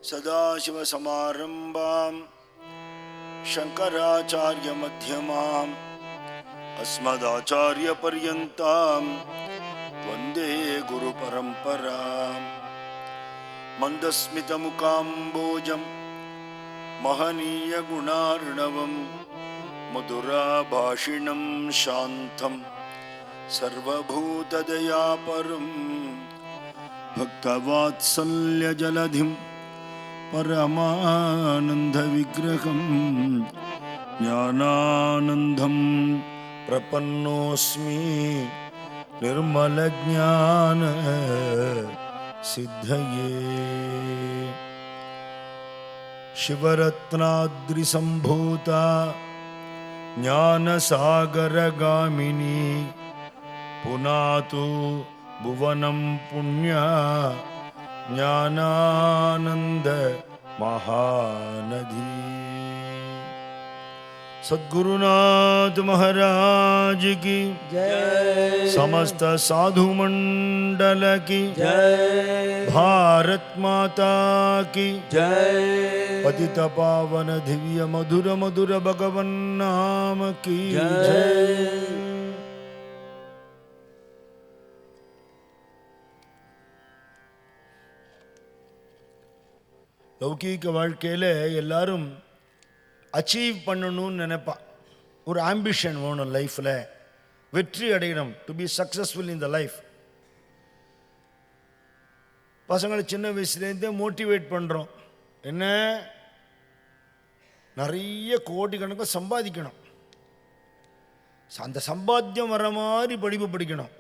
सदाशिवसमारम्भां शङ्कराचार्यमध्यमाम् अस्मदाचार्यपर्यन्तां वन्दे गुरुपरम्पराम्। मन्दस्मितमुकाम्बोजं महनीयगुणार्णवं मधुराभाषिणं शान्तं सर्वभूतदयापरं भक्तवात्सल्यजलधिं परमानन्दविग्रहं ज्ञानानन्दं प्रपन्नोऽस्मि निर्मलज्ञान सिद्धये। शिवरत्नाद्रिसम्भूता ज्ञानसागरगामिनी पुनातु भुवनं पुण्या ज्ञानानंद महानदी। सद्गुरुनाथ महाराज की जय, समस्त साधु मंडल की जय, भारत माता की जय, पतित पावन दिव्य मधुर मधुर भगवन नाम की जय। லௌகீக வாழ்க்கையில் எல்லாரும் அச்சீவ் பண்ணணும்னு நினைப்பா. ஒரு ஆம்பிஷன் வேணும் லைஃப்பில், வெற்றி அடையணும், to be successful in the life. பசங்களை சின்ன வயசுலேருந்தே மோட்டிவேட் பண்ணுறோம். என்ன, நிறைய கோடிக்கணக்காக சம்பாதிக்கணும், அந்த சம்பாத்தியம் வர மாதிரி படிப்பு படிக்கணும்.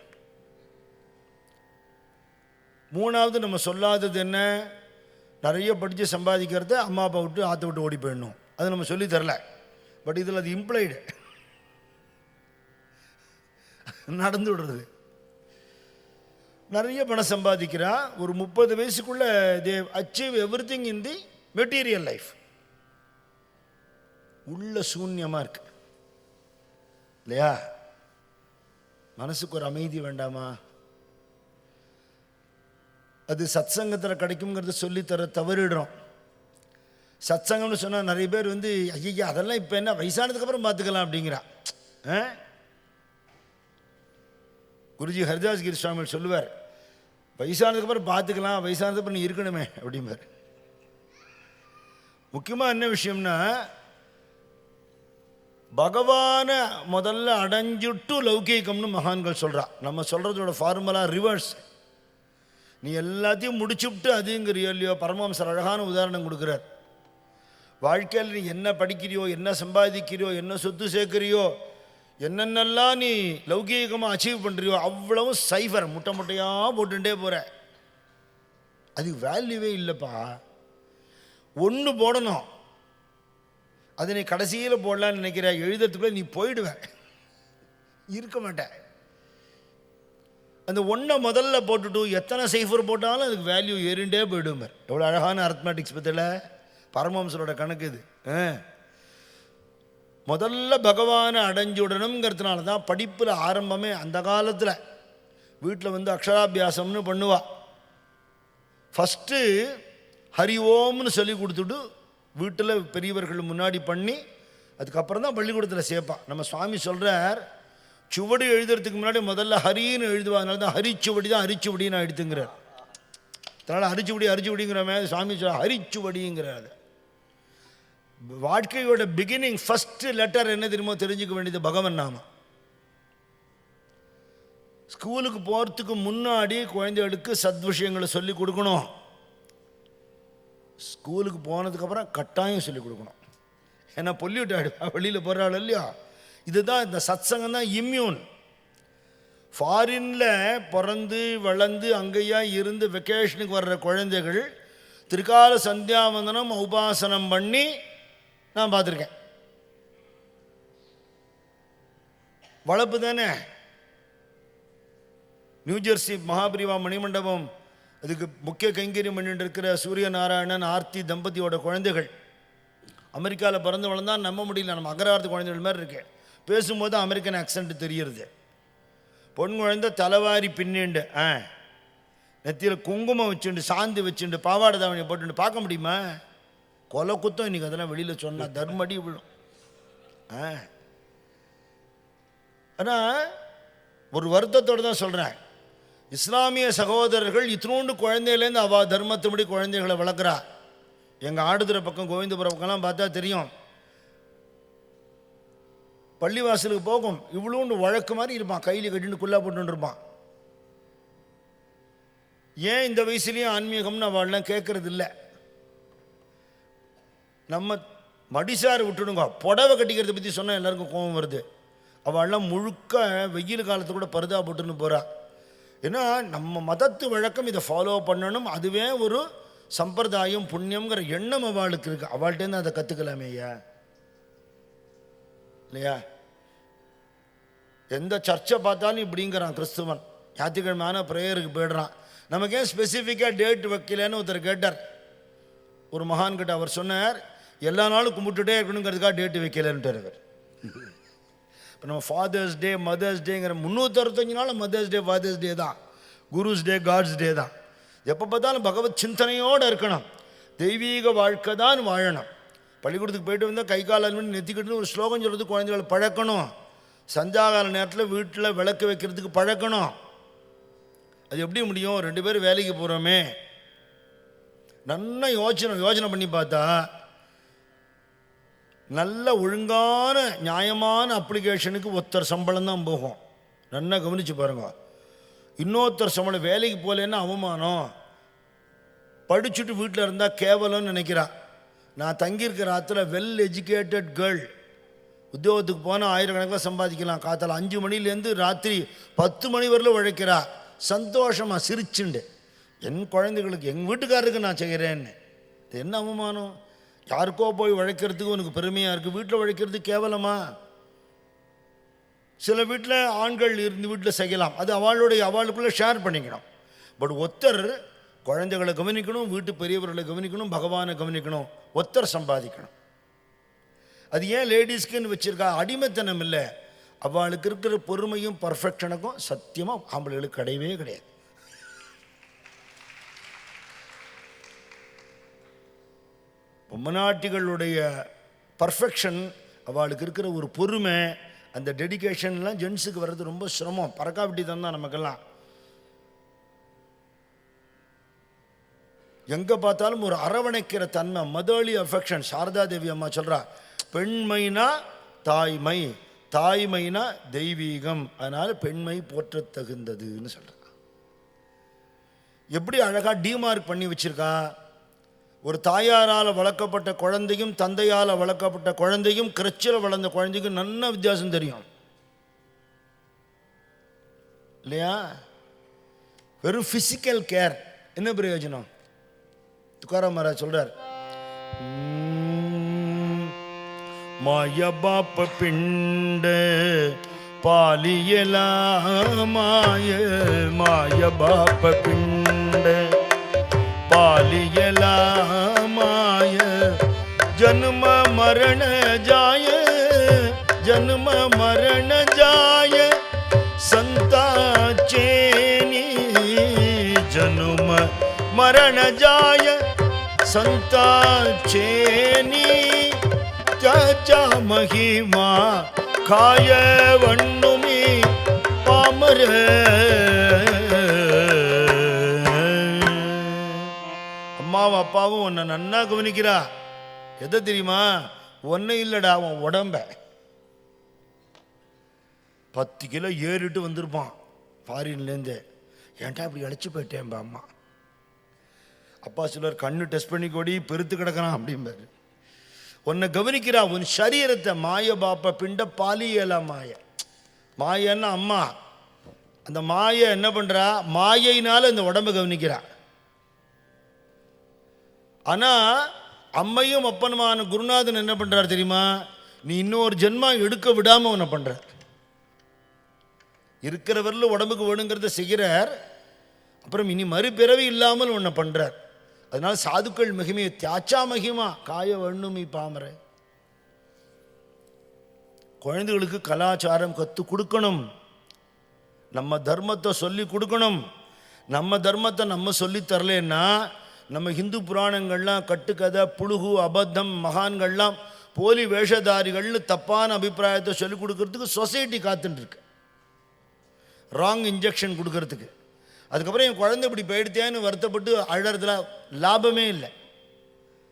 மூணாவது நம்ம சொல்லாதது என்ன, நிறைய படித்து சம்பாதிக்கிறத அம்மா அப்பா விட்டு ஆற்ற விட்டு ஓடி போயிடணும். அது நம்ம சொல்லி தரல, பட் இதில் அது இம்ப்ளைடு நடந்து விடுறது. நிறைய பணம் சம்பாதிக்கிறா, ஒரு 30 வயசுக்குள்ளே they achieve everything in the material life. உள்ள சூன்யமாக இருக்கு இல்லையா? மனசுக்கு ஒரு அமைதி வேண்டாமா? அது சத்சங்கத்தில் கிடைக்குங்கிறத சொல்லித்தர தவறிடுறோம். சத்சங்கம்னு சொன்னால் நிறைய பேர் ஐயா அதெல்லாம் இப்போ என்ன, வயசானதுக்கப்புறம் பார்த்துக்கலாம் அப்படிங்கிறான். குருஜி ஹரிதாஸ் கிரி சுவாமி சொல்லுவார், வயசானதுக்கப்புறம் பார்த்துக்கலாம், வயசானதுக்கப்புறம் நீ இருக்கணுமே அப்படிம்பார். முக்கியமாக என்ன விஷயம்னா, பகவானை முதல்ல அடைஞ்சுட்டு லௌகீகம்னு மகான்கள் சொல்கிறா. நம்ம சொல்கிறதோட ஃபார்முலா ரிவர்ஸ். நீ எல்லாத்தையும் முடிச்சுவிட்டு அதுங்கிறியோ இல்லையோ, பரமஹம்சர் அழகான உதாரணம் கொடுக்குறார். வாழ்க்கையில் நீ என்ன படிக்கிறியோ, என்ன சம்பாதிக்கிறியோ, என்ன சொத்து சேர்க்கிறியோ, என்னென்னலாம் நீ லௌகீகமாக அச்சீவ் பண்ணுறியோ அவ்வளவும் சைஃபர், முட்டை முட்டையாக போட்டுட்டே போகிற. அது வேல்யூவே இல்லைப்பா. ஒன்று போடணும், அது நீ கடைசியில் போடலான்னு நினைக்கிற, எழுதுறதுக்குள்ளே நீ போயிடுவேன், இருக்க மாட்டேன். அந்த ஒன்றை முதல்ல போட்டுட்டு எத்தனை சைஃபர் போட்டாலும் அதுக்கு வேல்யூ ஏறிண்டே போயிடும். எவ்வளோ அழகான அர்த்மேட்டிக்ஸ் பற்றியில் பரமஹம்சரோட கணக்கு இது. முதல்ல பகவானை அடைஞ்சுடணுங்கிறதுனால தான் படிப்பில் ஆரம்பமே. அந்த காலத்தில் வீட்டில் அக்ஷராபியாசம்னு பண்ணுவா. ஃபஸ்ட்டு ஹரி ஓம்னு சொல்லி கொடுத்துட்டு வீட்டில் பெரியவர்கள் முன்னாடி பண்ணி அதுக்கப்புறம் தான் பள்ளிக்கூடத்தில் சேர்ப்பான். நம்ம சுவாமி சொல்கிறார், சுவடி எழுதுறதுக்கு முன்னாடி முதல்ல ஹரின்னு எழுதுவா. அதனால தான் ஹரிச்சுவடி தான் ஹரிச்சுவடின்னு எடுத்துங்கிறார். அதனால் ஹரிச்சுவடிங்கிறமே சுவாமி சொல்ல ஹரிச்சுவடிங்கிறார். வாழ்க்கையோட பிகினிங் ஃபஸ்ட்டு லெட்டர் என்ன தெரியுமோ தெரிஞ்சுக்க வேண்டியது பகவன் நாமம். ஸ்கூலுக்கு போகிறதுக்கு முன்னாடி குழந்தைகளுக்கு சத் விஷயங்களை சொல்லி கொடுக்கணும். ஸ்கூலுக்கு போனதுக்கப்புறம் கட்டாயம் சொல்லிக் கொடுக்கணும். ஏன்னா பொல்யூட் ஆகிடுவா, வெளியில் போகிறாள் இல்லையா? இதுதான் இந்த சத்சங்கம் தான் இம்யூன். ஃபாரினில் பிறந்து வளர்ந்து அங்கேயா இருந்து வெக்கேஷனுக்கு வர்ற குழந்தைகள் திரிகால சந்தியாவந்தனம் உபாசனம் பண்ணி நான் பார்த்துருக்கேன். வளர்ப்பு தானே. நியூஜெர்சி மகாபிரிவா மணிமண்டபம், அதுக்கு முக்கிய கைங்கரியம் பண்ணிட்டு இருக்கிற சூரிய நாராயணன் ஆர்த்தி தம்பதியோட குழந்தைகள் அமெரிக்காவில் பிறந்து வளர்ந்தால் நம்ப முடியல. நம்ம அகரார்த்த குழந்தைகள் மாதிரி இருக்கு. பேசும்போது அமெரிக்கன் ஆக்சண்ட் தெரியுறது. பொன் குழந்தை தலைவாரி பின்னிண்டு நெத்தியில் குங்குமம் வச்சுண்டு சாந்தி வச்சுண்டு பாவாடை தாவணியை போட்டுட்டு பார்க்க முடியுமா? கொலை குத்தம் இன்னைக்கு அதெல்லாம் வெளியில் சொன்னால் தர்மடி விழும். ஆனால் ஒரு வருத்தத்தோடு தான் சொல்கிறேன், இஸ்லாமிய சகோதரர்கள் இத்தினோண்டு குழந்தையிலேருந்து அவள் தர்மத்தின்படி குழந்தைகளை வளர்க்குறா. எங்கள் ஆடுதுறை பக்கம் கோவிந்தபுரம் பக்கம்லாம் பார்த்தா தெரியும், பள்ளிவாசலுக்கு போகும் இவ்வளோண்டு வழக்கு மாதிரி இருப்பான், கையில் கட்டின்னு குள்ளா போட்டு இருப்பான். ஏன் இந்த வயசுலேயும் ஆன்மீகம்னு அவள்லாம் கேட்கறது இல்லை. நம்ம மடிசார் விட்டுடுங்க, புடவை கட்டிக்கிறத பற்றி சொன்னால் எல்லாருக்கும் கோபம் வருது. அவள்லாம் முழுக்க வெயில் காலத்து கூட பருதா போட்டுன்னு போகிறா. ஏன்னா நம்ம மதத்து வழக்கம் இதை ஃபாலோ பண்ணணும், அதுவே ஒரு சம்பிரதாயம் புண்ணியங்கிற எண்ணம் அவளுக்கு இருக்கு. அவள்கிட்டேருந்து அதை கற்றுக்கலாமே ஐயா, இல்லையா? எந்த சர்ச்சை பார்த்தாலும் இப்படிங்கிறான் கிறிஸ்துவன், ஞாயிற்றுக்கிழமையான ப்ரேயருக்கு போயிடுறான். நமக்கு ஏன் ஸ்பெசிஃபிக்காக டேட் வைக்கலன்னு ஒருத்தர் கேட்டார் ஒரு மகான்கிட்ட. அவர் சொன்னார், எல்லா நாளும் கும்பிட்டுட்டே இருக்கணுங்கிறதுக்காக டேட்டு வைக்கலன்ட்டார் அவர். இப்போ நம்ம ஃபாதர்ஸ் டே மதர்ஸ் டேங்கிற 365 நாள் மதர்ஸ் டே ஃபாதர்ஸ் டே தான், குருஸ் டே காட்ஸ் டே தான். எப்போ பார்த்தாலும் பகவத் சிந்தனையோடு இருக்கணும், தெய்வீக வாழ்க்கை தான் வாழணும். பள்ளிக்கூடத்துக்கு போயிட்டு வந்தால் கை கால் நெத்திக்கிட்டு ஒரு ஸ்லோகம் சொல்கிறது குழந்தைகளை பழக்கணும். சஞ்சாகால நேரத்தில் வீட்டில் விளக்கு வைக்கிறதுக்கு பழக்கணும். அது எப்படி முடியும்? 2 பேரும் வேலைக்கு போகிறோமே, நல்லா யோசனை பண்ணி பார்த்தா நல்ல ஒழுங்கான நியாயமான அப்ளிகேஷனுக்கு ஒருத்தர் சம்பளம் தான் போகும். நல்லா கவனித்து பாருங்க. இன்னொருத்தர் சம்பளம் வேலைக்கு போகலன்னா அவமானம், படிச்சுட்டு வீட்டில் இருந்தால் கேவலம்னு நினைக்கிறா. நான் தங்கியிருக்கிற ஆற்றுல வெல் எஜுகேட்டட் கேர்ள், உத்தியோகத்துக்கு போனால் ஆயிரக்கணக்கில் சம்பாதிக்கலாம். காத்தால் 5 மணிலேருந்து ராத்திரி 10 மணி வரலும் உழைக்கிறா, சந்தோஷமாக சிரிச்சுண்டு. என் குழந்தைகளுக்கு எங்கள் வீட்டுக்காரருக்கு நான் செய்கிறேன்னு. இது என்ன அவமானம்? யாருக்கோ போய் உழைக்கிறதுக்கு உனக்கு பெருமையாக இருக்குது, வீட்டில் உழைக்கிறது கேவலமா? சில வீட்டில் ஆண்கள் இருந்து வீட்டில் செய்யலாம், அது அவளுக்குள்ளே ஷேர் பண்ணிக்கணும். பட் ஒருத்தர் குழந்தைகளை கவனிக்கணும், வீட்டு பெரியவர்களை கவனிக்கணும், பகவானை கவனிக்கணும், ஒருத்தர் சம்பாதிக்கணும். அது ஏன் லேடிஸ்க்குன்னு வச்சுருக்கா? அடிமைத்தனம் இல்லை, அவளுக்கு இருக்கிற பொறுமையும் பர்ஃபெக்ஷனுக்கும் சத்தியமாக ஆம்பளைகளுக்கு கிடையவே கிடையாது. பொம்மநாட்டிகளுடைய பர்ஃபெக்ஷன், அவளுக்கு இருக்கிற ஒரு பொறுமை, அந்த டெடிக்கேஷன்லாம் ஜென்ஸுக்கு வர்றது ரொம்ப சிரமம். பறக்காவிட்டி தான் நமக்கெல்லாம். எங்கே பார்த்தாலும் ஒரு அரவணைக்கிற தன்மை, மதர்லி அஃபெக்ஷன். சாரதா தேவி அம்மா சொல்கிறா, பெண்மைனா தாய்மை, தாய்மைனா தெய்வீகம், அதனால் பெண்மை போற்ற தகுந்ததுன்னு சொல்கிறா. எப்படி அழகாக டிமார்க் பண்ணி வச்சிருக்கா. ஒரு தாயாரால் வளர்க்கப்பட்ட குழந்தையும் தந்தையால் வளர்க்கப்பட்ட குழந்தையும் கிரச்சில் வளர்ந்த குழந்தைக்கும் நல்ல வித்தியாசம் தெரியும், இல்லையா? வெறும் ஃபிசிக்கல் கேர் என்ன பிரயோஜனம்? துக்காராம் மகாராஜ் சொல்றார், மாய பாப்ப பிண்ட பாலியலா மாய, மாய பாப்ப பிண்ட பாலியலா மாய, ஜன்ம மரண ஜாய, ஜன்ம மரண ஜாய, संताचेनी जन्म मरण जाय संताचेनी त्याचा महिमा खाय वण्णुमी पामर அம்மாவும் அப்பாவும் உன்னை நன்னா கவனிக்கிறா. எதை தெரியுமா? ஒன்னும் இல்லடா, உன் உடம்ப 10 கிலோ ஏறிட்டு வந்திருப்பான் ஃபாரின்லேருந்து. ஏன்டா இப்படி அழைச்சி போயிட்டேன்பா அம்மா. அப்பா சிலர் கண்ணு டெஸ்ட் பண்ணி கொடி பெருத்து கிடக்கிறான் அப்படிம்பாரு. உன்னை கவனிக்கிறா, உன் சரீரத்தை. மாய பாப்ப பிண்ட பாலியலா மாய. மாயன்னா அம்மா. அந்த மாய என்ன பண்ணுறா? மாயினால இந்த உடம்பை கவனிக்கிறா. ஆனால் அம்மையும் அப்பனுமான குருநாதன் என்ன பண்ணுறார் தெரியுமா? நீ இன்னொரு ஜென்மா எடுக்க விடாமல் உன்னை பண்ணுறார். இருக்கிறவரில் உடம்புக்கு வேணுங்கிறத செய்கிறார். அப்புறம் இனி மறுபிறவி இல்லாமல் ஒன்று பண்ணுறார். அதனால் சாதுக்கள் மகிமையை தியாச்சா மகிமா காய வண்ணுமி பாமர. குழந்தைகளுக்கு கலாச்சாரம் கற்றுக் கொடுக்கணும், நம்ம தர்மத்தை சொல்லி கொடுக்கணும். நம்ம தர்மத்தை நம்ம சொல்லித்தரலன்னா நம்ம ஹிந்து புராணங்கள்லாம் கட்டுக்கதை, புழுகு, அபத்தம், மகான்கள்லாம் போலி வேஷதாரிகள்னு தப்பான அபிப்பிராயத்தை சொல்லிக் கொடுக்கறதுக்கு சொசைட்டி காத்துட்டுருக்கு, ராங் இன்ஜெக்ஷன் கொடுக்கறதுக்கு. அதுக்கப்புறம் என் குழந்தை இப்படி போயிடுத்தேன்னு வருத்தப்பட்டு அழறதுல லாபமே இல்லை.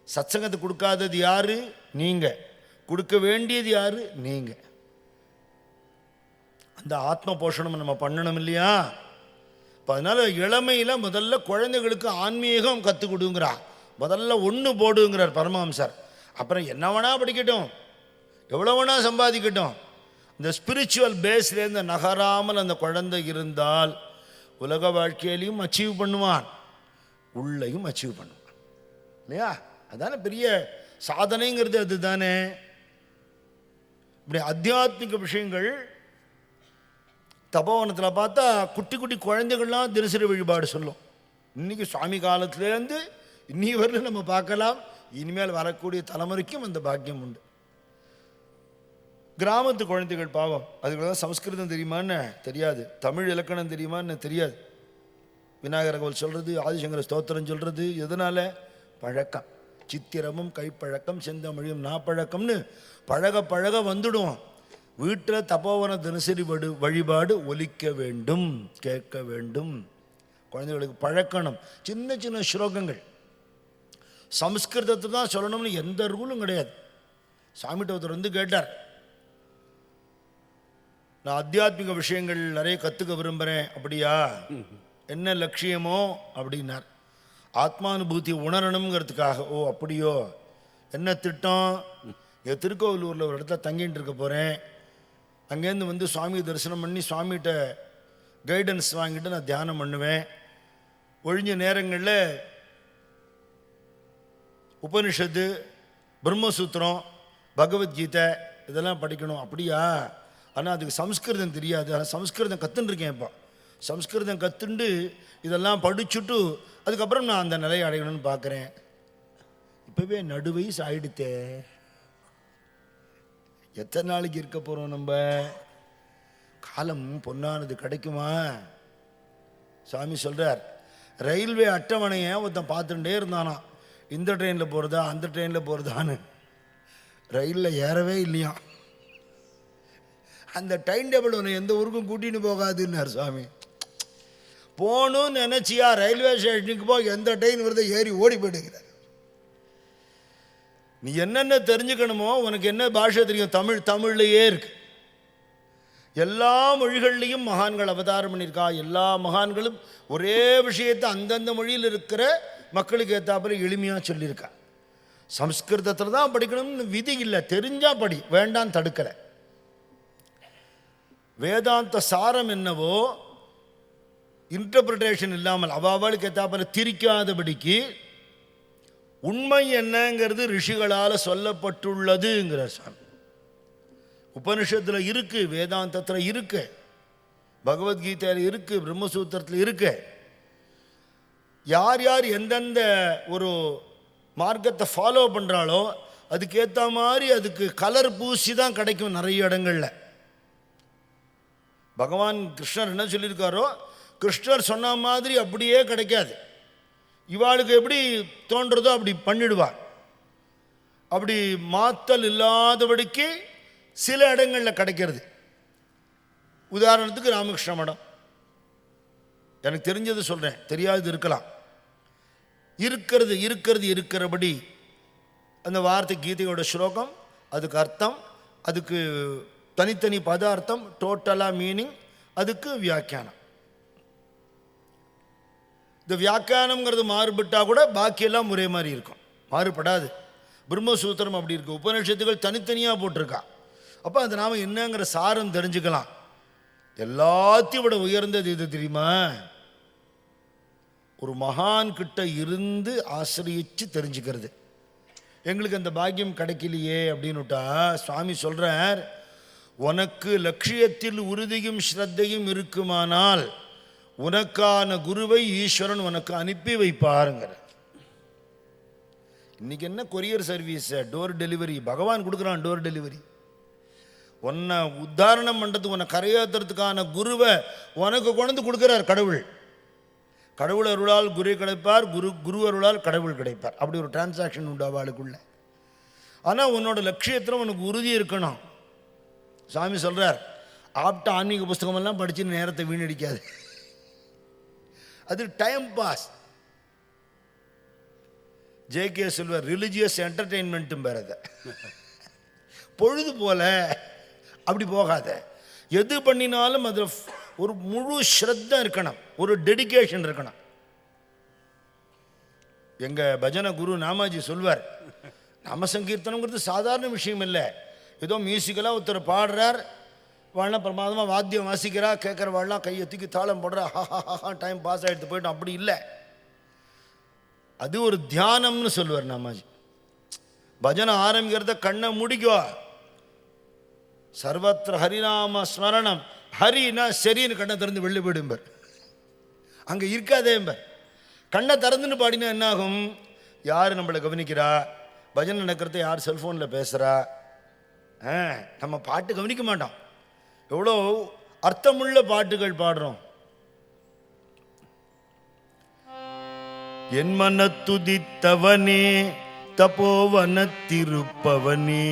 சத்சங்கத்தை கொடுக்காதது யாரு? நீங்கள். கொடுக்க வேண்டியது யாரு? நீங்கள். அந்த ஆத்ம போஷணம் நம்ம பண்ணணும் இல்லையா? இப்போ அதனால் இளமையில் முதல்ல குழந்தைகளுக்கு ஆன்மீகம் கற்றுக் கொடுங்கிறார். முதல்ல ஒன்று போடுங்கிறார் பரமஹம்சர். அப்புறம் என்ன வேணா படிக்கட்டும், எவ்வளோ வேணா சம்பாதிக்கட்டும், இந்த ஸ்பிரிச்சுவல் பேஸ்லேருந்து நகராமல் அந்த குழந்தை இருந்தால் உலக வாழ்க்கையிலையும் அச்சீவ் பண்ணுவான், உள்ளையும் அச்சீவ் பண்ணுவான் இல்லையா? அதானே பெரிய சாதனைங்கிறது. அது தானே இப்படி அத்தியாத்மிக விஷயங்கள். தபோவனத்தில் பார்த்தா குட்டி குட்டி குழந்தைகள்லாம் தினசரி வழிபாடு சொல்லும். இன்றைக்கி சுவாமி காலத்துலேருந்து இன்னி வரலும் நம்ம பார்க்கலாம். இனிமேல் வரக்கூடிய தலைமுறைக்கும் அந்த பாக்கியம் உண்டு. கிராமத்து குழந்தைகள் பாவம், அதுக்கு சம்ஸ்கிருதம் தெரியுமான்னு தெரியாது, தமிழ் இலக்கணம் தெரியுமான்னு தெரியாது. விநாயகர் கோவில் சொல்கிறது, ஆதிசங்கர ஸ்தோத்திரம் சொல்கிறது, எதனால்? பழக்கம். சித்திரமும் கைப்பழக்கம் செந்தமிழியும் நாப்பழக்கம்னு பழக பழக வந்துடும். வீட்டில் தபோவன தினசரி வழிபாடு ஒலிக்க வேண்டும், கேட்க வேண்டும். குழந்தைகளுக்கு பழக்கணும். சின்ன சின்ன ஸ்லோகங்கள் சம்ஸ்கிருதத்தை தான் சொல்லணும்னு எந்த ரூலும் கிடையாது. சாமிகிட்ட ஒருத்தர் வந்து கேட்டார், நான் ஆத்தியாத்மிக விஷயங்கள் நிறைய கற்றுக்க விரும்புகிறேன், அப்படியா? என்ன லட்சியமோ அப்படின்னார். ஆத்மானுபூதி உணரணுங்கிறதுக்காக. ஓ அப்படியோ, என்ன திட்டம்? என் திருக்கோவிலூரில் ஒரு இடத்துல தங்கிட்டு இருக்க போகிறேன், அங்கேருந்து வந்து சுவாமி தரிசனம் பண்ணி சுவாமிகிட்ட கைடன்ஸ் வாங்கிட்டு நான் தியானம் பண்ணுவேன். ஒழிஞ்ச நேரங்களில் உபனிஷத்து, பிரம்மசூத்திரம், பகவத்கீதை இதெல்லாம் படிக்கணும். அப்படியா? ஆனால் அதுக்கு சம்ஸ்கிருதம் தெரியாது. ஆனால் சம்ஸ்கிருதம் கற்றுன்ருக்கேன். இப்போ சம்ஸ்கிருதம் கற்றுண்டு இதெல்லாம் படிச்சுட்டு அதுக்கப்புறம் நான் அந்த நிலையை அடையணும்னு பார்க்குறேன். இப்போவே நடுவயசு ஆயிடுத்தே, எத்தனை நாளைக்கு இருக்க போகிறோம்? நம்ம காலம் பொன்னானது கிடைக்குமா? சாமி சொல்கிறார், ரயில்வே அட்டவணையை ஒருத்தன் பார்த்துட்டே இருந்தானா, இந்த ட்ரெயினில் போகிறதா அந்த ட்ரெயினில் போகிறதான்னு. ரயிலில் ஏறவே இல்லையா. அந்த டைம் டேபிள் ஒன்று எந்த ஊருக்கும் கூட்டின்னு போகாதுன்னார் சுவாமி. போகணும்னு நினச்சியா ரயில்வே ஸ்டேஷனுக்கு போய் எந்த ட்ரெயின் வருதோ ஏறி ஓடி போயிடுங்கிறார். நீ என்னென்ன தெரிஞ்சுக்கணுமோ, உனக்கு என்ன பாஷை தெரியும்? தமிழ்லையே இருக்கு. எல்லா மொழிகள்லையும் மகான்கள் அவதாரம் பண்ணியிருக்கா. எல்லா மகான்களும் ஒரே விஷயத்தை அந்தந்த மொழியில் இருக்கிற மக்களுக்கு ஏற்றாப்புல எளிமையாக சொல்லியிருக்கா. சம்ஸ்கிருதத்தில் தான் படிக்கணும்னு விதி இல்லை, தெரிஞ்சா படி, வேண்டாம் தடுக்கலை. வேதாந்த சாரம் என்னவோ இன்டர்பிரிட்டேஷன் இல்லாமல் அவளுக்கு ஏற்றாப்புல திரிக்காதபடிக்கு உண்மை என்னங்கிறது ரிஷிகளால் சொல்லப்பட்டுள்ளதுங்கிறார் சாமி. உபனிஷத்தில் இருக்குது, வேதாந்தத்தில் இருக்குது, பகவத்கீதையில் இருக்குது, பிரம்மசூத்திரத்தில் இருக்குது. யார் யார் எந்தெந்த ஒரு மார்க்கத்தை ஃபாலோ பண்ணுறாளோ அதுக்கேற்ற மாதிரி அதுக்கு கலர் பூசி தான் கிடைக்கும் நிறைய இடங்களில். பகவான் கிருஷ்ணர் என்ன சொல்லியிருக்காரோ, கிருஷ்ணர் சொன்ன மாதிரி அப்படியே கிடைக்காது. இவாளுக்கு எப்படி தோன்றதோ அப்படி பண்ணிடுவார். அப்படி மாத்தல் இல்லாதபடிக்கு சில இடங்களில் கிடைக்கிறது. உதாரணத்துக்கு ராமகிருஷ்ண மடம், எனக்கு தெரிஞ்சது சொல்கிறேன், தெரியாதது இருக்கலாம். இருக்கிறபடி அந்த வார்த்தை கீதையோட ஸ்லோகம், அதுக்கு அர்த்தம், அதுக்கு தனித்தனி பதார்த்தம், டோட்டலாக மீனிங், அதுக்கு வியாக்கியானம். இந்த வியாக்கியானம்ங்கிறது மாறுபட்டால் கூட பாக்கியெல்லாம் ஒரே மாதிரி இருக்கும், மாறுபடாது. பிரம்மசூத்திரம் அப்படி இருக்குது, உபநிஷத்துகள் தனித்தனியாக போட்டிருக்கா. அப்போ அது நாம் என்னங்கிற சாரம் தெரிஞ்சுக்கலாம். எல்லாத்தையும் விட உயர்ந்தது இது தெரியுமா? ஒரு மகான் கிட்ட இருந்து ஆசிரியிச்சு தெரிஞ்சுக்கிறது. எங்களுக்கு அந்த பாக்கியம் கிடைக்கலையே அப்படின்னுட்டா சுவாமி சொல்கிறார், உனக்கு லட்சியத்தில் உறுதியும் ஸ்ரத்தையும் இருக்குமானால் உனக்கான குருவை ஈஸ்வரன் உனக்கு அனுப்பி வைப்பாருங்கிற. இன்னைக்கு என்ன கொரியர் சர்வீஸ், டோர் டெலிவரி, பகவான் கொடுக்குறான் டோர் டெலிவரி. உன்னை உத்தாரணம் பண்ணுறது, உன்னை கரையாத்துறதுக்கான குருவை உனக்கு கொண்டு கொடுக்குறார் கடவுள். கடவுள் அருளால் குரு கிடைப்பார், குரு அருளால் கடவுள் கிடைப்பார். அப்படி ஒரு டிரான்சாக்ஷன் உண்டு அவளுக்குள்ள. ஆனால் உன்னோட லட்சியத்தில் உனக்கு உறுதி இருக்கணும். சாமி சொல்கிறார், ஆப்ட ஆன்மீக புஸ்தகமெல்லாம் படித்து நேரத்தை வீணடிக்காது. அது time pass. JK. Silver religious என்டர்டெயின்மெண்ட்டும் பேர். அதை பொழுது போல அப்படி போகாத. எது பண்ணினாலும் அதில் ஒரு முழு ஸ்ரத்த இருக்கணும், ஒரு டெடிகேஷன் இருக்கணும். எங்கள் பஜனை குரு நாமாஜி சொல்வார், நாம சங்கீர்த்தனங்கிறது சாதாரண விஷயம் இல்லை. ஏதோ மியூசிக்கலாக ஒருத்தர் பாடுறார், வாழலாம் பிரமாதமாக வாத்தியம் வாசிக்கிறா, கேட்குற வாழலாம் கையை தூக்கி தாளம் போடுறா, ஹா டைம் பாஸ் ஆகிடுத்து போயிட்டோம். அப்படி இல்லை, அது ஒரு தியானம்னு சொல்லுவார் நாமாஜி. பஜனை ஆரம்பிக்கிறத கண்ணை முடிக்கோ, சர்வத்திர ஹரிநாம ஸ்மரணம், ஹரினா சரின்னு கண்ணை திறந்து வெளில போயிடும்பர், அங்கே இருக்காதேம்பர். கண்ணை திறந்துன்னு பாடினா என்னாகும், யார் நம்மளை கவனிக்கிறா, பஜனை நடக்கிறத யார் செல்ஃபோனில் பேசுகிறா, நம்ம பாட்டு கவனிக்க மாட்டோம். எவ்வளோ அர்த்தமுள்ள பாட்டுகள் பாடுறோம். என் மனத்துதித்தவனே தபோவனத்திருப்பவனே,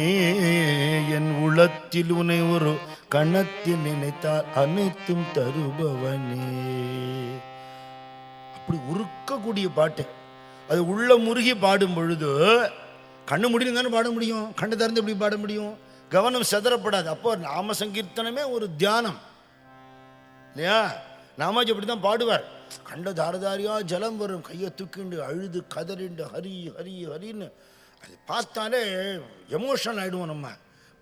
என் உளத்தில் உனை ஒரு கணத்தில் நினைத்தால் அனைத்தும் தருபவனே. அப்படி உருக்கக்கூடிய பாட்டு. அது உள்ள முருகி பாடும் பொழுது கண்ணு முடியும் தானே பாட முடியும், கண்ணு திறந்து எப்படி பாட முடியும், கவனம் செதறப்படாது. அப்போ நாம சங்கீர்த்தனமே ஒரு தியானம் இல்லையா? நாமாஜி அப்படி தான் பாடுவார். கண்ட தாரதாரியா ஜலம் வரும், கையை தூக்கிண்டு அழுது கதறிண்டு ஹரி ஹரி ஹரின்னு அது பார்த்தாலே எமோஷனல் ஆகிடுவோம். நம்ம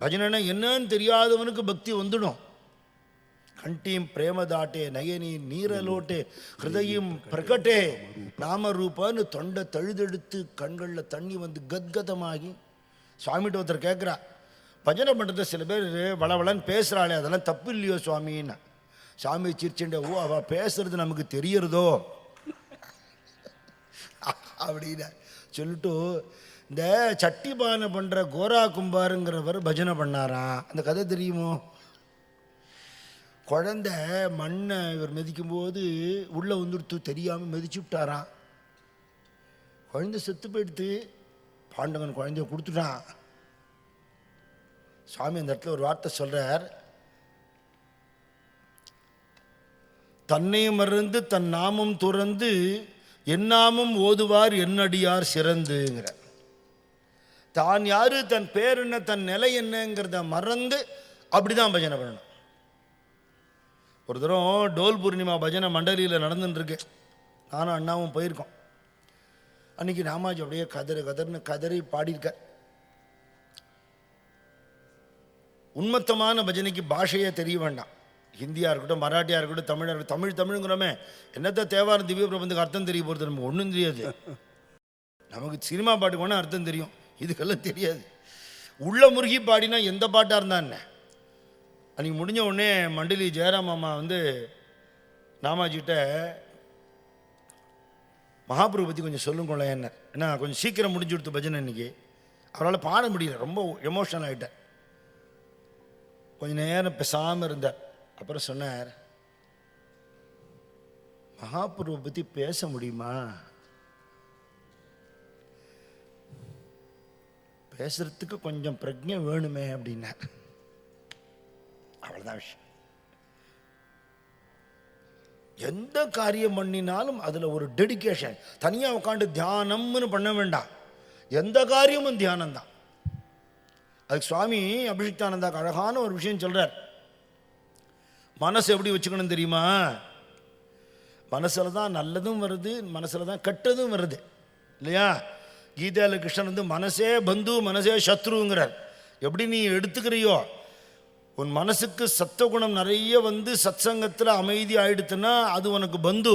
பஜனைனா என்னன்னு தெரியாதவனுக்கு பக்தி வந்துடும். கண்டீம் பிரேமதாட்டே நயனி நீரலோட்டே ஹிருதயம் பிரகட்டே நாமரூபான்னு தொண்டை தழுதெடுத்து கண்களில் தண்ணி வந்து கத்கதமாகி சுவாமிகிட்ட ஒருத்தர் கேட்குறா, பஜனை பண்ணுறத சில பேர் வளவளன்னு பேசுகிறாளே, அதெல்லாம் தப்பு இல்லையோ சுவாமின்னு. சாமி சிரிச்சுண்ட, ஓ அவள் பேசுறது நமக்கு தெரியறதோ அப்படின்னு சொல்லிட்டு, இந்த சட்டி பானை பண்ணுற கோரா கும்பாருங்கிறவர் பஜனை பண்ணாராம். அந்த கதை தெரியுமோ? குழந்தை மண்ணை இவர் மிதிக்கும்போது உள்ளே வந்துடுத்து, தெரியாமல் மிதிச்சு விட்டாராம். குழந்தை செத்து போயிடுத்து. பாண்டவன் குழந்தைய கொடுத்துட்டான். சுவாமி அந்த இடத்துல ஒரு வார்த்தை சொல்கிறார், தன்னை மறந்து தன் நாமம் துறந்து என்னாமம் ஓதுவார் என்னடியார் சிறந்துங்கிற. தான் யாரு, தன் பேர் என்ன, தன் நிலை என்னங்கிறத மறந்து அப்படிதான் பஜனை பண்ணணும். ஒரு தரம் டோல் பூர்ணிமா பஜனை மண்டலியில் நடந்துட்டுருக்கு. நானும் அண்ணாவும் போயிருக்கோம். அன்றைக்கி நாமாஜி அப்படியே கதர்னு கதறி பாடியிருக்கார். உண்மத்தமான பஜனைக்கு பாஷையே தெரிய வேண்டாம். ஹிந்தியாக இருக்கட்டும், மராட்டியாக இருக்கட்டும், தமிழாக இருக்கட்டும். தமிழுங்கிறோமே, என்னத்தை தேவார திவ்ய பிரபந்துக்கு அர்த்தம் தெரிய போகிறது நமக்கு ஒன்றும் தெரியாது. நமக்கு சினிமா பாட்டுக்கு வேணால் அர்த்தம் தெரியும், இதுக்கெல்லாம் தெரியாது. உள்ள முருகி பாடினா எந்த பாட்டாக இருந்தா என்ன. அன்றைக்கி முடிஞ்ச உடனே மண்டலி ஜெயராம் மாமா வந்து நாமாஜிகிட்ட, மகாபிரபு பற்றி கொஞ்சம் சொல்லுங்களேன் என்ன, ஏன்னா கொஞ்சம் சீக்கிரம் முடிஞ்சு கொடுத்த பஜனை இன்றைக்கி. அவரால் பாட முடியல, ரொம்ப எமோஷனல் ஆகிட்டார். கொஞ்சம் நேரம் பேசாமல் இருந்தார். அப்புறம் சொன்னார், மகாபிரபு பற்றி பேச முடியுமா, பேசுறதுக்கு கொஞ்சம் பிரஜை வேணுமே அப்படின்னார். அவ்வளோதான் விஷயம். எந்த காரியம் பண்ணினாலும் அதில் ஒரு டெடிகேஷன். தனியாக உட்காந்து தியானம்னு பண்ண வேண்டாம், எந்த காரியமும் தியானம்தான். அதுக்கு சுவாமி அபிஷிக்தானந்தாக்கு அழகான ஒரு விஷயம் சொல்கிறார். மனசு எப்படி வச்சுக்கணும் தெரியுமா? மனசில் தான் நல்லதும் வருது, மனசில் தான் கெட்டதும் வருது இல்லையா? கீதையில் கிருஷ்ணன் வந்து மனசே பந்து மனசே சத்ருங்கிறார். எப்படி நீ எடுத்துக்கிறியோ, உன் மனசுக்கு சத்துவகுணம் நிறைய வந்து சத்சங்கத்தில் அமைதி ஆயிடுத்துன்னா அது உனக்கு பந்து.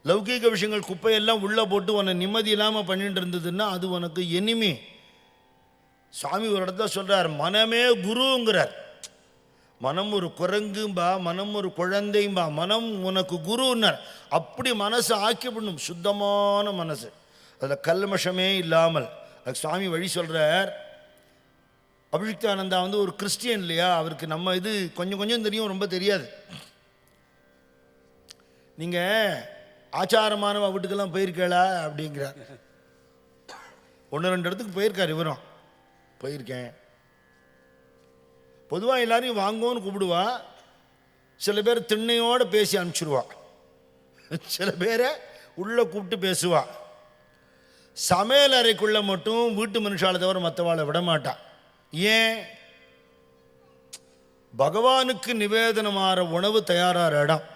லௌகீக விஷயங்கள் குப்பையெல்லாம் உள்ளே போட்டு உன்னை நிம்மதி இல்லாமல் பண்ணிட்டு இருந்ததுன்னா அது உனக்கு எனிமி. சுவாமி ஒரு இடத்துல சொல்கிறார், மனமே குருங்கிறார். மனம் ஒரு குரங்கும்பா, மனம் ஒரு குழந்தைம்பா, மனம் உனக்கு குருன்னார். அப்படி மனசு ஆக்கிவிடணும், சுத்தமான மனசு, அதில் கல்மஷமே இல்லாமல். அதுக்கு சுவாமி வழி சொல்கிறார். அபிஷிக்தானந்தா வந்து ஒரு கிறிஸ்டியன் இல்லையா, அவருக்கு நம்ம இது கொஞ்சம் கொஞ்சம் தெரியும், ரொம்ப தெரியாது. நீங்கள் ஆச்சாரமானவ வீட்டுக்கெல்லாம் போயிருக்கேளா அப்படிங்கிறார். 1-2 இடத்துக்கு போயிருக்கார் இவரும். போயிருக்கேன். பொதுவாக எல்லாரையும் வாங்கோன்னு கூப்பிடுவா. சில பேர் திண்ணையோடு பேசி அனுப்பிச்சிடுவா, சில பேரை உள்ளே கூப்பிட்டு பேசுவா. சமையல் அறைக்குள்ளே மட்டும் வீட்டு மனுஷாலை தவிர மற்றவாளை விடமாட்டா. ஏன்? பகவானுக்கு நிவேதனமாகிற உணவு தயாராகிற இடம்.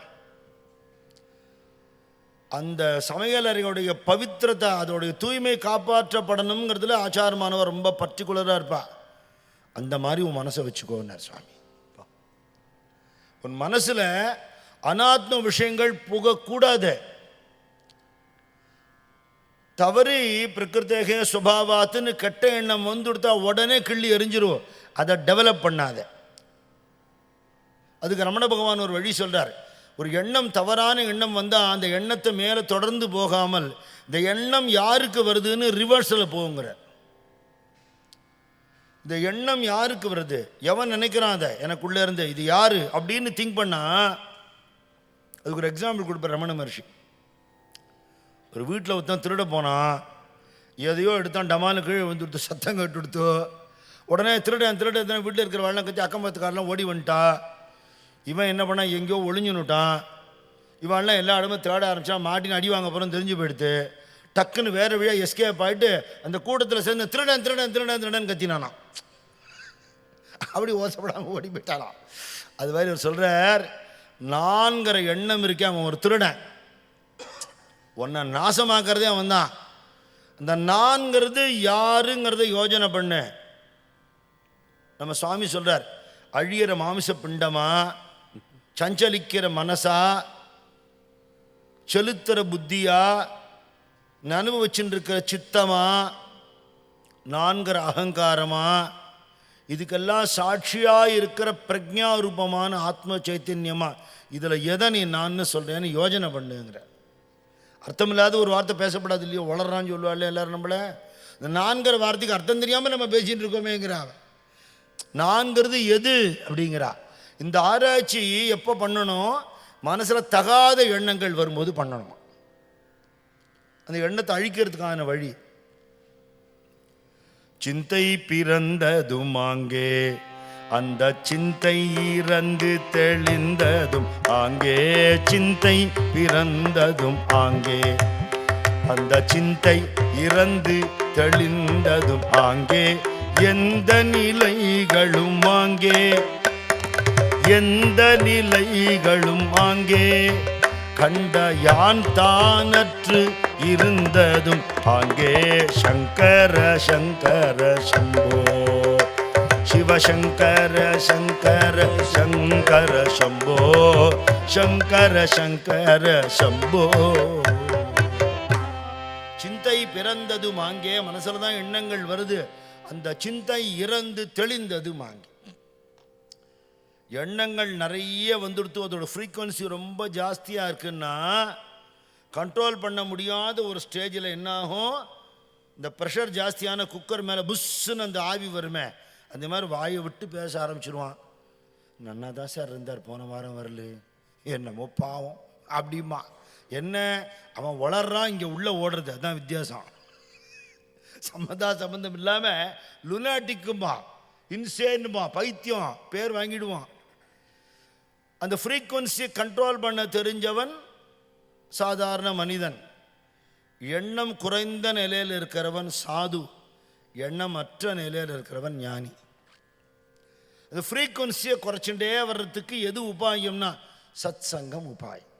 அந்த சமையல் அறையுடைய பவித்திரத்தை, அதோடைய தூய்மை காப்பாற்றப்படணுங்கிறதுல ஆச்சாரமானவர் ரொம்ப பர்டிகுலராக இருப்பா. அந்த மாதிரி உன் மனசை வச்சுக்கோன்னார் சுவாமி. உன் மனசில் அனாத்ம விஷயங்கள் புகக்கூடாது. தவறி பிரகிருத்தேகே சுபாவாத்துன்னு கெட்ட எண்ணம் வந்துடுத்தா உடனே கிள்ளி எரிஞ்சிரும். அதை டெவலப் பண்ணாத. அதுக்கு ரமண பகவான் ஒரு வழி சொல்கிறார். ஒரு எண்ணம், தவறான எண்ணம் வந்தால் அந்த எண்ணத்தை மேலே தொடர்ந்து போகாமல் இந்த எண்ணம் யாருக்கு வருதுன்னு ரிவர்ஸில் போகுங்கிற. இந்த எண்ணம் யாருக்கு வருது, எவன் நினைக்கிறான் அதை எனக்குள்ளே இருந்து, இது யாரு அப்படின்னு திங்க் பண்ணால், அதுக்கு ஒரு எக்ஸாம்பிள் கொடுப்பார் ரமண மகர்ஷி. ஒரு வீட்டில் ஒருத்தன் திருட போனான். எதையோ எடுத்தான், டமானு கீழே வந்துடுத்து, சத்தம் கட்டு கொடுத்து. உடனே திருடன் வீட்டில் இருக்கிற வெள்ளம் கட்சி அக்கம் பக்கத்துக்காரெலாம் ஓடி வந்துட்டா. இவன் என்ன பண்ணான், எங்கேயோ ஒளிஞ்சுன்னுட்டான். இவன்லாம் எல்லா இடமும் தேட ஆரம்பித்தான். மாட்டின்னு அடி வாங்க போகிறோம் தெரிஞ்சு போயிடுத்து. டக்குன்னு வேறு வழியாக எஸ்கேப் ஆகிட்டு அந்த கூட்டத்தில் சேர்ந்து திருடன் கத்தினானா. அப்படி ஓசப்படாமல் ஓடி போயிட்டானான். அது மாதிரி அவர் சொல்கிறார், நான்கிற எண்ணம் இருக்கே அவன் ஒரு திருடன். உன்னை நாசமாக்குறதே அவன் தான். அந்த நான்கிறது யாருங்கிறத யோஜனை பண்ணு. நம்ம சுவாமி சொல்கிறார், அழியிற மாமிச பிண்டமா, சஞ்சலிக்கிற மனசா, செலுத்துகிற புத்தியா, அனுபவிச்சுட்டு இருக்கிற சித்தமா, நான்கிற அகங்காரமா, இதுக்கெல்லாம் சாட்சியாக இருக்கிற பிரக்ஞா ரூபமான ஆத்ம சைத்தன்யமா, இதில் எதை நீ நான் சொல்கிறேன்னு யோஜனை பண்ணுங்கிற. அர்த்தமில்லாத ஒரு வார்த்தை பேசப்படாது இல்லையோ, வளர்றான்னு சொல்லுவாள் எல்லாரும். நம்மள இந்த நான்கிற வார்த்தைக்கு அர்த்தம் தெரியாமல் நம்ம பேசிகிட்டு இருக்கோமேங்கிறா. நான்கிறது எது அப்படிங்கிறா. இந்த ஆராய்ச்சி எப்போ பண்ணணும், மனசில் தகாத எண்ணங்கள் வரும்போது பண்ணணும். அந்த எண்ணத்தை அழிக்கிறதுக்கான வழி. சிந்தை பிறந்ததும் ஆங்கே, அந்த சிந்தை இறந்து தெளிந்ததும் ஆங்கே. சிந்தை பிறந்ததும் ஆங்கே, அந்த சிந்தை இறந்து தெளிந்ததும் ஆங்கே. எந்த நிலைகளும் ஆங்கே, எந்த நிலைகளும் ஆங்கே. கண்ட யான் தானற்று இருந்ததும் ஆங்கே. சங்கர சங்கர சம்போ, சிவசங்கர சங்கர சங்கர சம்போ, சங்கர சங்கர சம்போ. சிந்தை பிறந்தது மாங்கே, மனசுல தான் எண்ணங்கள் வருது. அந்த சிந்தை இறந்து தெளிந்தது மாங்கே. எண்ணங்கள் நிறைய வந்துடுத்து, அதோட ஃப்ரீக்குவன்சி ரொம்ப ஜாஸ்தியாக இருக்குன்னா கண்ட்ரோல் பண்ண முடியாத ஒரு ஸ்டேஜில் என்னாகும், இந்த ப்ரெஷர் ஜாஸ்தியான குக்கர் மேலே புஷ்ஷுன்னு அந்த ஆவி வருமே, அந்த மாதிரி வாயை விட்டு பேச ஆரம்பிச்சிடுவான். நன்னா தான் சார் இருந்தார், போன வாரம் வரல, என்னமோ பாவம் அப்படிமா. என்ன அவன் வளர்றான், இங்கே உள்ளே ஓடுறது, அதுதான் வித்தியாசம். சம்பந்தம் இல்லாமல் லுனாட்டிக்குமா, இன்சேன்னுமா, பைத்தியம் பேர் வாங்கிடுவான். அந்த ஃப்ரீக்குவன்சியை கண்ட்ரோல் பண்ண தெரிஞ்சவன் சாதாரண மனிதன். எண்ணம் குறைந்த நிலையில் இருக்கிறவன் சாது, எண்ணமற்ற நிலையில் இருக்கிறவன் ஞானி. அந்த ஃப்ரீக்குவன்சியை குறைச்சுட்டே வர்றதுக்கு எது உபாயம்னா சத் சங்கம் உபாயம்.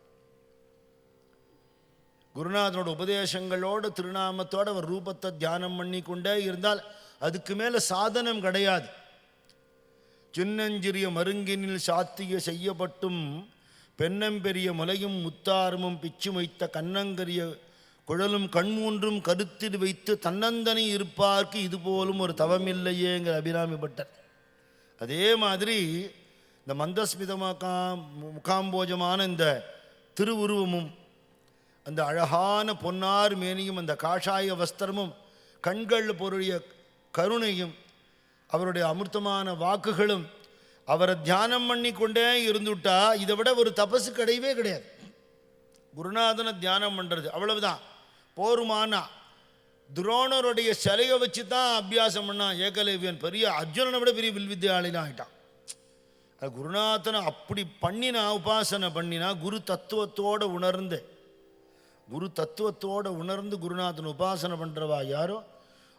குருநாதனோட உபதேசங்களோடு திருநாமத்தோடு அவர் ரூபத்தை தியானம் பண்ணி கொண்டே இருந்தால் அதுக்கு மேலே சாதனம் கிடையாது. சின்னஞ்சிறிய மருங்கினில் சாத்திய செய்யப்பட்டும் பெண்ணம்பெரிய முலையும் முத்தாரமும் பிச்சு வைத்த கண்ணங்கரிய குழலும் கண்மூன்றும் கருத்தில் வைத்து தன்னந்தனை இருப்பார்க்கு இது போலும் ஒரு தவமில்லையேங்கிற அபிராமி பட்டர். அதே மாதிரி இந்த முகாம்போஜமான இந்த திருவுருவமும், அந்த அழகான பொன்னார் மேனியும், அந்த காஷாய வஸ்திரமும், கண்கள் பொருளிய கருணையும், அவருடைய அமிர்தமான வாக்குகளும், அவரை தியானம் பண்ணி கொண்டே இருந்துட்டா இதை விட ஒரு தபசு கிடையவே கிடையாது. குருநாதனை தியானம் பண்ணுறது அவ்வளவுதான் போருமானா. துரோணருடைய சிலையை வச்சு தான் அபியாசம் பண்ணான் ஏகலைவியன். பெரிய அர்ஜுனனை விட பெரிய வில்வித்தியாளிலாம் ஆகிட்டான். குருநாதனை அப்படி பண்ணினா, உபாசனை பண்ணினா, குரு தத்துவத்தோடு உணர்ந்து குருநாதன் உபாசனை பண்ணுறவா யாரோ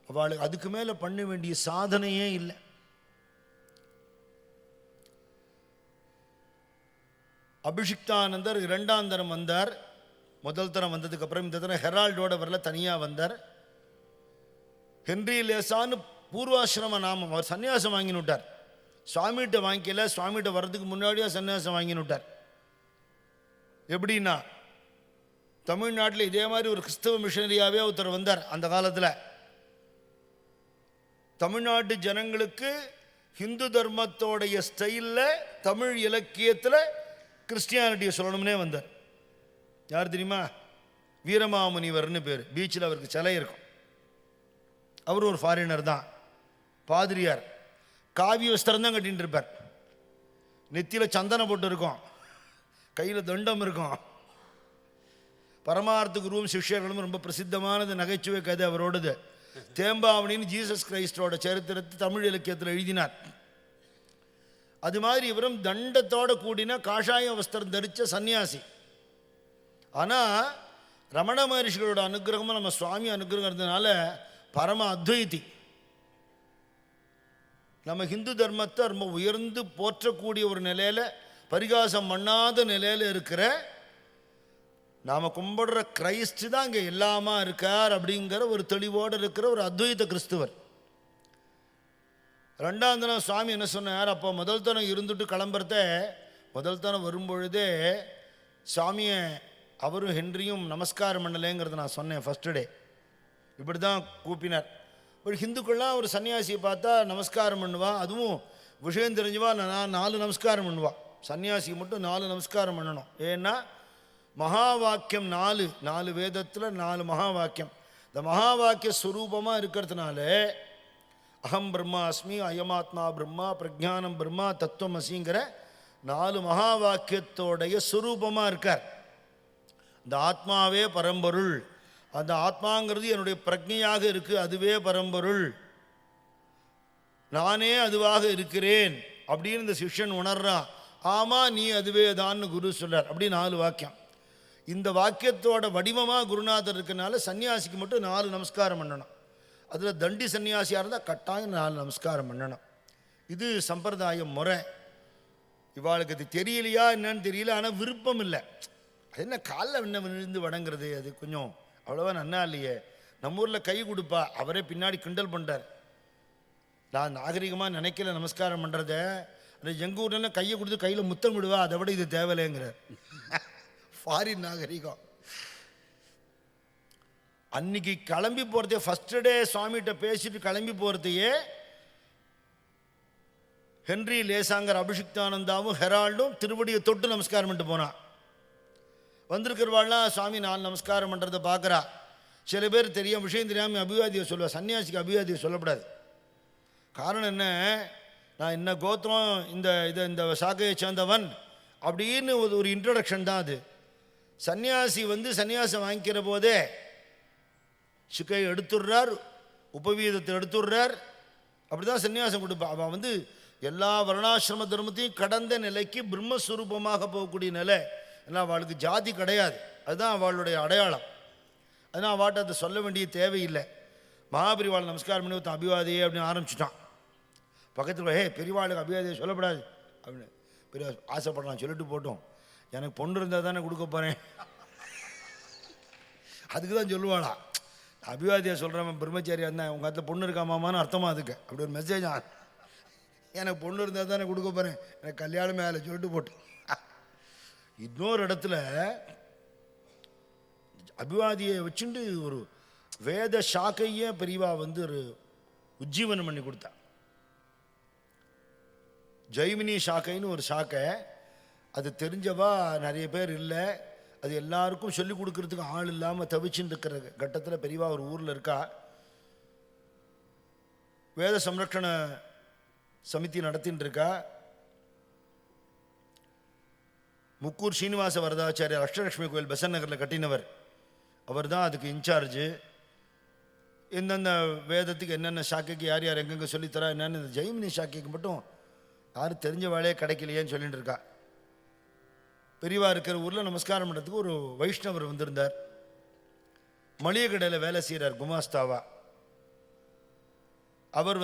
அவளுக்கு அதுக்கு மேலே பண்ண வேண்டிய சாதனையே இல்லை. அபிஷிக்தானந்தர் 2ஆம் தரம் வந்தார். முதல் தரம் வந்ததுக்கப்புறம் இந்த தரம் ஹெரால்டோட வரல, தனியாக வந்தார். ஹென்றி லேசான்னு பூர்வாசிரம நாமம். அவர் சன்னியாசம் வாங்கின்னு விட்டார். சுவாமிகிட்ட வாங்கிக்கல, சுவாமிகிட்ட வர்றதுக்கு முன்னாடியே சன்னியாசம் வாங்கின்னு விட்டார். எப்படின்னா, தமிழ்நாட்டில் இதே மாதிரி ஒரு கிறிஸ்தவ மிஷனரியாகவே ஒருத்தர் வந்தார். அந்த காலத்தில் தமிழ்நாட்டு ஜனங்களுக்கு ஹிந்து தர்மத்தோடைய ஸ்டைலில் தமிழ் இலக்கியத்தில் கிறிஸ்டியானிட்டியை சொல்லணும்னே வந்தார். யார் தெரியுமா? வீரமாமுனிவர்னு பேர். பீச்சில் அவருக்கு சிலை இருக்கும். அவர் ஒரு ஃபாரினர் தான், பாதிரியார். காவி வஸ்திரம் தான் கட்டின்னு இருப்பார். நெத்தியில் சந்தனம் போட்டு இருக்கும், கையில் தண்டம் இருக்கும். பரமார்த்த குருவும் சிஷ்யர்களும் ரொம்ப பிரசித்தமானது நகைச்சுவை கதை அவரோடது. தேம்பாவணின்னு ஜீசஸ் கிரைஸ்டோட சரித்திரத்தை தமிழ் இலக்கியத்தில் எழுதினார். அது மாதிரி இவரும் தண்டத்தோடு கூடின காஷாய வஸ்திரம் தரித்த சன்னியாசி. ஆனால் ரமண மகர்ஷிகளோட அனுகிரகமாக நம்ம சுவாமி அனுகிரகம் இருந்ததுனால பரம அத்வைதி. நம்ம ஹிந்து தர்மத்தை ரொம்ப உயர்ந்து போற்றக்கூடிய ஒரு நிலையில், பரிகாசம் பண்ணாத நிலையில் இருக்கிற நாம் கும்பிடுற கிரைஸ்ட் தான் இங்கே எல்லாமா இருக்கார் அப்படிங்கிற ஒரு தெளிவோடு இருக்கிற ஒரு அத்வைத கிறிஸ்துவர். 2ஆம் தினம் சுவாமி என்ன சொன்னார்? அப்போ முதல் தனம் இருந்துட்டு கிளம்புறத, முதல் தனம் வரும்பொழுதே சுவாமியை அவரும் ஹென்ரியும் நமஸ்காரம் பண்ணலேங்கிறத நான் சொன்னேன். ஃபஸ்ட்டு டே இப்படி தான் கூப்பினார். ஒரு ஹிந்துக்கள்லாம் ஒரு சன்னியாசியை பார்த்தா நமஸ்காரம் பண்ணுவான். அதுவும் விஷயம் தெரிஞ்சுவா நான் 4 நமஸ்காரம் பண்ணுவாள். சன்னியாசிக்கு மட்டும் 4 நமஸ்காரம் பண்ணணும். ஏன்னா மகா வாக்கியம் 4 வேதத்தில் 4 மகா வாக்கியம். இந்த மகா வாக்கிய ஸ்வரூபமாக இருக்கிறதுனால அகம் பிரம்மா அஸ்மி, அயமாத்மா பிரம்மா, பிரஜானம் பிரம்மா, தத்துவமசிங்கிற 4 மகா வாக்கியத்தோடைய ஸ்வரூபமாக இருக்கார். இந்த ஆத்மாவே பரம்பொருள், அந்த ஆத்மாங்கிறது என்னுடைய பிரஜையாக இருக்குது, அதுவே பரம்பொருள், நானே அதுவாக இருக்கிறேன் அப்படின்னு இந்த சிஷ்யன் உணர்றான். ஆமாம், நீ அதுவே தான்னு குரு சொல்றார். அப்படி 4 வாக்கியம். இந்த வாக்கியத்தோட வடிவமாக குருநாதர் இருக்கனால சன்னியாசிக்கு மட்டும் 4 நமஸ்காரம் பண்ணணும். அதில் தண்டி சன்னியாசியாக இருந்தால் கட்டாயம் 4 நமஸ்காரம் பண்ணணும். இது சம்பிரதாய முறை. இவாளுக்கு அது தெரியலையா என்னன்னு தெரியல, ஆனால் விருப்பம் இல்லை. அது என்ன காலில் என்ன விழுந்து வணங்குறது, அது கொஞ்சம் அவ்வளோவா நன்னா இல்லையே. நம்ம ஊரில் கை கொடுப்பா, அவரே பின்னாடி கிண்டல் பண்ணுறார். நான் நாகரிகமாக நினைக்கல நமஸ்காரம் பண்ணுறத. அது எங்கள் ஊர்லாம் கையை கொடுத்து கையில் முத்தம் விடுவா, அதை விட இது தேவையில்லைங்கிறார். ஃபாரின் நாகரிகம். அன்னைக்கு கிளம்பி போகிறதே, ஃபஸ்ட்டு டே சுவாமிகிட்ட பேசிட்டு கிளம்பி போகிறதையே ஹென்றி லேசாங்கர் அபிஷிக்தானந்தாவும் ஹெரால்டும் திருவடியை தொட்டு நமஸ்காரம் பண்ணிட்டு போனான். வந்திருக்கிறவாள்லாம் சுவாமி 4 நமஸ்காரம் பண்ணுறதை பார்க்குறா. சில பேர் தெரியும், விஷயம் தெரியாமல் அபிவாதியை சொல்லுவா. சன்னியாசிக்கு அபிவாதியை சொல்லக்கூடாது. காரணம் என்ன? நான் என்ன கோத்திரம், இந்த சாக்கையை சேர்ந்தவன் அப்படின்னு ஒரு இன்ட்ரடக்ஷன் தான் அது. சன்னியாசி சன்னியாசம் வாங்கிக்கிற போதே சிக்கை எடுத்துடுறார், உபவீதத்தை எடுத்துடுறார். அப்படி தான் சன்னியாசம் கொடுப்பா. அவன் எல்லா வர்ணாசிரம தர்மத்தையும் கடந்த நிலைக்கு பிரம்மஸ்வரூபமாக போகக்கூடிய நிலை. ஏன்னா அவளுக்கு ஜாதி கிடையாது, அதுதான் அவளுடைய அடையாளம். அதனால் அவட்ட அதை சொல்ல வேண்டிய தேவையில்லை. மகாபெரிவாள் நமஸ்காரம் பண்ணி ஒருத்தன் அபிவாதியே அப்படின்னு ஆரம்பிச்சுட்டான். பக்கத்தில் பெரியவாளுக்கு அபிவாதியை சொல்லப்படாது அப்படின்னு பெரிய ஆசைப்படலாம், சொல்லிட்டு போட்டோம். எனக்கு பொண்ணு இருந்தால் தானே கொடுக்க போகிறேன், அதுக்கு தான் சொல்லுவாளா. அபிவாதியை சொல்கிறவன் பிரம்மச்சாரியாக இருந்தால் உங்கள் இடத்துல பொண்ணு இருக்காமான்னு அர்த்தமாக அதுக்கு. அப்படி ஒரு மெசேஜ் எனக்கு பொண்ணு இருந்தால் தானே கொடுக்க போகிறேன், எனக்கு கல்யாணமே ஆகலை சொல்லிட்டு போட்டோம். இன்னொரு இடத்துல அபிவாதியை வச்சுட்டு ஒரு வேத சாக்கையே பெரியவா ஒரு உஜ்ஜீவனம் பண்ணி கொடுத்தா. ஜெய்மினி சாக்கைன்னு ஒரு சாக்கை. அது தெரிஞ்சவா நிறைய பேர் இல்லை. அது எல்லாருக்கும் சொல்லிக் கொடுக்கறதுக்கு ஆள் இல்லாமல் தவிச்சுட்டு இருக்கிற கட்டத்தில் பெரியவா ஒரு ஊரில் இருக்கா. வேத சம்ரக்ஷண சமிதி நடத்தின்னு இருக்கா. முக்கூர் ஸ்ரீனிவாச வரதாச்சாரியார் அஷ்டலட்சுமி கோயில் பெசன் நகரில் கட்டினவர். அவர் தான் அதுக்கு இன்சார்ஜு. எந்தெந்த வேதத்துக்கு என்னென்ன சாக்கைக்கு யார் யார் எங்கெங்கே சொல்லித்தரா என்னென்னு இந்த ஜெய்மினி சாக்கைக்கு மட்டும் யாரும் தெரிஞ்ச வேலையே கிடைக்கலையேன்னு சொல்லிட்டு இருக்கா. பெரியவா இருக்கிற ஊரில் நமஸ்காரம் பண்ணுறதுக்கு ஒரு வைஷ்ணவர் வந்திருந்தார். மளிகை கடையில் வேலை செய்கிறார் குமாஸ்தாவா. அவர்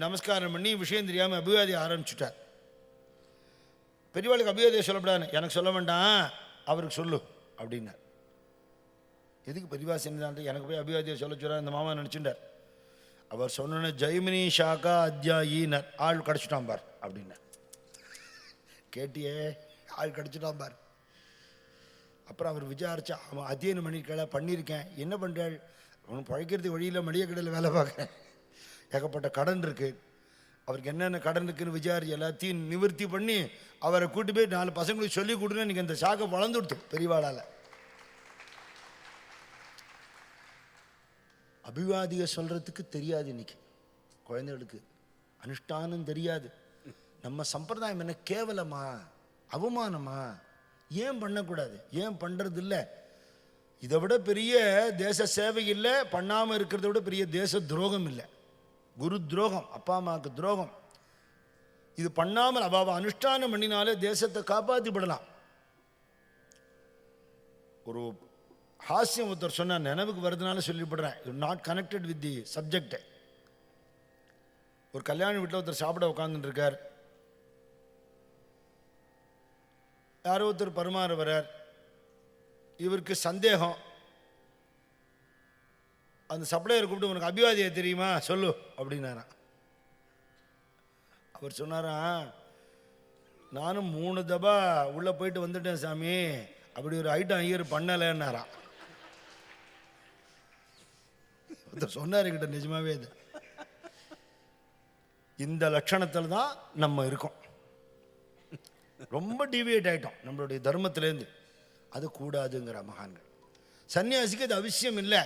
நமஸ்காரம் பண்ணி விஷயம் தெரியாமல் அபிவாதியை ஆரம்பிச்சுட்டார். பெரியவாளுக்கு அபிவாதியை சொல்லப்படாது, எனக்கு சொல்ல வேண்டாம் அவருக்கு சொல்லு அப்படின்னார். எதுக்கு பெரியவா செஞ்சான்ட்டு எனக்கு போய் அபிவாதியை சொல்ல சொல்கிறார் இந்த மாமா நினச்சிட்டார். அவர் சொன்ன ஜெய்மினி ஷாக்கா அத்தியாயினர் ஆள் கிடச்சிட்டான் பார் அப்படின்னார். கேட்டியே ஆள் கிடச்சிட்டான் பார். அப்புறம் அவர் விசாரிச்சா, அவன் அத்தியனம் பண்ணியிருக்கேன், என்ன பண்ணுறாள், அவன் பழைக்கிறதுக்கு வழியில் மளிகை கடையில் வேலை பார்க்குறேன், ஏகப்பட்ட கடன் இருக்குது, அவருக்கு என்னென்ன கடன் இருக்குன்னு விசாரிச்சு எல்லாத்தையும் நிவர்த்தி பண்ணி அவரை கூட்டி போய் 4 பசங்களுக்கு சொல்லி கொடுங்க. இன்றைக்கி அந்த சாக்கை வளர்ந்துடுத்து பெரியவாளால். அபிவாதியை சொல்கிறதுக்கு தெரியாது இன்னைக்கு குழந்தைகளுக்கு, அனுஷ்டானம் தெரியாது. நம்ம சம்பிரதாயம் என்ன கேவலமா அவமானமா, ஏன் பண்ணக்கூடாது, ஏன் பண்ணுறது இல்லை? இதை விட பெரிய தேச சேவை இல்லை, பண்ணாமல் இருக்கிறத விட பெரிய தேச துரோகம் இல்லை. குரு துரோகம், அப்பா அம்மாவுக்கு துரோகம். இது பண்ணாமல் அவாவை அனுஷ்டானம் பண்ணினாலே தேசத்தை காப்பாற்றிவிடலாம். ஒரு ஹாஸ்யம் ஒருத்தர் சொன்னார், நினைவுக்கு வருதுனால சொல்லிவிடுறேன், you not connected with the subject. ஒரு கல்யாண வீட்டில் ஒருத்தர் சாப்பிட உட்காந்துட்டு இருக்கார். யாரோ ஒருத்தர் பரிமாற வரார். இவருக்கு சந்தேகம். அந்த சப்ளையரை கூப்பிட்டு, உனக்கு அபிவாதியை தெரியுமா சொல்லு அப்படின்னாரான். அவர் சொன்னாராம், நானும் 3 தபா உள்ளே போயிட்டு வந்துட்டேன் சாமி, அப்படி ஒரு ஐட்டம் ஐயர் பண்ணலைன்னாரான். ஒருத்தர் சொன்னார் கிட்ட, நிஜமாவே இது இந்த லட்சணத்தில் தான் நம்ம இருக்கோம். ரொம்ப டிவியேட் ஆகிட்டோம் நம்மளுடைய தர்மத்திலேருந்து. அது கூடாதுங்கிற மகான்கள். சன்னியாசிக்கு அது அவசியம் இல்லை.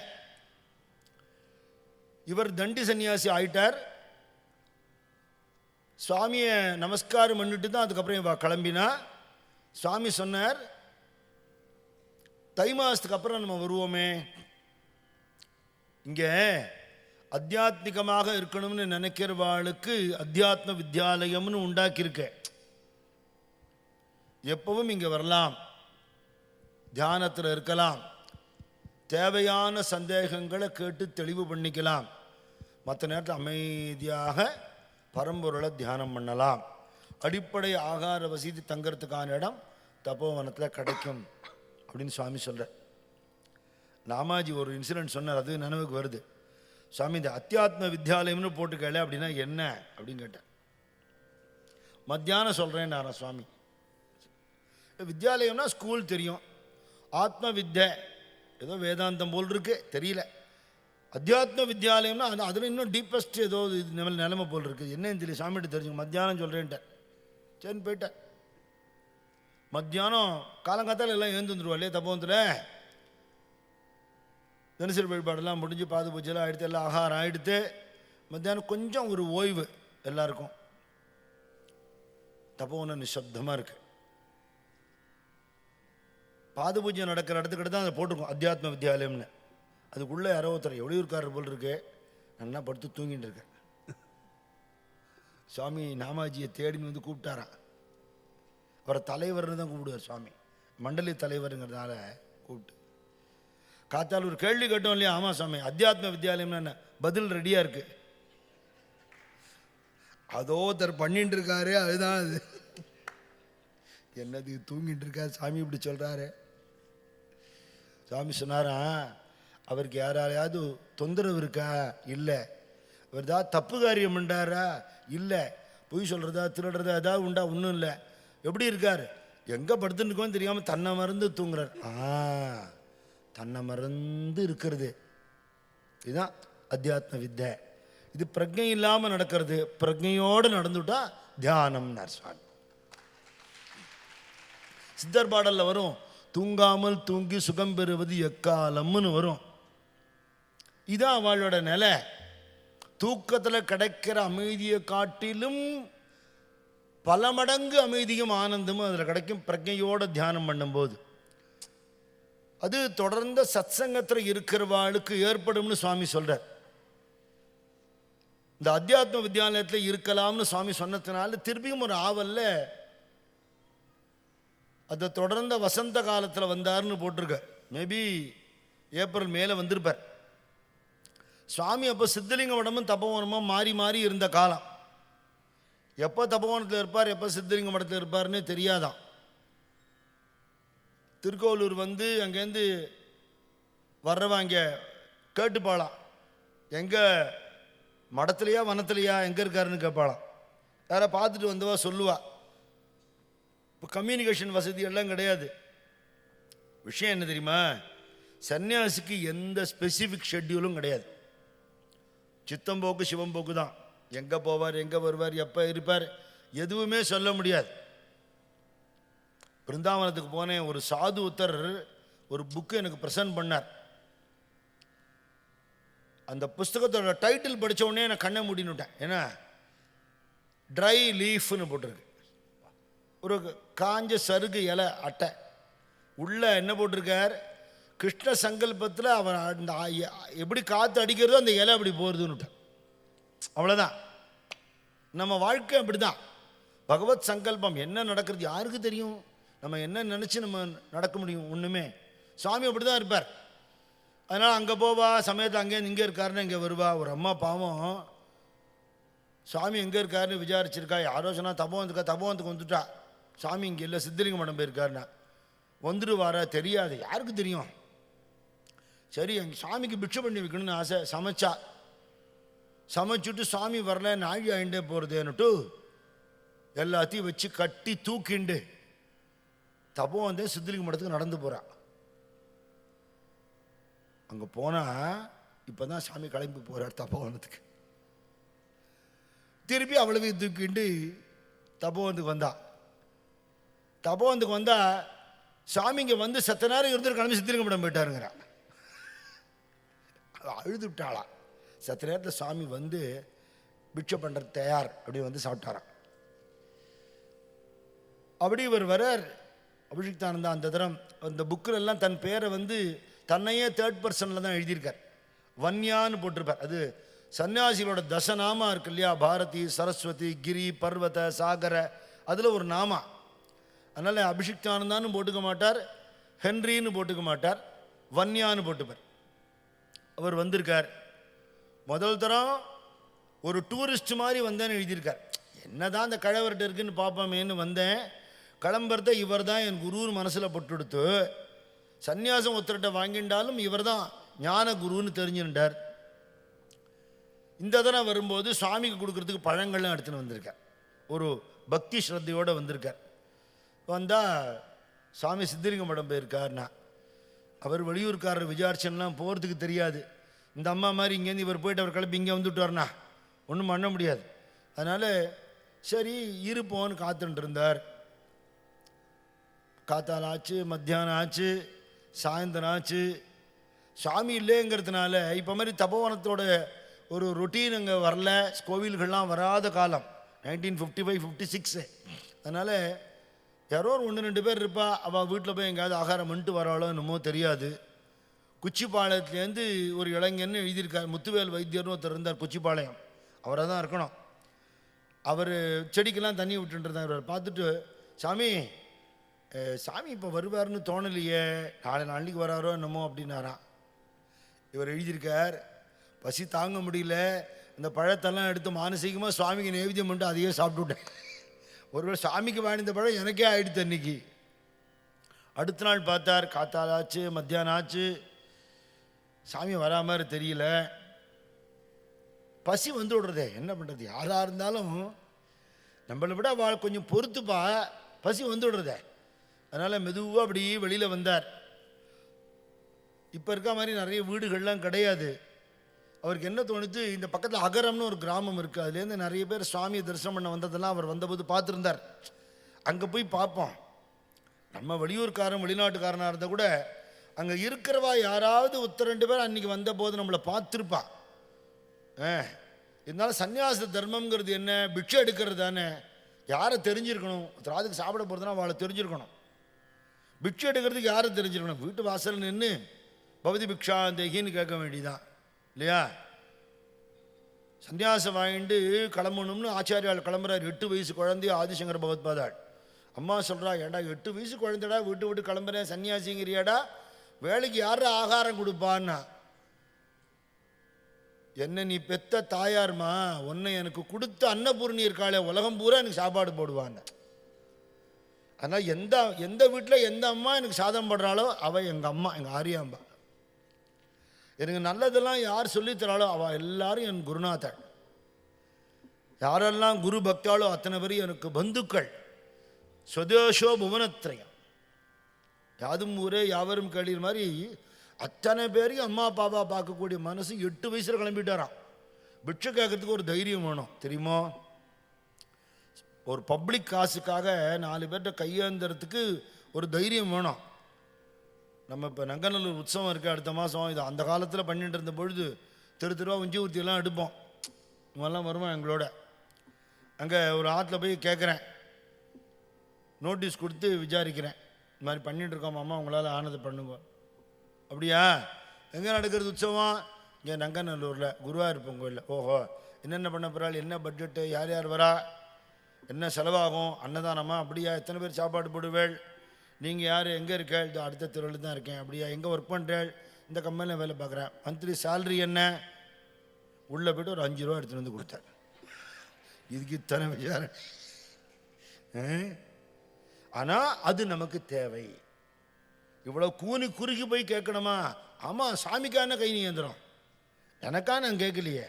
இவர் தண்டி சன்னியாசி ஆயிட்டார். சுவாமியை நமஸ்காரம் பண்ணிட்டு தான் அதுக்கப்புறம் இவ கிளம்பினா. சுவாமி சொன்னார், தை மாதத்துக்கு அப்புறம் நம்ம வருவோமே, இங்கே அத்தியாத்மிகமாக இருக்கணும்னு நினைக்கிறவாளுக்கு அத்தியாத்ம வித்யாலயம்னு உண்டாக்கியிருக்க. எப்பவும் இங்கே வரலாம், தியானத்தில் இருக்கலாம், தேவையான சந்தேகங்களை கேட்டு தெளிவு பண்ணிக்கலாம், மற்ற நேரத்தில் அமைதியாக பரம்பொருளை தியானம் பண்ணலாம், அடிப்படை ஆகார வசதி தங்கிறதுக்கான இடம் தபோவனத்தில் கிடைக்கும் அப்படின்னு சுவாமி சொல்கிறார். நாமாஜி ஒரு இன்சிடென்ட் சொன்னார், அது நினைவுக்கு வருது. சுவாமி, இந்த அத்தியாத்ம வித்யாலயம்னு போட்டு கேளு அப்படின்னா என்ன அப்படின்னு கேட்டேன். மத்தியானம் சொல்கிறேன் சுவாமி. வித்யாலயம்னா ஸ்கூல் தெரியும், ஆத்ம வித்யை ஏதோ வேதாந்தம் போல் இருக்கு தெரியல. அத்தியாத்ம வித்யாலயம்னா அதில் இன்னும் டீப்பஸ்ட் ஏதோ இது நிலைமை போல் இருக்குது, என்னன்னு தெரியல, சாமிகிட்ட தெரிஞ்சுங்க, மத்தியானம் சொல்கிறேன்ட்டேன். சரின்னு போயிட்டேன். மத்தியானம் காலங்காத்தால் எல்லாம் எழுந்து வந்துடுவா இல்லையா தப்போத்தில், தினசரி வழிபாடெல்லாம் முடிஞ்சு பாது பூஜைலாம் ஆகிடுத்து, எல்லாம் ஆகாரம் ஆகிடுத்து. மத்தியானம் கொஞ்சம் ஒரு ஓய்வு எல்லாருக்கும். தப்போன்னு நிசப்தமாக இருக்குது. பாது பூஜை நடக்கிற இடத்துக்கிட்ட தான் அதை போட்டிருக்கோம் அத்தியாத்ம வித்யாலயம்னு. அதுக்குள்ளே யாரோ ஒருத்தர் வெளியூர்காரர் போல் இருக்கு, நல்லா படுத்து தூங்கிட்டு இருக்கேன். சுவாமி நாமாஜியை தேடின்னு கூப்பிட்டாரான். அவரை தலைவர்னு தான் கூப்பிடுவார் சுவாமி, மண்டலி தலைவருங்கிறதுனால கூப்பிட்டு. காத்தால் ஒரு கேள்வி கேட்டோம் இல்லையா, ஆமாம் சுவாமி அத்தியாத்ம வித்யாலயம்னா என்ன, பதில் ரெடியாக இருக்கு. அதோ ஒருத்தர் பண்ணிட்டு இருக்காரு, அதுதான் அது. என்னது தூங்கிட்டு இருக்காரு சாமி இப்படி சொல்கிறாரு. சாமி சொன்னாரா, அவருக்கு யாராலையாவது தொந்தரவு இருக்கா, இல்லை. அவர் ஏதாவது தப்பு காரியம் பண்ணாரா, இல்லை. பொய் சொல்கிறதா திருடுறதா ஏதாவது உண்டா, ஒன்றும் இல்லை. எப்படி இருக்கார், எங்கே படுத்துன்னு இருக்கோன்னு தெரியாமல் தன்னை மறந்து தூங்குறார். தன்னை மறந்து இருக்கிறது, இதுதான் அத்தியாத்ம வித்தை. இது பிரஜை இல்லாமல் நடக்கிறது, பிரஜையோடு நடந்துட்டா தியானம்னார் சுவாமி. சித்தர் பாடலில் வரும், தூங்காமல் தூங்கி சுகம் பெறுவது எக்காலம்னு வரும். இதான் அவளோட நிலை. தூக்கத்தில் கிடைக்கிற அமைதியை காட்டிலும் பல மடங்கு அமைதியும் ஆனந்தமும் அதில் கிடைக்கும் பிரஜையோட தியானம் பண்ணும்போது. அது தொடர்ந்த சத்சங்கத்தில் இருக்கிறவாளுக்கு ஏற்படும்னு சுவாமி சொல்கிறார். இந்த அத்தியாத்ம வித்யாலயத்தில் இருக்கலாம்னு சுவாமி சொன்னதுனால திருப்பியும் ஒரு ஆவல்ல அதை தொடர்ந்த வசந்த காலத்தில் வந்தார்னு போட்டிருக்கார். மேபி ஏப்ரல் மேலே வந்திருப்பார் சுவாமி. அப்போ சித்தலிங்க மடமும் தபோவனமும் மாறி மாறி இருந்த காலம். எப்போ தபோவனத்தில் இருப்பார், எப்போ சித்தலிங்க மடத்தில் இருப்பார்னு தெரியாதான். திருக்கோவிலூர் வந்து அங்கேருந்து வர்றவாங்க கேட்டுப்பாளாம், எங்கே மடத்துலையா வனத்துலையா எங்கே இருக்காருன்னு கேட்பாளாம். யாரை பார்த்துட்டு வந்தவா சொல்லுவா. இப்போ கம்யூனிகேஷன் வசதி எல்லாம் கிடையாது. விஷயம் என்ன தெரியுமா, சன்னியாசிக்கு எந்த ஸ்பெசிஃபிக் ஷெட்யூலும் கிடையாது. சித்தம்போக்கு சிவம்போக்கு தான். எங்கே போவார், எங்கே வருவார், எப்போ இருப்பார் எதுவுமே சொல்ல முடியாது. பிருந்தாவனத்துக்கு போனேன். ஒரு சாது உத்தர் ஒரு புக்கு எனக்கு ப்ரெசன்ட் பண்ணார். அந்த புஸ்தகத்தோட டைட்டில் படித்த உடனே நான் கண்ணை மூடினுட்டேன். ஏன்னா ட்ரை லீஃப்னு போட்டிருக்கு. ஒரு காஞ்ச சருகு இலை அட்டை. உள்ள என்ன போட்டிருக்கார், கிருஷ்ண சங்கல்பத்தில் அவர் அந்த எப்படி காற்று அடிக்கிறதோ அந்த இலை அப்படி போகிறதுன்னுட்டார். அவ்வளோதான். நம்ம வாழ்க்கை அப்படி தான். பகவத் சங்கல்பம் என்ன நடக்கிறது யாருக்கு தெரியும்? நம்ம என்ன நினச்சி நம்ம நடக்க முடியும்? ஒன்றுமே. சுவாமி அப்படி தான் இருப்பார். அதனால் அங்கே போவா சமயத்தில் அங்கே இங்கே இருக்காருன்னு இங்கே வருவா. ஒரு அம்மா பாவம் சுவாமி எங்கே இருக்காருன்னு விசாரிச்சிருக்கா. யாரோ சொன்னால் தபோவனத்துக்கு வந்துட்டா. சாமி இங்கே இல்லை, சித்தலிங்க மடம் போயிருக்காருன்னா. வந்துடுவாரா தெரியாது, யாருக்கு தெரியும்? சரி, எங்கள் சாமிக்கு பிட்சை பண்ணி வைக்கணும்னு ஆசை. சமைச்சுட்டு சாமி வரல, நாழி ஆயிண்டே போகிறதேன்னுட்டு எல்லாத்தையும் வச்சு கட்டி தூக்கிண்டு தபோவந்தே சித்தலிங்க மடத்துக்கு நடந்து போகிறான். அங்கே போனால் இப்போ தான் சாமி கிளம்பி போகிறார் தபோவனத்துக்கு. திருப்பி அவ்வளவு தூக்கிண்டு தபோவனத்துக்கு வந்தா சாமி இங்கே வந்து சத்த நேரம் இருந்துட்டு கிளம்பி சித்தலிங்க மடம் போயிட்டாருங்கிறான். அழுது விட்டாளா. சத்த நேரத்தில் சாமி வந்து பிட்சை பண்ணுறது தயார் அப்படி வந்து சாப்பிட்டாராம். அப்படி இவர் வரார். அபிஷிக்தானந்தா அந்த தரம் அந்த புக்கில் எல்லாம் தன் பேரை வந்து தன்னையே தேர்ட் பர்சனில் தான் எழுதியிருக்கார். வன்யான்னு போட்டிருப்பார். அது சன்னியாசிகளோட தசநாமா இருக்கு இல்லையா, பாரதி, சரஸ்வதி, கிரி, பர்வத, சாகர, அதில் ஒரு நாமா. அதனால் அபிஷிக்தானந்தான்னு போட்டுக்க மாட்டார், ஹென்ரின்னு போட்டுக்க மாட்டார், வன்யான்னு போட்டுப்பார். அவர் வந்திருக்கார். முதல் தரம் ஒரு டூரிஸ்ட் மாதிரி வந்தேன்னு எழுதியிருக்கார். என்னதான் அந்த கழவர்கிட்ட இருக்குன்னு பார்ப்போமேன்னு வந்தேன். கிளம்புறத இவர் தான் என் குருன்னு மனசில் போட்டுடுத்து. சந்நியாசம் ஒருத்தர்கிட்ட வாங்கிண்டாலும் இவர் தான் ஞான குருன்னு தெரிஞ்சுட்டார். இந்த தடவை வரும்போது சுவாமிக்கு கொடுக்கறதுக்கு பழங்கள்லாம் எடுத்துன்னு வந்திருக்கார். ஒரு பக்தி ஸ்ரத்தையோடு வந்திருக்கார். வந்தால் சுவாமி சித்தலிங்க மடம் போயிருக்காருனா, அவர் வெளியூர்காரர் விசாரிச்செல்லாம் போகிறதுக்கு தெரியாது. இந்த அம்மா மாதிரி இங்கேருந்து இவர் போயிட்டு அவர் கிளப்பி இங்கே வந்துவிட்டார்னா ஒன்றும் பண்ண முடியாது. அதனால் சரி இருப்போன்னு காத்துட்டு இருந்தார். காத்தால் ஆச்சு, மத்தியானம் ஆச்சு, சாயந்தரம் ஆச்சு. சாமி இல்லைங்கிறதுனால இப்போ மாதிரி தபோவனத்தோட ஒரு ரொட்டீன் அங்கே வரல. கோவில்கள்லாம் வராத காலம் 1955-56. அதனால் யாரோ ஒரு 1-2 பேர் இருப்பா. அவள் வீட்டில் போய் எங்கேயாவது ஆகாரம் பண்ணிட்டு வராளோ என்னமோ தெரியாது. குச்சிப்பாளையத்துலேருந்து ஒரு இளைஞன்னு எழுதியிருக்கார். முத்துவேல் வைத்தியர்னு ஒருத்தர் இருந்தார் குச்சிப்பாளையம். அவராக தான் இருக்கணும். அவர் செடிக்கெல்லாம் தண்ணி விட்டுட்டு இருந்தார். அவர் பார்த்துட்டு, சாமி இப்போ வருவார்னு தோணலையே, நாளைக்கு வராரோ என்னமோ அப்படின்னாராம். இவர் எழுதியிருக்கார், பசி தாங்க முடியல, இந்த பழத்தெல்லாம் எடுத்து மானசீகமாக சுவாமிக்கு நைவேத்தியம் பண்ணிட்டு அதையே சாப்பிட்டுவிட்டேன். ஒருவேளை சாமிக்கு வாங்கிந்த பழம் எனக்கே ஆயிடுத்து அன்னைக்கு. அடுத்த நாள் பார்த்தார், காத்தால் ஆச்சு, மத்தியானம் ஆச்சு, சாமி வரா மாதிரி தெரியல. பசி வந்து விடுறதே, என்ன பண்ணுறது? யாராக இருந்தாலும் நம்மளை விட அவள் கொஞ்சம் பொறுத்துப்பா, பசி வந்து விடுறதே. அதனால் மெதுவாக அப்படி வெளியில் வந்தார். இப்போ இருக்க மாதிரி நிறைய வீடுகள்லாம் கிடையாது. அவருக்கு என்ன தோணுது, இந்த பக்கத்தில் அகரம்னு ஒரு கிராமம் இருக்குது, அதுலேருந்து நிறைய பேர் சுவாமியை தரிசனம் பண்ண வந்ததெல்லாம் அவர் வந்தபோது பார்த்துருந்தார். அங்கே போய் பார்ப்போம். நம்ம வெளியூர்காரன் வெளிநாட்டுக்காரனாக இருந்தால் கூட அங்கே இருக்கிறவா யாராவது 1-2 பேர் அன்றைக்கி வந்தபோது நம்மளை பார்த்துருப்பா. இருந்தாலும் சன்னியாச தர்மங்கிறது என்ன, பிட்சை எடுக்கிறது தானே. யாரை தெரிஞ்சிருக்கணும்? ராதுக்கு சாப்பிட போகிறதுனா அவளை தெரிஞ்சிருக்கணும். பிக்ஷை எடுக்கிறதுக்கு யாரை தெரிஞ்சிருக்கணும்? வீட்டு வாசல் நின்று பவதி பிக்ஷா தேகின்னு கேட்க வேண்டியதான் இல்லையா? சன்னியாசம் வாங்கிட்டு கிளம்பணும்னு ஆச்சாரியால் கிளம்புறாரு. 8 வயசு குழந்தைய ஆதிசங்கர பகவத்பாதாள். அம்மா சொல்கிறா, ஏடா 8 வயசு குழந்தைடா விட்டு கிளம்புறேன் சன்னியாசிங்கிறியாடா, வேலைக்கு யாரும் ஆகாரம் கொடுப்பான்னா? என்ன நீ பெத்த தாயார்மா, உன்னை எனக்கு கொடுத்த அன்னபூர்ணி இருக்காளே, உலகம் பூரா எனக்கு சாப்பாடு போடுவான்னு. அதனால் எந்த வீட்டில் எந்த அம்மா எனக்கு சாதம் படுறாளோ அவள் எங்கள் அம்மா, எங்கள் ஆரியாம்பா. எனக்கு நல்லதெல்லாம் யார் சொல்லித்தராளோ அவள் எல்லாரும் என் குருநாதன். யாரெல்லாம் குரு பக்தாளோ அத்தனை பேரும் எனக்கு பந்துக்கள். ஸ்வதேஷோ புவனத்ரயம், யாதும் ஊரே யாவரும் கேளீர் மாதிரி அத்தனை பேரையும் அம்மா அப்பாவா பார்க்கக்கூடிய மனசு 8 வயசில் கிளம்பிட்டாராம். பிட்சை கேட்கறதுக்கு ஒரு தைரியம் வேணும் தெரியுமோ? ஒரு பப்ளிக் காசுக்காக 4 பேர்கிட்ட கையேந்துறதுக்கு ஒரு தைரியம் வேணும். நம்ம இப்போ நங்கநல்லூர் உற்சவம் இருக்குது அடுத்த மாதம். இது அந்த காலத்தில் பண்ணிட்டு இருந்த பொழுது தெருவா உஞ்சி ஊர்த்தியெல்லாம் எடுப்போம். இவெல்லாம் வருவான் எங்களோட. அங்கே ஒரு ஆற்றுல போய் கேட்குறேன், நோட்டீஸ் கொடுத்து விசாரிக்கிறேன், இந்த மாதிரி பண்ணிகிட்ருக்கோம் அம்மா, உங்களால் ஆனது பண்ணுங்க. அப்படியா? எங்கே நடக்கிறது உற்சவம்? இங்கே நங்கநல்லூரில் குருவாயூரப்பன் கோயிலில். ஓஹோ, என்னென்ன பண்ண போகிறாள், என்ன பட்ஜெட்டு, யார் யார் வரா, என்ன செலவாகும், அன்னதானமா? அப்படியா? எத்தனை பேர் சாப்பாடு போடுவேள்? நீங்கள் யார், எங்கே இருக்கேள்? இது அடுத்த தெருவில் தான் இருக்கேன். அப்படியா? எங்கே ஒர்க் பண்ணுறேள்? இந்த கம்பெனியில் வேலை பார்க்குறேன். மந்த்லி சேலரி என்ன? உள்ளே போய்ட்டு ஒரு 5 ரூபா எடுத்துகிட்டு வந்து கொடுத்தார். இதுக்கு இத்தனை விசாரணை. ஆனால் அது நமக்கு தேவை. இவ்வளோ கூனி குறுகி போய் கேட்கணுமா? ஆமாம், சாமிக்கான கை நீந்திரம், எனக்கா நான் கேட்கலையே,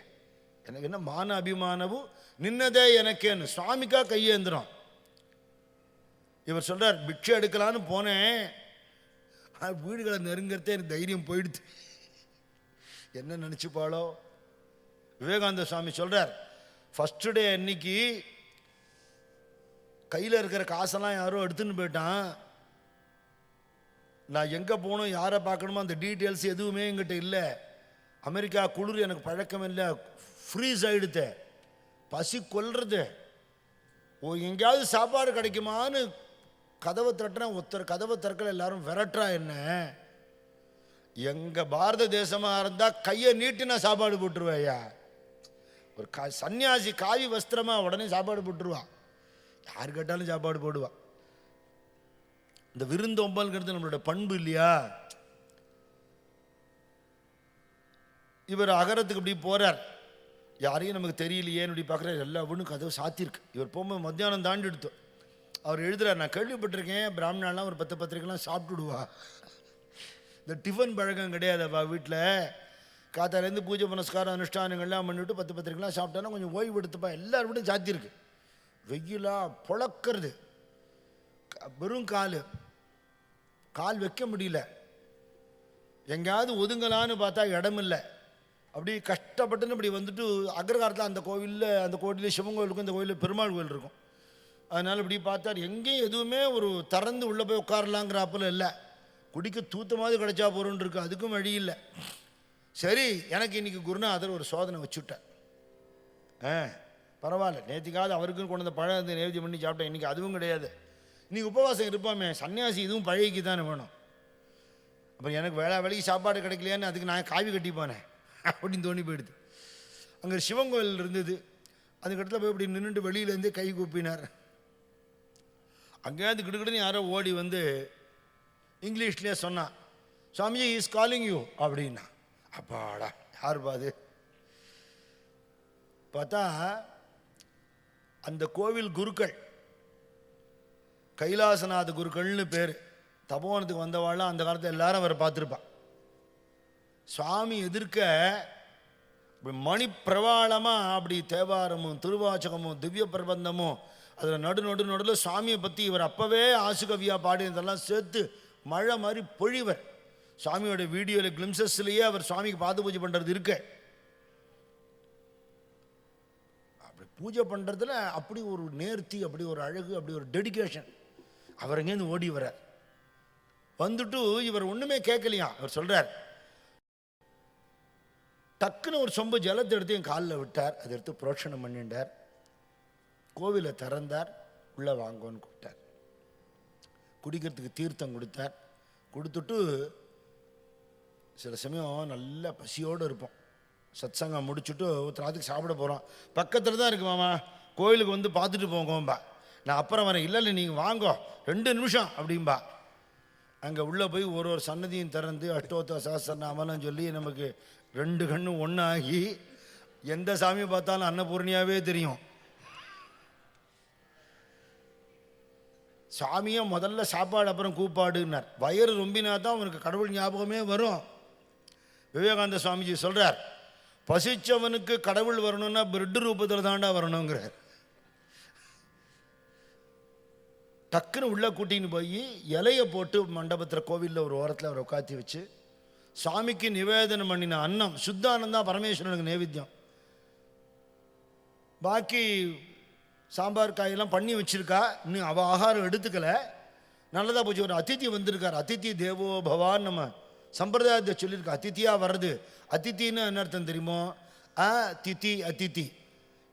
எனக்கு என்ன மான அபிமானவும் நின்னதே எனக்கேன்னு சுவாமிக்கா கையேந்திரம். இவர் சொல்கிறார், பிக்ஷை எடுக்கலான்னு போனேன், வீடுகளை நெருங்கிறதே எனக்கு தைரியம் போயிடுது. என்ன நினச்சிப்பாளோ? விவேகானந்த சுவாமி சொல்கிறார், ஃபஸ்ட்டு டே அன்னைக்கு கையில் இருக்கிற காசெல்லாம் யாரோ எடுத்துன்னு போயிட்டான். நான் எங்கே போகணும், யாரை பார்க்கணுமோ அந்த டீட்டெயில்ஸ் எதுவுமே எங்கிட்ட இல்லை. அமெரிக்கா குளிர் எனக்கு பழக்கம் இல்லை, ஃப்ரீஸ் ஆகிடுது, பசி கொல்றது. எங்கேயாவது சாப்பாடு கிடைக்குமான்னு கதவை தட்டுறேன், ஒருத்தர் கதவை திறக்கல, எல்லாரும் விரட்டுறா. என்ன எங்கள் பாரத தேசமாக இருந்தால் கையை நீட்டினா சாப்பாடு போட்டுருவாயா? ஒரு சன்னியாசி காவி வஸ்திரமாக உடனே சாப்பாடு போட்டுருவான், யார் கேட்டாலும் சாப்பாடு போடுவான். இந்த விருந்தோம்பல்ங்கிறது நம்மளோட பண்பு இல்லையா? இவர் அகரத்துக்கு இப்படி போகிறார், யாரையும் நமக்கு தெரியலையேன்னு இப்படி பார்க்குறாரு. எல்லா வீடும் கதவு சாத்திருக்கு. இவர் போகும்போது மத்தியானம் தாண்டி எடுத்தோம். அவர் எழுதுகிறார், நான் கேள்விப்பட்டிருக்கேன் பிராமணாலாம் ஒரு 10 பத்திரிக்கைலாம் சாப்பிட்டுடுவா, இந்த டிஃபன் பழக்கம் கிடையாதுப்பா வீட்டில். காத்தாலேருந்து பூஜை புனஸ்காரம் அனுஷ்டானங்கள்லாம் பண்ணிவிட்டு 10 பத்திரிக்கைலாம் சாப்பிட்டானா கொஞ்சம் ஓய்வு எடுத்துப்பா. எல்லார் வீடும் சாத்தியிருக்கு. வெயிலாக பொழக்கிறது, வெறும் கால் வைக்க முடியல. எங்கேயாவது ஒதுங்கலான்னு பார்த்தா இடம் இல்லை. அப்படி கஷ்டப்பட்டுன்னு இப்படி வந்துட்டு அக்ரகாரத்தில் அந்த கோவிலில் சிவன் கோயிலுக்கும் இந்த கோயிலில் பெருமாள் கோயில் இருக்கும். அதனால் இப்படி பார்த்தார், எங்கேயும் எதுவுமே ஒரு திறந்து உள்ளே போய் உட்காரலாங்கிறாப்பில் இல்லை. குடிக்க தூத்தமாவது கிடைச்சா போகிறோன்னு இருக்குது, அதுக்கும் வழி இல்லை. சரி, எனக்கு இன்றைக்கி குருநாதர் ஒரு சோதனை வச்சுவிட்டேன். பரவாயில்ல, நேற்றுக்காவது அவருக்கும் கொண்டு வந்த பழம் வந்து நேவேத்தியம் பண்ணி சாப்பிட்டேன், இன்றைக்கி அதுவும் கிடையாது. இன்றைக்கி உபவாசம் இருப்பாமே, சன்னியாசி இதுவும் பழகிக்கு தானே வேணும். அப்போ எனக்கு வேலைக்கு சாப்பாடு கிடைக்கலையான்னு அதுக்கு நான் காவி கட்டி போனேன் அப்படின்னு தோணி போயிடுது. அங்கே சிவன் கோயில் இருந்தது. அதுக்கடுத்துல போய் இப்படி நின்றுட்டு வெளியிலேருந்து கை கூப்பினார். அங்கேயாவது கிடுக்கிடுன்னு யாரோ ஓடி வந்து இங்கிலீஷ்லேயே சொன்னான், சுவாமிஜி இஸ் காலிங் யூ அப்படின்னா. அப்பாடா, யார் பாது பார்த்தா அந்த கோவில் குருக்கள், கைலாசநாத குருக்கள்னு பேர். தபோவனத்துக்கு வந்தவாள்லாம் அந்த காலத்தில் எல்லாரும் அவரை பார்த்துருப்பான். சுவாமி எதிர்க்க மணி பிரவாளமாக அப்படி தேவாரமும் திருவாச்சகமும் திவ்ய பிரபந்தமும் அதில் நடுவில் சுவாமியை பற்றி இவர் அப்போவே ஆசுகவியாக பாடினதெல்லாம் சேர்த்து மழை மாதிரி பொழிவர். சுவாமியோட வீடியோவில் கிளிம்சஸ்லேயே அவர் சுவாமிக்கு பாத பூஜை பண்ணுறது இருக்கு. அப்படி பூஜை பண்ணுறதுல அப்படி ஒரு நேர்த்தி, அப்படி ஒரு அழகு, அப்படி ஒரு டெடிக்கேஷன். அவர் எங்கேருந்து ஓடி வர்றார். வந்துட்டு இவர் ஒன்றுமே கேட்கலையாம். அவர் சொல்கிறார், டக்குன்னு ஒரு சொம்பு ஜலத்தை எடுத்து என் காலில் விட்டார். அதை எடுத்து புரோட்சணம் பண்ணிட்டார், கோவிலை திறந்தார், உள்ளே வாங்கன்னு கூப்பிட்டார். குடிக்கிறதுக்கு தீர்த்தம் கொடுத்தார். கொடுத்துட்டு சில சமயம் நல்ல பசியோடு இருப்போம். சத்சங்கம் முடிச்சுட்டு ஒருத்தராத்துக்கு சாப்பிட போகிறோம். பக்கத்தில் தான் இருக்கு மாமா, கோயிலுக்கு வந்து பார்த்துட்டு போங்கோம்பா. நான் அப்புறம் வரேன். இல்லை நீங்கள் வாங்கோ 2 நிமிஷம் அப்படிம்பா. அங்கே உள்ளே போய் ஒரு சன்னதியும் திறந்து அஷ்டோத்த சஹஸ்ரநாமம்னு சொல்லி நமக்கு 2 கண்ணும் ஒன்றாகி எந்த சாமியை பார்த்தாலும் அன்னபூர்ணியாவே தெரியும். சாமியை முதல்ல சாப்பாடு அப்புறம் கூப்பாடுன்னார். வயிறு ரொம்பினா தான் அவனுக்கு கடவுள் ஞாபகமே வரும். விவேகானந்த சுவாமிஜி சொல்கிறார், பசிச்சவனுக்கு கடவுள் வரணும்னா பிரெட் ரூபத்தில் தாண்டா வரணுங்கிறார். டக்குன்னு உள்ளே கூட்டின்னு போய் இலையை போட்டு மண்டபத்தில் கோவிலில் ஒரு ஓரத்தில் அவரை உட்காத்தி வச்சு சுவாமிக்கு நிவேதனம் பண்ணின அன்னம் சுத்தானந்தா பரமேஸ்வரனுக்கு நைவேத்தியம். பாக்கி சாம்பார் காயெல்லாம் பண்ணி வச்சுருக்கா. இன்னும் அவள் ஆகாரம் எடுத்துக்கலை. நல்லதாக போச்சு. ஒரு அதித்தி வந்திருக்கார். அதித்தி தேவோ பவான் நம்ம சம்பிரதாயத்தை சொல்லியிருக்கா. அதித்தியாக வர்றது. அதித்தின்னு என்ன அர்த்தம் தெரியுமோ? தித்தி அதித்தி.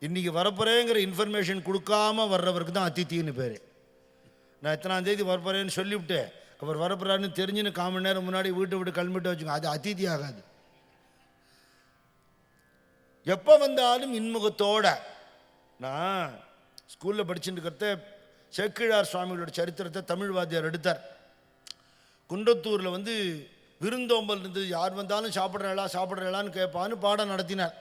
இன்றைக்கி வரப்போகிறேங்கிற இன்ஃபர்மேஷன் கொடுக்காமல் வர்றவருக்கு தான் அதித்தின்னு பேர். நான் எத்தனாம் தேதி வரப்போகிறேன்னு சொல்லிவிட்டு அவர் வரப்போறாருன்னு தெரிஞ்சுன்னு 1/4 மணி நேரம் முன்னாடி வீட்டை விட்டு கிளம்பிட்டு வச்சுக்கோங்க, அது அதித்தி ஆகாது. எப்போ வந்தாலும் இன்முகத்தோட. நான் ஸ்கூலில் படிச்சுட்டு இருக்கிறத சேக்கிழார் சுவாமிகளோட சரித்திரத்தை தமிழ் வாத்தியார் எடுத்தார். குன்றத்தூரில் வந்து விருந்தோம்பல் இருந்தது. யார் வந்தாலும் சாப்பிட்றேளான்னு கேட்பான்னு பாடம் நடத்தினார்.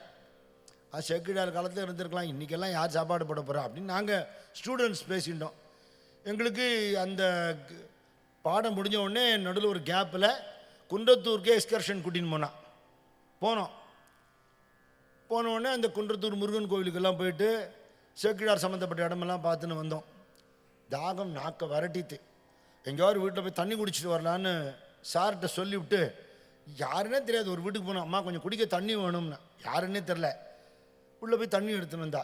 சேக்கிழார் காலத்தில் இருந்திருக்கலாம். இன்றைக்கெல்லாம் யார் சாப்பாடு போட போகிறா அப்படின்னு நாங்கள் ஸ்டூடெண்ட்ஸ் பேசிட்டோம். எங்களுக்கு அந்த பாடம் முடிஞ்ச உடனே நடுவில் ஒரு கேப்பில் குன்றத்தூருக்கே எக்ஸ்கர்ஷன் கூட்டின்னு போனோம். போன உடனே அந்த குன்றத்தூர் முருகன் கோவிலுக்கெல்லாம் போயிட்டு சேக்கிழார் சம்மந்தப்பட்ட இடமெல்லாம் பார்த்துன்னு வந்தோம். தாகம் நாக்க வரட்டித்து. எங்கேயாவது வீட்டில் போய் தண்ணி குடிச்சிட்டு வரலான்னு சார்கிட்ட சொல்லிவிட்டு, யாருன்னே தெரியாது, ஒரு வீட்டுக்கு போனோம். அம்மா கொஞ்சம் குடிக்க தண்ணி வேணும்னா. யாருன்னே தெரில. உள்ளே போய் தண்ணி எடுத்துன்னு வந்தா.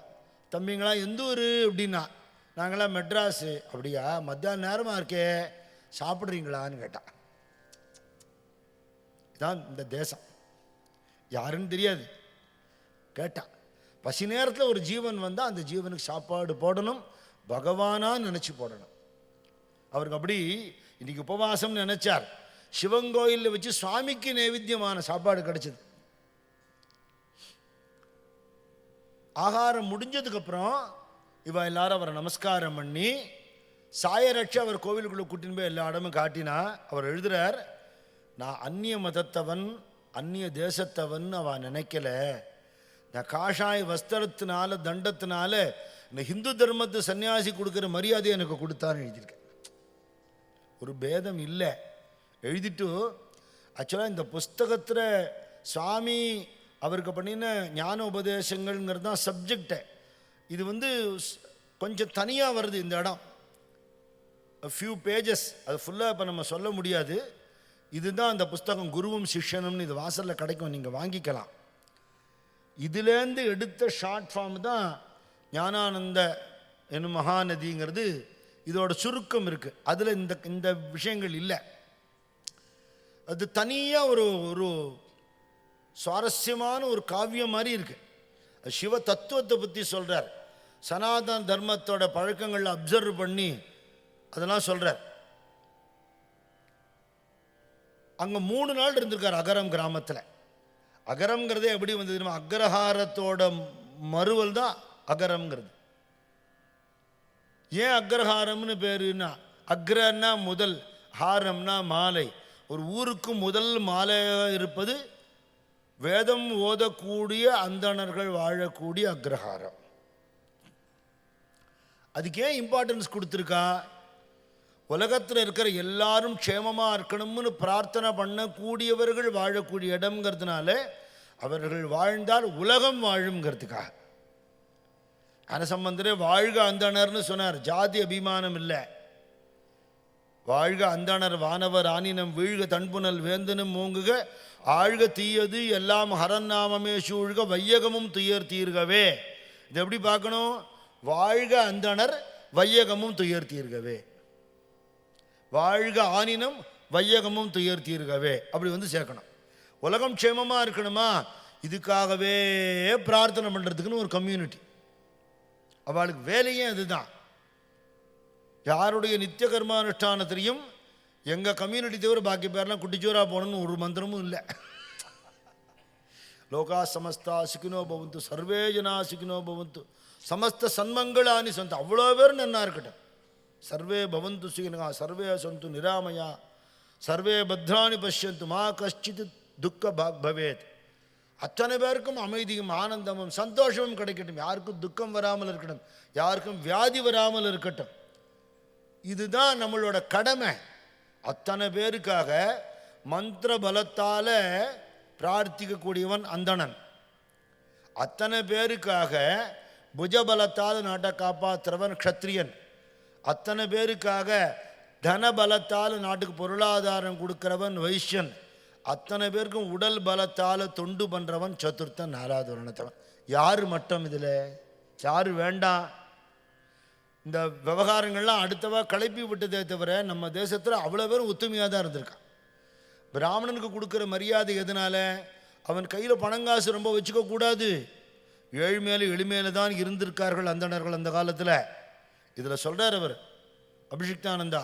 தம்பிங்களா எந்த ஊர் அப்படின்னா, நாங்களாம் மெட்ராஸு. அப்படியா, மத்தியான நேரமாக இருக்கே சாப்பிட்றீங்களான்னு கேட்டா. இதான் இந்த தேசம். யாருன்னு தெரியாது. கேட்டா பசி நேரத்தில் ஒரு ஜீவன் வந்தால் அந்த ஜீவனுக்கு சாப்பாடு போடணும், பகவானாக நினச்சி போடணும். அவருக்கு அப்படி இன்னைக்கு உபவாசம்னு நினைச்சார். சிவங்கோயிலில் வச்சு சுவாமிக்கு நைவேத்தியமான சாப்பாடு கிடைச்சது. ஆகாரம் முடிஞ்சதுக்கப்புறம் இவ எல்லாரும் அவரை நமஸ்காரம் பண்ணி சாயரட்சி அவர் கோவிலுக்குள்ளே கூட்டின்னு போய் எல்லா இடமும் காட்டினா. அவர் எழுதுகிறார், நான் அந்நிய மதத்தவன் அந்நிய தேசத்தவன் அவன் நினைக்கல. நான் காஷாய வஸ்திரத்தினால தண்டத்தினால இந்த ஹிந்து தர்மத்து சன்னியாசி கொடுக்குற மரியாதையை எனக்கு கொடுத்தான்னு எழுதியிருக்கேன். ஒரு பேதம் இல்லை. எழுதிட்டு ஆக்சுவலாக இந்த புஸ்தகத்தில் சுவாமி அவருக்கு பண்ணின ஞான உபதேசங்கள்ங்கிறது தான் சப்ஜெக்டை. இது வந்து கொஞ்சம் தனியாக வருது இந்த இடம். ஃபியூ பேஜஸ், அது ஃபுல்லாக இப்போ நம்ம சொல்ல முடியாது. இதுதான் அந்த புஸ்தகம் குருவும் சிஷ்யனும்னு. இது வாசலில் கிடைக்கும், நீங்கள் வாங்கிக்கலாம். இதுலேருந்து எடுத்த ஷார்ட் ஃபார்ம் தான் ஞானானந்த என்னும் மகாநதிங்கிறது. இதோட சுருக்கம் இருக்குது. அதில் இந்த விஷயங்கள் இல்லை. அது தனியாக ஒரு சுவாரஸ்யமான ஒரு காவியம் மாதிரி இருக்குது. சிவ தத்துவத்தை பற்றி சொல்கிறார். சனாதன தர்மத்தோட பழக்கங்களில் அப்சர்வ் பண்ணி அதெல்லாம் சொல்கிறார். அங்கே 3 நாள் இருந்திருக்கார் அகரம் கிராமத்தில். அகரம்ங்கிறதே எப்படி வந்தது? அக்ரஹாரத்தோட மறுவல் தான் அகரம்ங்கிறது. ஏன் அக்ரஹாரம்னு பேருன்னா, அக்ரன்னா முதல், ஹாரம்னா மாலை. ஒரு ஊருக்கு முதல் மாலையாக இருப்பது வேதம் ஓதக்கூடிய அந்தணர்கள் வாழக்கூடிய அக்ரஹாரம். அதுக்கு ஏன் இம்பார்ட்டன்ஸ் கொடுத்துருக்கா? உலகத்தில் இருக்கிற எல்லாரும் க்ஷேமமாக இருக்கணும்னு பிரார்த்தனை பண்ணக்கூடியவர்கள் வாழக்கூடிய இடம்ங்கிறதுனால அவர்கள் வாழ்ந்தால் உலகம் வாழுங்கிறதுக்காக. ஞானசம்பந்தரே வாழ்க அந்தணர்னு சொன்னார். ஜாதி அபிமானம் இல்லை. வாழ்க அந்தணர் வானவர் ஆனினம் வீழ்க தன்புனல் வேந்தனும் மூங்குக ஆழ்க தீயது எல்லாம் ஹரநாமமே சூழ்க வையகமும் துயர் தீர்கவே. இது எப்படி பார்க்கணும்? வாழ்க அந்தணர் வையகமும் துயர் தீர்கவே. வாழ்க ஆனினம் வையகமும் துயர் தீர்கவே. அப்படி வந்து சேர்க்கணும். உலகம் க்ஷேமமாக இருக்கணுமா, இதுக்காகவே பிரார்த்தனை பண்ணுறதுக்குன்னு ஒரு கம்யூனிட்டி. அவளுக்கு வேலையே அதுதான். யாருடைய நித்திய கர்மானுஷ்டானத்திலையும் எங்கள் கம்யூனிட்டி தவிர பாக்கி பேர்லாம் குட்டிச்சோரா போகணுன்னு ஒரு மந்திரமும் இல்லை. லோகா சமஸ்தா சுகினோ பவந்து, சர்வே ஜனா சுகினோ பவந்து, சமஸ்த சன்மங்களானி சந்து, அவ்வளோ பேர் நன்னா இருக்கட்டும். சர்வே பவந்து சுகினா சர்வே சந்து நிராமயா சர்வே பத்ராணி பஷ்யந்து மா கஷ்டித் துக்க பவேத். அத்தனை பேருக்கும் அமைதியும் ஆனந்தமும் சந்தோஷமும் கிடைக்கட்டும், யாருக்கும் துக்கம் வராமல் இருக்கட்டும், யாருக்கும் வியாதி வராமல் இருக்கட்டும். இதுதான் நம்மளோட கடமை. அத்தனை பேருக்காக மந்திர பலத்தால் பிரார்த்திக்கக்கூடியவன் அந்தணன். அத்தனை பேருக்காக புஜபலத்தால் நாட்டை காப்பாற்றுறவன் க்ஷத்ரியன். அத்தனை பேருக்காக தன பலத்தால் நாட்டுக்கு பொருளாதாரம் கொடுக்கிறவன் வைஷ்யன். அத்தனை பேருக்கும் உடல் பலத்தால் தொண்டு பண்ணுறவன் சதுர்த்தன், நாலாவது வருணத்தவன். யார் மட்டும் இதில் யார் வேண்டாம்? இந்த விவகாரங்கள்லாம் அடுத்தவா கிளப்பி விட்டதே தவிர நம்ம தேசத்தில் அவ்வளோ பேரும் ஒத்துமையாக தான் இருந்திருக்கான். பிராமணனுக்கு கொடுக்குற மரியாதை எதனால? அவன் கையில் பணங்காசு ரொம்ப வச்சுக்கக்கூடாது, ஏழ்மையில எளிமையில தான் இருந்திருக்கார்கள் அந்தணர்கள் அந்த காலத்தில். இதில் சொல்கிறார் அவர் அபிஷிக்தானந்தா,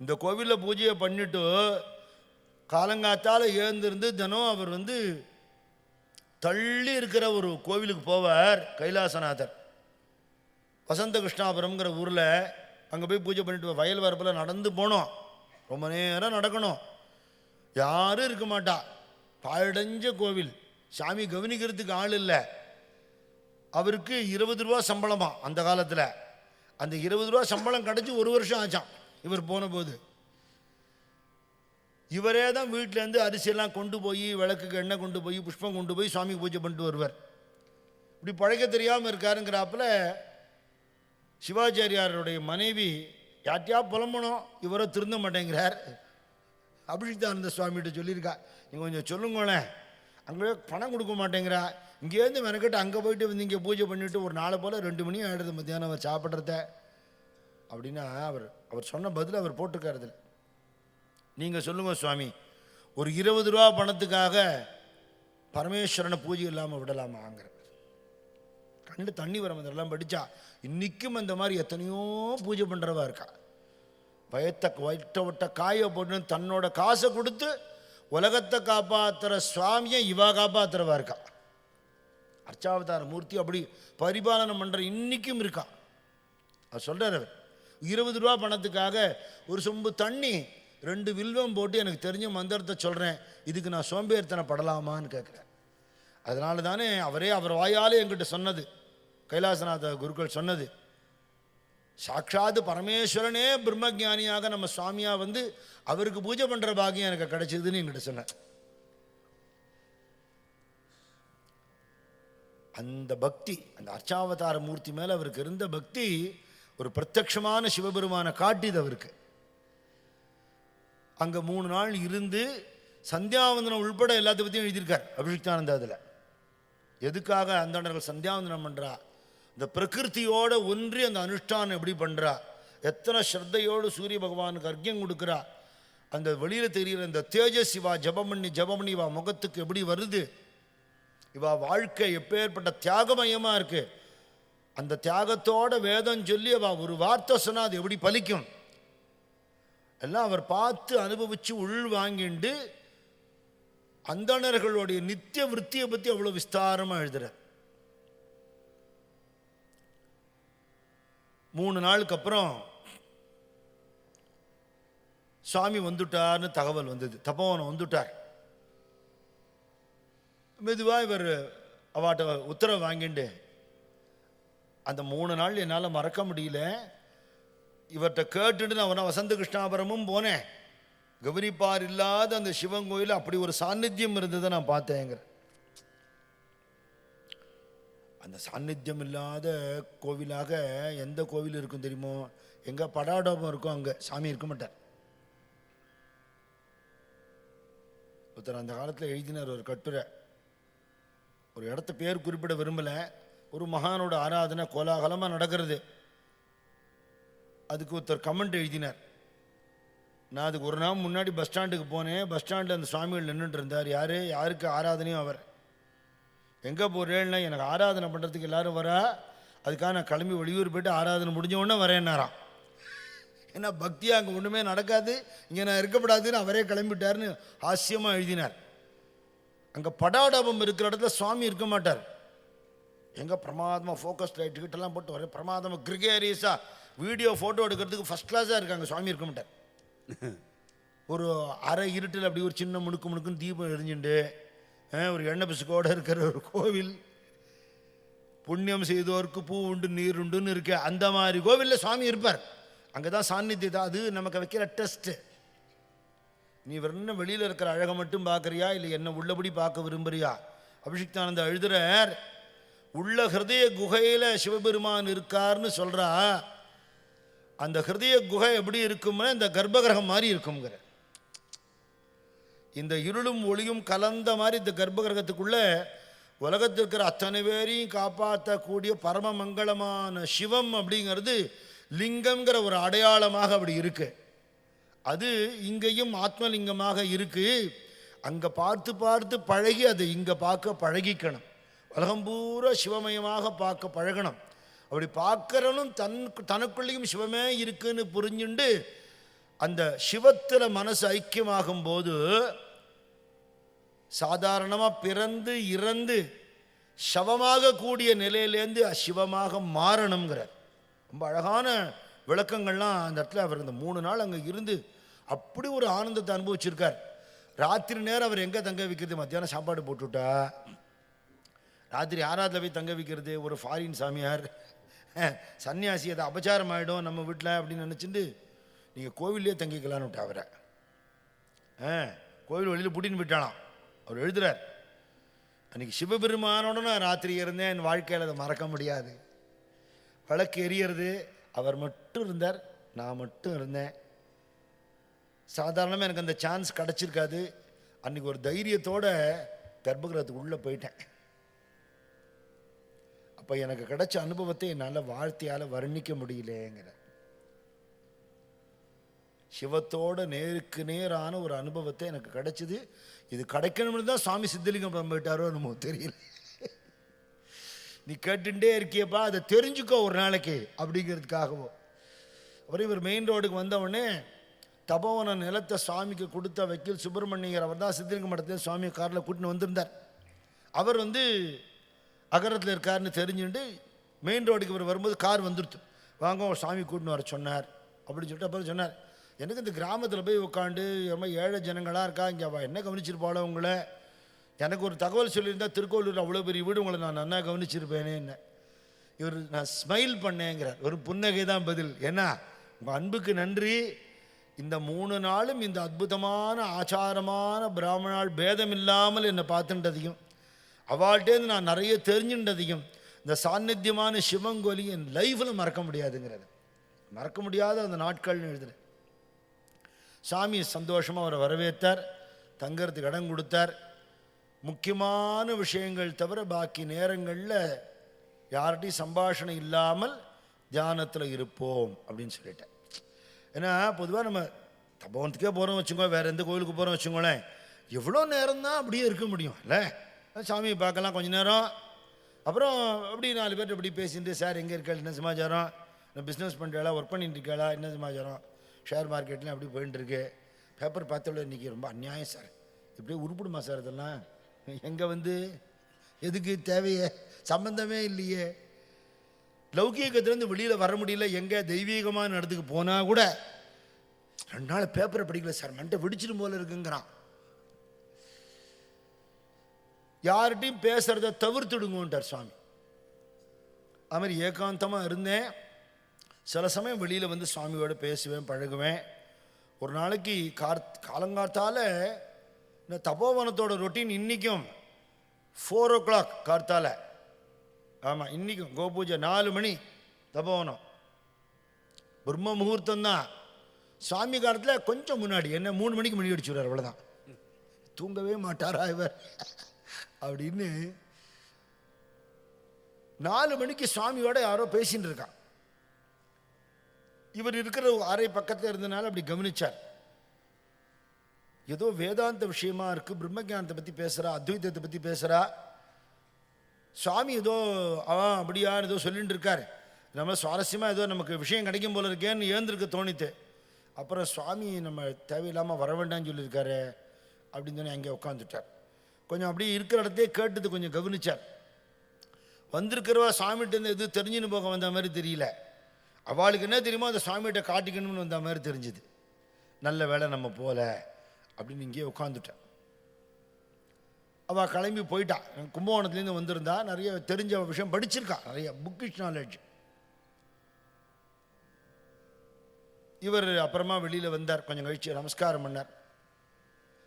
இந்த கோவிலில் பூஜையை பண்ணிட்டு காலங்காத்தால் ஏந்திருந்து தினம் அவர் தள்ளி இருக்கிற ஒரு கோவிலுக்கு போவார். கைலாசநாதர் வசந்த கிருஷ்ணாபுரம்ங்கிற ஊரில், அங்கே போய் பூஜை பண்ணிட்டு வயல் வரப்பில் நடந்து போனோம். ரொம்ப நேரம் நடக்கணும், யாரும் இருக்க மாட்டா. பாழடைஞ்ச கோவில், சாமி கவனிக்கிறதுக்கு ஆள் இல்லை. அவருக்கு 20 ரூபா சம்பளமா அந்த காலத்தில். அந்த 20 ரூபா சம்பளம் கிடச்சி 1 வருஷம் ஆச்சான் இவர் போன போது. இவரே தான் வீட்டிலேருந்து அரிசியெல்லாம் கொண்டு போய், விளக்குக்கு எண்ணெய் கொண்டு போய், புஷ்பம் கொண்டு போய் சுவாமி பூஜை பண்ணிட்டு வருவார். இப்படி பழைக்க தெரியாமல் இருக்காருங்கிறாப்புல சிவாச்சாரியாருடைய மனைவி யார்ட்டையா புலம்பணும், இவரை திருந்த மாட்டேங்கிறார். அபிஷிக்தானந்த சுவாமிகிட்ட சொல்லியிருக்கா, நீங்கள் கொஞ்சம் சொல்லுங்களேன், அங்கே பணம் கொடுக்க மாட்டேங்கிறா, இங்கேருந்து மெனக்கிட்டு அங்கே போயிட்டு இங்கே பூஜை பண்ணிவிட்டு ஒரு நாளை போல் 2 மணி ஆகிடுது மத்தியானம் அவர் சாப்பிட்றத அப்படின்னா அவர் சொன்ன பதில் அவர் போட்டிருக்காரு. நீங்கள் சொல்லுங்கள் சுவாமி, ஒரு 20 ரூபா பணத்துக்காக பரமேஸ்வரனை பூஜை இல்லாமல் விடலாமாங்கிற கண்டு தண்ணி வர இதெல்லாம் படித்தா இன்றைக்கும் அந்த மாதிரி எத்தனையோ பூஜை பண்ணுறவா இருக்கா. வயிற்ற விட்ட காயை போட்டு தன்னோட காசை கொடுத்து உலகத்தை காப்பாற்றுற சுவாமியை இவா காப்பாற்றுறவா இருக்கா. அர்ச்சாவதார மூர்த்தி அப்படி பரிபாலனம் பண்ணுற இன்றைக்கும் இருக்கா. அவர் சொல்கிறார், அவர் 20 ரூபா பணத்துக்காக ஒரு சொம்பு தண்ணி 2 வில்வம் போட்டு எனக்கு தெரிஞ்ச மந்திரத்தை சொல்கிறேன், இதுக்கு நான் சோம்பேறித்தனை படலாமான்னு கேட்குறேன். அதனால தானே அவரே அவர் வாயாலே என்கிட்ட சொன்னது, கைலாசநாத குருக்கள் சொன்னது, சாட்சாத் பரமேஸ்வரனே பிரம்மஜானியாக நம்ம சுவாமியாக அவருக்கு பூஜை பண்ணுற பாக்கியம் எனக்கு கிடைச்சதுன்னு என்கிட்ட சொன்னேன். அந்த பக்தி, அந்த அர்ச்சாவதார மூர்த்தி மேலே அவருக்கு இருந்த பக்தி ஒரு பிரத்யட்சமான சிவபெருமான காட்டிது அவருக்கு. அங்கே 3 நாள் இருந்து சந்தியாவந்தனம் உள்பட எல்லாத்த பற்றியும் எழுதியிருக்கார் அபிஷிக்தானந்தா. அதில் எதுக்காக அந்தணர்கள் சந்தியாவந்தனம் பண்ணுறா, இந்த பிரகிருத்தியோடு ஒன்றி அந்த அனுஷ்டானம் எப்படி பண்ணுறா, எத்தனை ஸ்ரத்தையோடு சூரிய பகவானுக்கு அர்க்கியம் கொடுக்குறா, அந்த வெளியில் தெரிகிற இந்த தேஜஸ் இவா ஜபம் பண்ணி இவா முகத்துக்கு எப்படி வருது, இவா வாழ்க்கை எப்பேற்பட்ட தியாகமயமாக இருக்குது, அந்த தியாகத்தோட வேதம் சொல்லி அவ ஒரு வார்த்தை சொன்னால் அது எப்படி பலிக்கும் எல்லாம் அவர் பார்த்து அனுபவித்து உள் வாங்கிண்டு அந்தணர்களுடைய நித்திய விருத்தியை பற்றி அவ்வளோ விஸ்தாரமாக எழுதுகிறார். 3 நாளுக்கு அப்புறம் சுவாமி வந்துட்டார்னு தகவல் வந்தது. தபோவனம் வந்துட்டார். மெதுவாக இவர் அவாட்ட உத்தரவு வாங்கிண்டு, அந்த 3 நாள் என்னால் மறக்க முடியல, இவர்கிட்ட கேட்டுட்டு நான் வசந்த கிருஷ்ணாபுரமும் போனேன், கௌரிப்பார் இல்லாத அந்த சிவன் கோயில் அப்படி ஒரு சாநித்தியம் இருந்ததை நான் பார்த்தேங்கிற. அந்த சாநித்தியம் இல்லாத கோவிலாக எந்த கோவில் இருக்கும் தெரியுமோ? எங்கே படாடோபம் இருக்கும் அங்கே சாமி இருக்க மாட்டார். ஒருத்தர் அந்த காலத்தில் எழுதினார் ஒரு கட்டுரை, ஒரு இடத்த பேர் குறிப்பிட விரும்பலை, ஒரு மகானோட ஆராதனை கோலாகலமாக நடக்கிறது. அதுக்கு ஒருத்தர் கமெண்ட் எழுதினார். நான் அதுக்கு ஒரு நாள் முன்னாடி பஸ் ஸ்டாண்டுக்கு போனேன். பஸ் ஸ்டாண்டில் அந்த சுவாமிகள் நின்றுட்டு இருந்தார். யாருக்கு ஆராதனையும் அவர். எங்கே போகிறேன்னா, எனக்கு ஆராதனை பண்ணுறதுக்கு எல்லோரும் வரா, அதுக்காக நான் கிளம்பி வெளியூர் போய்ட்டு ஆராதனை முடிஞ்ச உடனே வரேன்னாராம். ஏன்னா பக்தியாக அங்கே ஒன்றுமே நடக்காது, இங்கே நான் இருக்கப்படாதுன்னு அவரே கிளம்பிட்டார்னு ஹாஸ்யமாக எழுதினார். அங்கே படாடபம் இருக்கிற இடத்துல சுவாமி இருக்க மாட்டார். எங்கே பிரமாதமாக ஃபோக்கஸ் லைட்டு கிட்டலாம் போட்டு ஒரே பிரமாதமாக கிரிகேரியஸாக வீடியோ ஃபோட்டோ எடுக்கிறதுக்கு ஃபஸ்ட் கிளாஸாக இருக்காங்க. சுவாமி இருக்க மாட்டார். ஒரு அரை இருட்டில் அப்படி ஒரு சின்ன முணுக்குன்னு தீபம் எரிஞ்சுண்டு ஒரு எண்ணெய் பிசுக்கோடு இருக்கிற ஒரு கோவில், புண்ணியம் செய்தோருக்கு பூ உண்டு நீர் உண்டுன்னு இருக்க அந்த மாதிரி கோவிலில் சுவாமி இருப்பார். அங்கே தான் சாநித்தியம். அது நமக்கு வைக்கிற டெஸ்ட்டு. நீ வெறும் வெளியில் இருக்கிற அழகை மட்டும் பார்க்குறியா, இல்லை என்ன உள்ளபடி பார்க்க விரும்புறியா? அபிஷிக்தானந்த எழுதுறார், உள்ள ஹிருதய குகையில் சிவபெருமான் இருக்கார்னு சொல்கிறா. அந்த ஹிருதய குகை எப்படி இருக்கும்னா இந்த கர்ப்பகிரகம் மாதிரி இருக்குங்கிற. இந்த இருளும் ஒளியும் கலந்த மாதிரி இந்த கர்ப்பகிரகத்துக்குள்ள உலகத்தில் இருக்கிற அத்தனை பேரையும் காப்பாற்றக்கூடிய பரம மங்களமான சிவம் அப்படிங்கிறது லிங்கம்ங்கிற ஒரு அடையாளமாக அப்படி இருக்கு. அது இங்கேயும் ஆத்மலிங்கமாக இருக்கு. அங்கே பார்த்து பார்த்து பழகி அதை இங்கே பார்க்க பழகிக்கணும். உலகம் பூரா சிவமயமாக பார்க்க பழகணும். அப்படி பார்க்கறனும் தனக்குள்ளேயும் சிவமே இருக்குன்னு புரிஞ்சுண்டு அந்த சிவத்தில் மனசு ஐக்கியமாகும் போது சாதாரணமாக பிறந்து இறந்து சவமாக கூடிய நிலையிலேருந்து சிவமாக மாறணுங்கிறார். ரொம்ப அழகான விளக்கங்கள்லாம் அந்த இடத்துல அவர் இந்த 3 நாள் அங்கே இருந்து அப்படி ஒரு ஆனந்தத்தை அனுபவிச்சிருக்கார். ராத்திரி நேரம் அவர் எங்கே தங்க வைக்கிறது? மத்தியானம் சாப்பாடு போட்டுவிட்டா ராத்திரி ஆராதில் போய் தங்க வைக்கிறது ஒரு ஃபாரின் சாமியார் சன்னியாசி, அதை அபச்சாரம் ஆகிடும் நம்ம வீட்டில் அப்படின்னு நினச்சிட்டு நீங்கள் கோவிலே தங்கிக்கலான்னு விட்டா அவரை. கோவில் வெளியில் பூட்டின்னு போயிட்டானாம். அவர் எழுதுறார், அன்றைக்கி சிவபெருமானோட நான் ராத்திரி இருந்தேன், என் வாழ்க்கையில் அதை மறக்க முடியாது. விளக்கு எரியறது, அவர் மட்டும் இருந்தார், நான் மட்டும் இருந்தேன். சாதாரணமாக எனக்கு அந்த சான்ஸ் கிடச்சிருக்காது. அன்றைக்கி ஒரு தைரியத்தோட கர்ப்பகிரகத்துக்கு உள்ளே போயிட்டேன். அப்போ எனக்கு கிடைச்ச அனுபவத்தை என்னால் வார்த்தையால் வர்ணிக்க முடியலேங்கிற. சிவத்தோட நேருக்கு நேரான ஒரு அனுபவத்தை எனக்கு கிடைச்சிது. இது கிடைக்கணும்னு தான் சுவாமி சித்தலிங்கம் போயிட்டாரோ நம்ம தெரியல. நீ கேட்டுட்டே இருக்கியப்பா, அதை தெரிஞ்சுக்கோ ஒரு நாளைக்கு அப்படிங்கிறதுக்காகவோ. அப்புறம் இவர் மெயின் ரோடுக்கு வந்தவுடனே தபோவன நிலத்தை சுவாமிக்கு கொடுத்த வக்கீல் சுப்பிரமணியர் அவர் தான் சித்தலிங்க மடத்தில் சுவாமியை காரில் கூட்டின்னு வந்திருந்தார். அவர் அகரத்தில் இருக்காருன்னு தெரிஞ்சுட்டு மெயின் ரோடுக்கு இவர் வரும்போது கார் வந்துடுத்து. வாங்க சாமி கூட்டின்னு வர சொன்னார் அப்படின்னு சொல்லிட்டு அப்புறம் சொன்னார், எனக்கு இந்த கிராமத்தில் போய் உட்காந்து ரொம்ப ஏழை ஜனங்களாக இருக்கா, இங்கே அவள் என்ன கவனிச்சிருப்பாளோ உங்களை, எனக்கு ஒரு தகவல் சொல்லியிருந்தால் திருக்கோவிலூர் அவ்வளோ பெரிய வீடு உங்களை நான் நல்லா கவனிச்சிருப்பேனே என்ன. இவர் நான் ஸ்மைல் பண்ணேங்கிறார். ஒரு புன்னகை தான் பதில். ஏன்னா உங்கள் அன்புக்கு நன்றி. இந்த 3 நாளும் இந்த அற்புதமான ஆச்சாரமான பிராமணால் பேதம் இல்லாமல் என்னை பார்த்துட்டதையும் அவள்கிட்டேருந்து நான் நிறைய தெரிஞ்சுட்டதையும் இந்த சாநித்தியமான சிவங்கோலி என் லைஃப்பில் மறக்க முடியாதுங்கிறது. மறக்க முடியாத அந்த நாட்கள்னு எழுதுறேன். சாமி சந்தோஷமாக அவரை வரவேற்றார், தங்கறதுக்கு இடம் கொடுத்தார். முக்கியமான விஷயங்கள் தவிர பாக்கி நேரங்களில் யார்கிட்டையும் சம்பாஷணை இல்லாமல் தியானத்தில் இருப்போம் அப்படின்னு சொல்லிட்டேன். ஏன்னா பொதுவாக நம்ம தபோவனத்துக்கே போகிறோம் வச்சுக்கோ, வேறு எந்த கோவிலுக்கு போகிறோம் வச்சுக்கோங்களேன், எவ்வளோ நேரம் தான் அப்படியே இருக்க முடியும் இல்லை? சாமியை பார்க்கலாம் கொஞ்ச நேரம், அப்புறம் அப்படி 4 பேர் இப்படி பேசிட்டு, சார் எங்கே இருக்காள், என்ன சமாச்சாரம், நான் பிஸ்னஸ் பண்ணுறாளா, ஒர்க் பண்ணிட்டு இருக்காளா, என்ன சமாச்சாரம், ஷேர் மார்க்கெட்லாம் அப்படி போயிட்டுருக்கு, பேப்பர் பார்த்தவள இன்றைக்கி ரொம்ப அநியாயம் சார், இப்படியே உருப்பிடுமா சார், இதெல்லாம் எங்கே எதுக்கு தேவையே, சம்பந்தமே இல்லையே. லௌகீகத்திலேருந்து வெளியில் வர முடியல, எங்கே தெய்வீகமான இடத்துக்கு போனால் கூட 2 நாள் பேப்பரை படிக்கல சார், மண்டை வெடிச்சிடும் போல இருக்குங்கிறான். யார்கிட்டையும் பேசுறத தவிர்த்துடுங்கன்றார் சுவாமி. அது மாதிரி ஏகாந்தமாக இருந்தேன். சில சமயம் வெளியில் சுவாமியோட பேசுவேன், பழகுவேன். ஒரு நாளைக்கு காலங்காத்தால் இந்த தபோவனத்தோட ரொட்டீன் இன்றைக்கும் 4 o'clock கார்த்தால. ஆமாம், இன்றைக்கும் கோபூஜை 4 மணி தபோவனம், பிரம்ம முகூர்த்தம் தான். சுவாமி காலத்தில் கொஞ்சம் முன்னாடி என்ன 3 மணிக்கு மணி அடிச்சுடுறார், அவ்வளோதான். தூங்கவே மாட்டாரா இவர் அப்படின்னு 4 மணிக்கு சுவாமியோட யாரோ பேசின்னு இருக்கான். இவர் இருக்கிற அறை பக்கத்தில் இருந்தனால அப்படி கவனிச்சார். ஏதோ வேதாந்த விஷயமா இருக்கு, பிரம்மஞானத்தை பற்றி பேசுகிறா, அத்வைதத்தை பற்றி பேசுகிறா. சுவாமி ஏதோ அப்படியா ஏதோ சொல்லிட்டு இருக்கார். நம்ம சுவாரஸ்யமாக ஏதோ நமக்கு விஷயம் கிடைக்கும் போல இருக்கேன்னு ஏந்திருக்க தோணித்து. அப்புறம் சுவாமி நம்ம தேவையில்லாமல் வர வேண்டாம்னு சொல்லியிருக்காரு அப்படின்னு சொல்லி அங்கே உட்காந்துட்டார். கொஞ்சம் அப்படியே இருக்கிற இடத்தையே கேட்டது கொஞ்சம் கவனிச்சார். வந்திருக்கிறவா சுவாமிகிட்ட எது தெரிஞ்சுன்னு போக வந்த மாதிரி தெரியல. அவளுக்கு என்ன தெரியுமோ அந்த சுவாமிகிட்ட காட்டிக்கணும்னு வந்த மாதிரி தெரிஞ்சுது. நல்ல வேலை நம்ம போல அப்படின்னு இங்கேயே உட்காந்துட்டான். அவள் கிளம்பி போயிட்டான். கும்பகோணத்துலேருந்து வந்திருந்தா, நிறைய தெரிஞ்ச விஷயம் படிச்சிருக்கா, நிறைய புக்கிஷ் நாலேஜ். இவர் அப்புறமா வெளியில் வந்தார். கொஞ்சம் கழிச்சு நமஸ்காரம் பண்ணார்.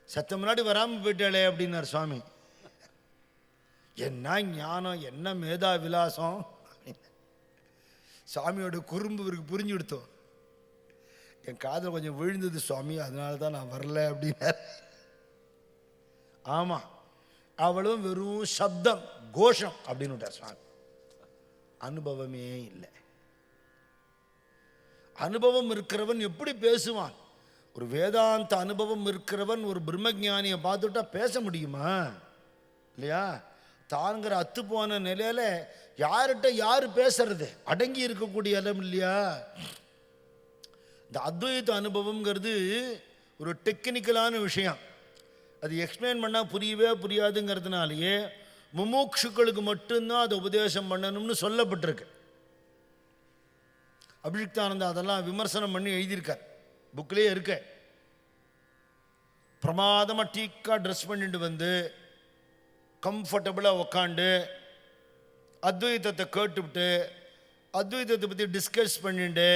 சத்த முன்னாடி வராமல் போயிட்டாளே அப்படின்னார் சுவாமி. என்ன ஞானம், என்ன மேதா விலாசம். சுவாமியோட குறும்பு இவருக்கு புரிஞ்சு கொடுத்தோம். என் காதில் கொஞ்சம் விழுந்தது சுவாமி, அதனால தான் நான் வரல அப்படின்னார். ஆமாம், அவளும் வெறும் சப்தம் கோஷம் அப்படின்னு விட்டார் சுவாமி. அனுபவமே இல்லை. அனுபவம் இருக்கிறவன் எப்படி பேசுவான்? ஒரு வேதாந்த அனுபவம் இருக்கிறவன் ஒரு பிரம்மஞானியை பார்த்துட்டா பேச முடியுமா? இல்லையா? தாங்கிற அத்து போன நிலையில யார்கிட்ட யார் பேசுறது? அடங்கி இருக்கக்கூடிய இடம் இல்லையா? இந்த அத்வைத அனுபவம்ங்கிறது ஒரு டெக்னிக்கலான விஷயம். அது எக்ஸ்பிளைன் பண்ணால் புரியவே புரியாதுங்கிறதுனாலேயே முமுட்சுக்களுக்கு மட்டும்தான் அதை உபதேசம் பண்ணணும்னு சொல்லப்பட்டிருக்கு. அபிஷிக்தானந்தா அதெல்லாம் விமர்சனம் பண்ணி எழுதியிருக்கார், புக்கிலே இருக்க. பிரமாதமாக டீக்காக ட்ரெஸ் பண்ணிட்டு வந்து கம்ஃபர்டபுளாக உக்காண்டு அத்வைதத்தை கேட்டுவிட்டு அத்வைதத்தை பற்றி டிஸ்கஸ் பண்ணிட்டு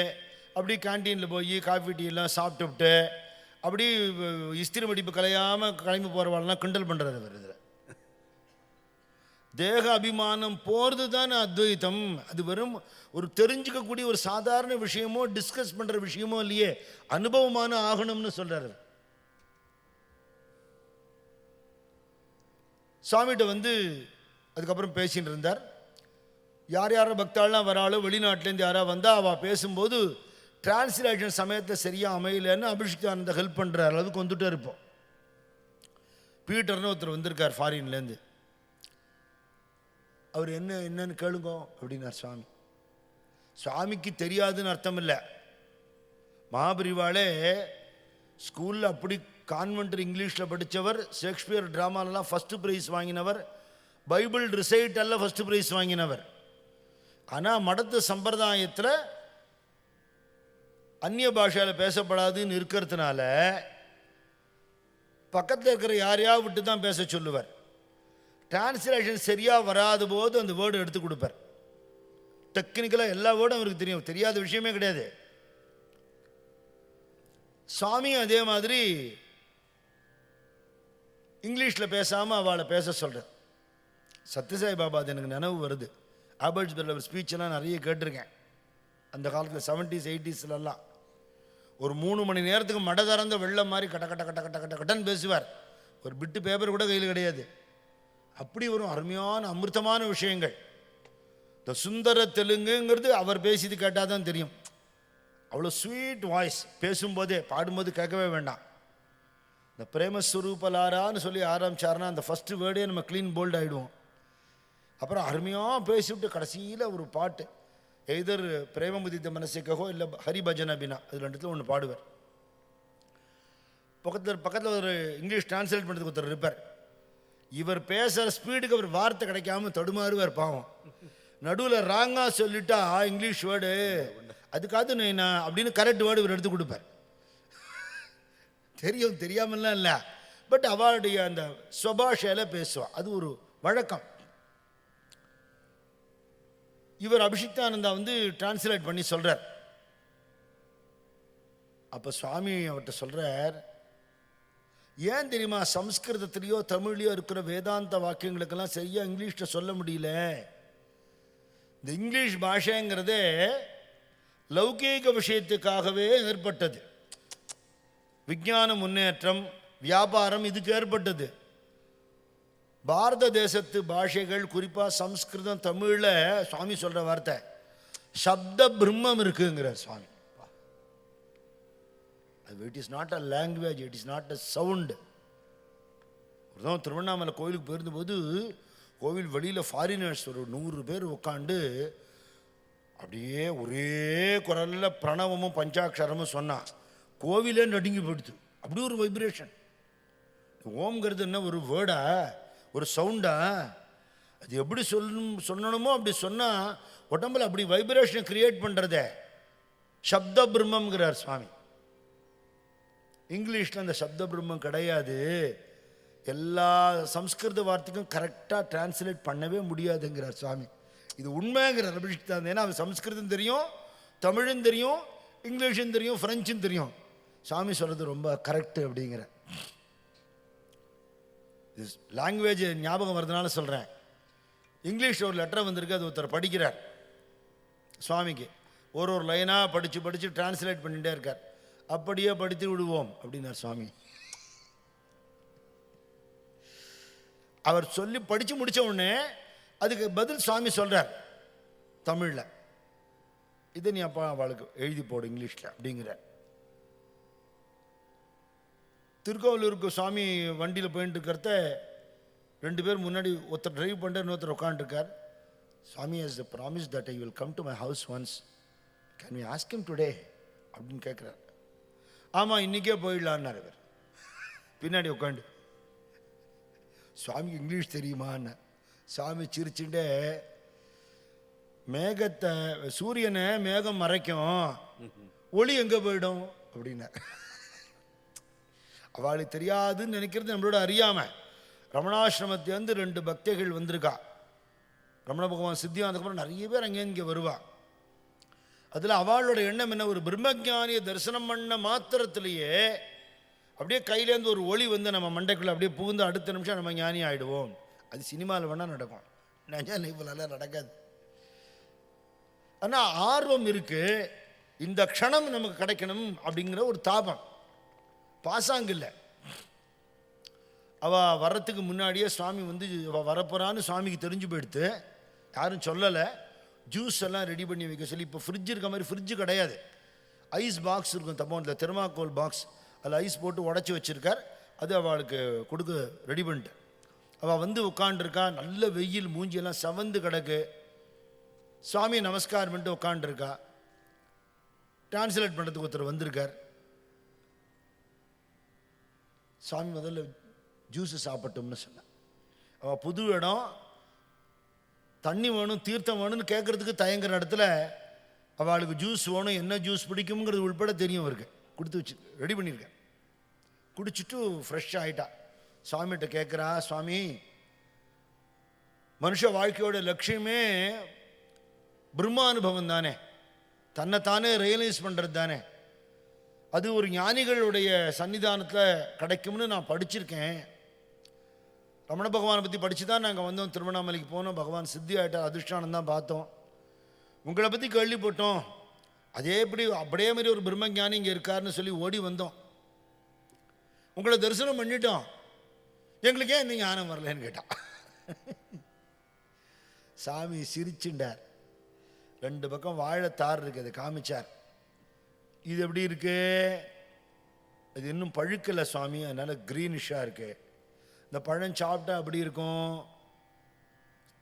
அப்படி கேன்டீனில் போய் காஃபி டீ எல்லாம் சாப்பிட்டுவிட்டு அப்படி இஸ்திரி மடிப்பு கலையாமல் கிளம்பி போகிறவாள்லாம் கிண்டல் பண்ணுறது வருது. தேக அபிமானம் போகிறது தானே அத்வைத்தம். அது வெறும் ஒரு தெரிஞ்சுக்கக்கூடிய ஒரு சாதாரண விஷயமோ டிஸ்கஸ் பண்ணுற விஷயமோ இல்லையே, அனுபவமான ஆகணும்னு சொல்கிறார். சுவாமிகிட்ட வந்து அதுக்கப்புறம் பேசின்னு இருந்தார். யார் யாரோ பக்தாள்லாம் வராளோ, வெளிநாட்டிலேருந்து யாராவது வந்தால் அவள் பேசும்போது டிரான்ஸ்லேஷன் சமயத்தில் சரியாக அமையலன்னு அபிஷிக்தானந்த ஹெல்ப் பண்ணுற அளவுக்கு வந்துட்டே இருப்போம். பீட்டர்னு ஒருத்தர் வந்திருக்கார் ஃபாரின்லேருந்து. அவர் என்னன்னு கேளுங்க அப்படின்னார் சுவாமி. சுவாமிக்கு தெரியாதுன்னு அர்த்தம் இல்லை. மகாபரிவாளே ஸ்கூலில் அப்படி கான்வென்ட் இங்கிலீஷில் படித்தவர், ஷேக்ஸ்பியர் ட்ராமாலெலாம் ஃபஸ்ட்டு ப்ரைஸ் வாங்கினவர், பைபிள் ரிசைட்டெல்லாம் ஃபஸ்ட்டு ப்ரைஸ் வாங்கினவர். ஆனால் மடத்து சம்பிரதாயத்தில் அந்நிய பாஷையில் பேசப்படாதுன்னு இருக்கிறதுனால பக்கத்தில் இருக்கிற யாரையாவது விட்டு தான் பேச சொல்லுவார். டிரான்ஸ்லேஷன் சரியாக வராத போது அந்த வேர்டு எடுத்து கொடுப்பார். டெக்னிக்கலாக எல்லா வேர்டும் அவருக்கு தெரியும், தெரியாத விஷயமே கிடையாது. சுவாமியும் அதே மாதிரி இங்கிலீஷில் பேசாமல் அவளை பேச சொல்கிறார். சத்யசாய் பாபா அது எனக்கு நினைவு வருது. ஆபர்ட்ஸ்பர்கில் ஒரு ஸ்பீச்செல்லாம் நிறைய கேட்டிருக்கேன். அந்த காலத்தில் 70s 80sலலாம் ஒரு 3 மணி நேரத்துக்கு மட திறந்த வெள்ளம் மாதிரி கட்ட கட்ட கட்ட கட்ட கட்ட கட்டன்னு பேசுவார். ஒரு பிட்டு பேப்பர் கூட கையில் கிடையாது. அப்படி வரும் அருமையான அமிர்தமான விஷயங்கள். இந்த சுந்தர தெலுங்குங்கிறது அவர் பேசியது கேட்டால் தான் தெரியும். அவ்வளோ ஸ்வீட் வாய்ஸ், பேசும்போதே, பாடும்போது கேட்கவே வேண்டாம். இந்த பிரேமஸ்வரூபலாரான்னு சொல்லி ஆரம்பிச்சாருன்னா அந்த ஃபஸ்ட்டு வேர்டே நம்ம க்ளீன் போல்ட் ஆகிடுவோம். அப்புறம் அருமையாக பேசிவிட்டு கடைசியில் ஒரு பாட்டு, எதர் பிரேமமுதித்த மனசுக்கோ இல்லை ஹரிபஜன் அபினா, அது ரெண்டுத்தில் ஒன்று பாடுவார். பக்கத்தில் ஒரு இங்கிலீஷ் டிரான்ஸ்லேட் பண்ணுறதுக்கு ஒருத்தர் இருப்பார். இவர் பேசுகிற ஸ்பீடுக்கு அவர் வார்த்தை கிடைக்காம தடுமாறுவார் பாவம். நடுவில் ராங்காக சொல்லிட்டா இங்கிலீஷ் வேர்டு அதுக்காவது நான் அப்படின்னு கரெக்ட் வேர்டு இவர் எடுத்து கொடுப்பார். தெரியும், தெரியாமலாம் இல்லை, பட் அவளுடைய அந்த ஸ்வபாஷையில் பேசுவாள், அது ஒரு வழக்கம். இவர் அபிஷிக்தானந்தா வந்து டிரான்ஸ்லேட் பண்ணி சொல்கிறார். அப்போ சுவாமி அவர்கிட்ட சொல்கிறார், ஏன் தெரியுமா சம்ஸ்கிருதத்திலேயோ தமிழ்லையோ இருக்கிற வேதாந்த வாக்கியங்களுக்கெல்லாம் சரியாக இங்கிலீஷில் சொல்ல முடியல? இந்த இங்கிலீஷ் பாஷைங்கிறதே லௌகீக விஷயத்துக்காகவே ஏற்பட்டது. விஞ்ஞான முன்னேற்றம், வியாபாரம் இதுக்கு ஏற்பட்டது. பாரத தேசத்து பாஷைகள், குறிப்பாக சம்ஸ்கிருதம் தமிழில் சுவாமி சொல்கிற வார்த்தை சப்த பிரம்மம் இருக்குங்கிறார் Swami. It is not a language, it is not a sound. ஒருதான் திருவண்ணாமலை கோவிலுக்கு போயிருந்தபோது கோவில் வெளியில் ஃபாரினர்ஸ் ஒரு 100 பேர் உட்காந்து அப்படியே ஒரே குரலில் பிரணவமும் பஞ்சாட்சரமும் சொன்னான். கோவிலே நடுங்கி போயிடுது. அப்படி ஒரு வைப்ரேஷன். ஓம்ங்கிறது என்ன ஒரு வேர்டா, ஒரு சவுண்டா? அது எப்படி சொல்லணுமோ அப்படி சொன்னால் உடம்புல அப்படி வைப்ரேஷன் கிரியேட் பண்ணுறதே சப்த பிரம்மங்கிறார் சுவாமி. இங்கிலீஷில் அந்த சப்த பிரம்மம் கிடையாது. எல்லா சம்ஸ்கிருத வார்த்தைக்கும் கரெக்டாக டிரான்ஸ்லேட் பண்ணவே முடியாதுங்கிறார் சுவாமி. இது உண்மைங்கிறார் அபிஷிக்தான். ஏன்னா அவன் சம்ஸ்கிருதம் தெரியும், தமிழும் தெரியும், இங்கிலீஷும் தெரியும், ஃப்ரெஞ்சும் தெரியும். சாமி சொல்கிறது ரொம்ப கரெக்டு அப்படிங்கிற லாங்குவேஜ் ஞாபகம் வருதுனால சொல்கிறேன். இங்கிலீஷில் ஒரு லெட்டர் வந்திருக்கு, அது ஒருத்தர் படிக்கிறார் சுவாமிக்கு. ஒரு லைனாக படித்து படித்து டிரான்ஸ்லேட் பண்ணிகிட்டே இருக்கார். அப்படியே படித்து விடுவோம் அப்படின்னார் சுவாமி. அவர் சொல்லி படித்து முடித்த உடனே அதுக்கு பதில் சுவாமி சொல்கிறார் தமிழில். இதை நீ அப்பா அவளுக்கு எழுதி போடு இங்கிலீஷில் அப்படிங்கிற. திருக்கோவிலூருக்கு சுவாமி வண்டியில் போயிட்டு இருக்கிறத 2 பேர் முன்னாடி ஒருத்தர் டிரைவ் பண்ணுற இன்னொருத்தர் உட்காந்துருக்கார். Swami has the promise that I will come to my house once, can we ask him today அப்படின்னு கேட்குறாரு. ஆமாம் இன்றைக்கே போயிடலான்னார் இவர். பின்னாடி உட்காந்து சுவாமிக்கு இங்கிலீஷ் தெரியுமான்னு. சுவாமி சிரிச்சுட்டே, மேகத்தை சூரியனை மேகம் மறைக்கும், ஒளி எங்கே போயிடும் அப்படின்னா. அவளுக்கு தெரியாதுன்னு நினைக்கிறது நம்மளோட அறியாமல். ரமணாசிரமத்திலேருந்து 2 பக்தைகள் வந்திருக்கா. ரமண பகவான் சித்தியானதுக்கப்புறம் நிறைய பேர் அங்கே இங்கே வருவா. அதில் அவளோட எண்ணம் என்ன, ஒரு பிரம்மஜானியை தரிசனம் பண்ண மாத்திரத்திலேயே அப்படியே கையிலேருந்து ஒரு ஒளி வந்து நம்ம மண்டைக்குள்ளே அப்படியே புகுந்து அடுத்த நிமிஷம் நம்ம ஞானி ஆகிடுவோம். அது சினிமாவில் வேணால் நடக்கும், நிஜ லைஃப்லாம் நடக்காது. ஆனால் ஆர்வம் இருக்குது, இந்த க்ஷணம் நமக்கு கிடைக்கணும் அப்படிங்கிற ஒரு தாபம். பாசாங்க இல்லை. அவள் வர்றதுக்கு முன்னாடியே சுவாமி வந்து அவள் வரப்போறான்னு சுவாமிக்கு தெரிஞ்சு போயிடுத்து. யாரும் சொல்லலை. ஜூஸ் எல்லாம் ரெடி பண்ணி வைக்க சொல்லி, இப்போ ஃப்ரிட்ஜ் இருக்க மாதிரி ஃப்ரிட்ஜு கிடையாது, ஐஸ் பாக்ஸ் இருக்கும் தப்போனில், தெர்மாக்கோல் பாக்ஸ், அதில் ஐஸ் போட்டு உடச்சி வச்சுருக்கார். அது அவளுக்கு கொடுக்க ரெடி பண்ணிட்டு அவள் வந்து உட்காண்டிருக்கா. நல்ல வெயில், மூஞ்சியெல்லாம் செவந்து கிடக்கு. சுவாமியை நமஸ்காரம் பண்ணிட்டு உட்காண்டிருக்கா. டிரான்ஸ்லேட் பண்ணுறதுக்கு ஒருத்தர் வந்திருக்கார். சுவாமி முதல்ல ஜூஸு சாப்பிட்டோம்னு சொன்னான். அவள் புது இடம், தண்ணி வேணும், தீர்த்தம் வேணும்னு கேட்குறதுக்கு தயங்குற இடத்துல அவளுக்கு ஜூஸ் வேணும், என்ன ஜூஸ் பிடிக்குங்கிறது உள்பட தெரியும் அவருக்கு. கொடுத்து வச்சு ரெடி பண்ணியிருக்கேன். குடிச்சிட்டு ஃப்ரெஷ் ஆகிட்டா. சுவாமிகிட்ட கேட்குறா, சுவாமி மனுஷ வாழ்க்கையோட லட்சியமே பிரம்மானுபவம் தானே, தன்னைத்தானே ரியலைஸ் பண்ணுறது தானே. அது ஒரு ஞானிகளுடைய சன்னிதானத்தில் கிடைக்கும்னு நான் படிச்சிருக்கேன். ரமண பகவானை பற்றி படித்து தான் நாங்கள் வந்தோம், திருவண்ணாமலைக்கு போனோம். பகவான் சித்தி ஆகிட்டார், அதிர்ஷ்டானம் தான் பார்த்தோம். உங்களை பற்றி கேள்விப்பட்டோம், அதே அப்படியே மாதிரி ஒரு பிரம்மஞானி இங்கே இருக்காருன்னு சொல்லி ஓடி வந்தோம். உங்களை தரிசனம் பண்ணிட்டோம், எங்களுக்கு ஏன் நீங்கள் ஞானம் வரலன்னு கேட்டான். சாமி சிரிச்சுண்டார். 2 பக்கம் வாழைத்தார் இருக்கு, அதை காமிச்சார். இது எப்படி இருக்கு, அது இன்னும் பழுக்கலை சுவாமி, அதனால க்ரீனிஷாக இருக்கு. இந்த பழம் சாப்பிட்டா அப்படி இருக்கும்,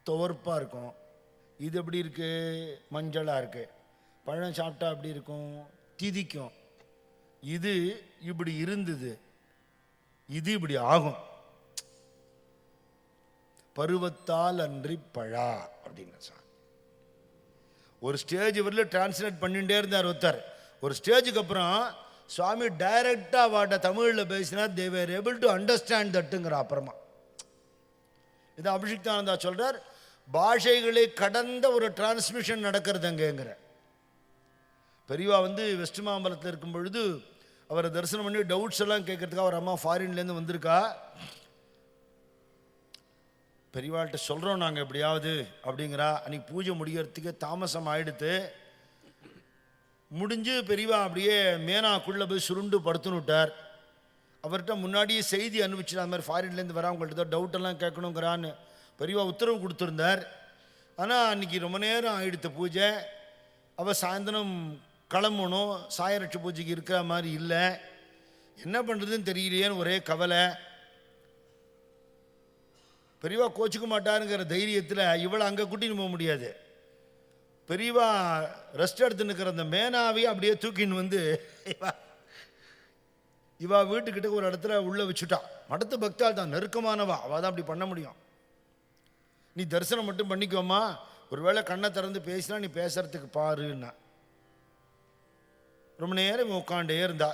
துவர்ப்பாக இருக்கும். இது எப்படி இருக்கு, மஞ்சளாக இருக்கு. பழம் சாப்பிட்டா அப்படி இருக்கும், திதிக்கும். இது இப்படி இருந்தது, இது இப்படி ஆகும். பருவத்தால் அன்றி பழா அப்படின்னு சார். ஒரு ஸ்டேஜ் வரல டிரான்ஸ்லேட் பண்ணிகிட்டே இருந்தார் ஒருத்தர். ஒரு ஸ்டேஜுக்கு அப்புறம் சுவாமி டைரக்டாக வாட்ட தமிழில் பேசினா தே வேர் ஏபிள் டு அண்டர்ஸ்டாண்ட் தட்டுங்கிற. அப்புறமா இது அபிஷிக்தானந்தா சொல்கிறார், பாஷைகளை கடந்த ஒரு டிரான்ஸ்மிஷன் நடக்கிறது அங்கேங்கிற. பெரியவா வந்து வெஸ்ட் மாம்பலத்தில் இருக்கும் பொழுது அவரை தரிசனம் பண்ணி டவுட்ஸ் எல்லாம் கேட்கறதுக்காக அவர் அம்மா ஃபாரின்லேருந்து வந்திருக்கா. பெரியவாள்கிட்ட சொல்கிறோம் நாங்கள் எப்படியாவது அப்படிங்கிறா. அன்றைக்கி பூஜை முடிகிறதுக்கு தாமசம் ஆகிடுத்து. முடிஞ்சு பெரியவா அப்படியே மேனாக்குள்ளே போய் சுருண்டு படுத்துன்னு விட்டார். அவர்கிட்ட முன்னாடியே செய்தி அனுப்பிச்சு, அது மாதிரி ஃபாரின்லேருந்து வரா, உங்கள்கிட்ட தான் டவுட்டெல்லாம் கேட்கணுங்கிறான்னு பெரியவா உத்தரவு கொடுத்துருந்தார். ஆனால் அன்றைக்கி ரொம்ப நேரம் ஆகிடுத்த பூஜை. அவள் சாயந்தரம் கிளம்பணும், சாயரட்ச பூஜைக்கு இருக்கிற மாதிரி இல்லை. என்ன பண்ணுறதுன்னு தெரியலையேன்னு ஒரே கவலை. பெரியவா கோச்சிக்க மாட்டாருங்கிற தைரியத்தில் இவளை அங்கே கூட்டின்னு போக முடியாது. பெரியவா ரெஸ்ட் எடுத்து நிற்கிற அந்த மேனாவையும் அப்படியே தூக்கின்னு வந்து இவா வீட்டுக்கிட்ட ஒரு இடத்துல உள்ள வச்சுட்டா. மடத்து பக்தாள் தான், நெருக்கமானவா, அவள் தான் அப்படி பண்ண முடியும். நீ தரிசனம் மட்டும் பண்ணிக்கோமா, ஒருவேளை கண்ணை திறந்து பேசினா நீ பேசுறதுக்கு பாருன்னா. ரொம்ப நேரம் உட்காண்டே இருந்தா.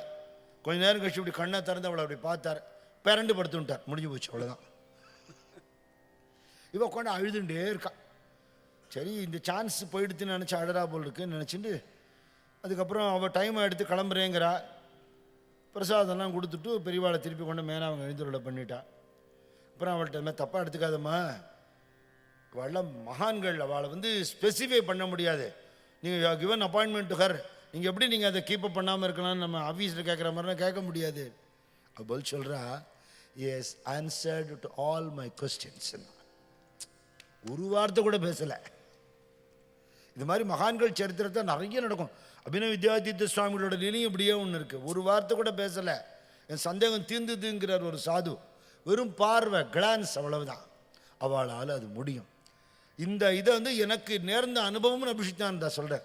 கொஞ்ச நேரம் கழிச்சு இப்படி கண்ணை திறந்து அவளை அப்படி பார்த்தார், பேரண்டு படுத்துட்டார், முடிஞ்சு போச்சு, அவ்வளோதான். இவ உட்காந்து அழுதுண்டே இருக்கா. சரி இந்த சான்ஸ் போயிடுத்துன்னு நினச்சி அழறா போல் இருக்குன்னு நினச்சிட்டு அதுக்கப்புறம் அவள் டைம் எடுத்து கிளம்புறேங்கிறா. பிரசாதம்லாம் கொடுத்துட்டு பெரியவாளை திருப்பி கொண்டு மேலே அவங்க எழுந்துருளை பண்ணிட்டா. அப்புறம் அவள்கிட்ட தப்பாக எடுத்துக்காதம்மா, அவள் மகான்கள், அவளை வந்து ஸ்பெசிஃபை பண்ண முடியாது. நீங்கள் கிவன் அப்பாயின்மெண்ட் டு ஹர், நீங்கள் எப்படி நீங்கள் அதை கீப்பப் பண்ணாமல் இருக்கலாம்னு நம்ம ஆஃபீஸில் கேட்குற மாதிரிலாம் கேட்க முடியாது. அவள் சொல்கிறா, yes answered to all my questions. ஒரு வார்த்தை கூட பேசலை. இது மாதிரி மகான்கள் சரித்திரத்தை நிறைய நடக்கும். அபினவ வித்யாதித்ய சுவாமிகளோட லீலையும் இப்படியே ஒன்று இருக்குது. ஒரு வார்த்தை கூட பேசலை, என் சந்தேகம் தீர்ந்துதுங்கிறார் ஒரு சாது. வெறும் பார்வை, கிளான்ஸ், அவ்வளவுதான். அவளால் அது முடியும். இந்த இதை வந்து எனக்கு நேர்ந்த அனுபவம்னு அபிஷித்தான் தான் சொல்கிறேன்.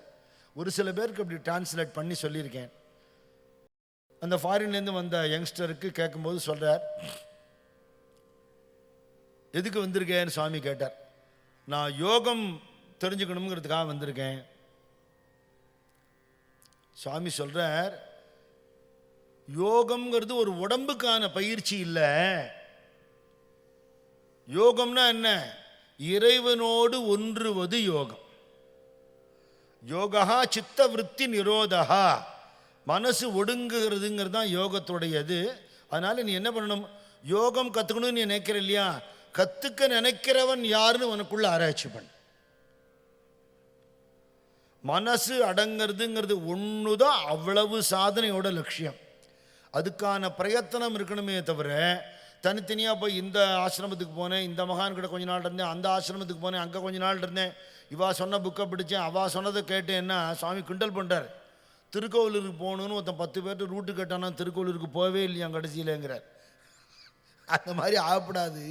ஒரு சில பேருக்கு அப்படி டிரான்ஸ்லேட் பண்ணி சொல்லியிருக்கேன். அந்த ஃபாரின்லேருந்து வந்த யங்ஸ்டருக்கு கேட்கும்போது சொல்கிறார், எதுக்கு வந்திருக்கேன்னு சுவாமி கேட்டார். நான் யோகம் தெரிஞ்சுக்கணுங்கிறதுக்காக வந்திருக்கேன். சுவாமி சொல்றார், யோகம்ங்கிறது ஒரு உடம்புக்கான பயிற்சி இல்லை. யோகம்னா என்ன? இறைவனோடு ஒன்றுவது யோகம். யோகா சித்த விருத்தி நிரோதா, மனசு ஒடுங்குகிறதுங்கிறது தான் யோகத்துடையது. அதனால நீ என்ன பண்ணணும், யோகம் கற்றுக்கணும்னு நீ நினைக்கிற இல்லையா, கற்றுக்க நினைக்கிறவன் யாருன்னு உனக்குள்ள ஆராய்ச்சி பண்ணு. மனசு அடங்கிறதுங்கிறது ஒன்று தான் அவ்வளவு சாதனையோட லட்சியம். அதுக்கான பிரயத்தனம் இருக்கணுமே தவிர தனித்தனியாக போய் இந்த ஆசிரமத்துக்கு போனேன், இந்த மகான்கிட்ட கொஞ்ச நாள் இருந்தேன், அந்த ஆசிரமத்துக்கு போனேன், அங்கே கொஞ்ச நாள் இருந்தேன், இவா சொன்ன புக்கை பிடிச்சேன், அவா சொன்னதை கேட்டேன்னா சுவாமி கிண்டல் பண்ணுறார். திருக்கோவிலூருக்கு போகணுன்னு ஒருத்தன் 10 பேர்ட்டு ரூட்டு கேட்டானா திருக்கோவிலூருக்கு போகவே இல்லையா கடைசியிலங்கிறார். அந்த மாதிரி ஆகப்படாது.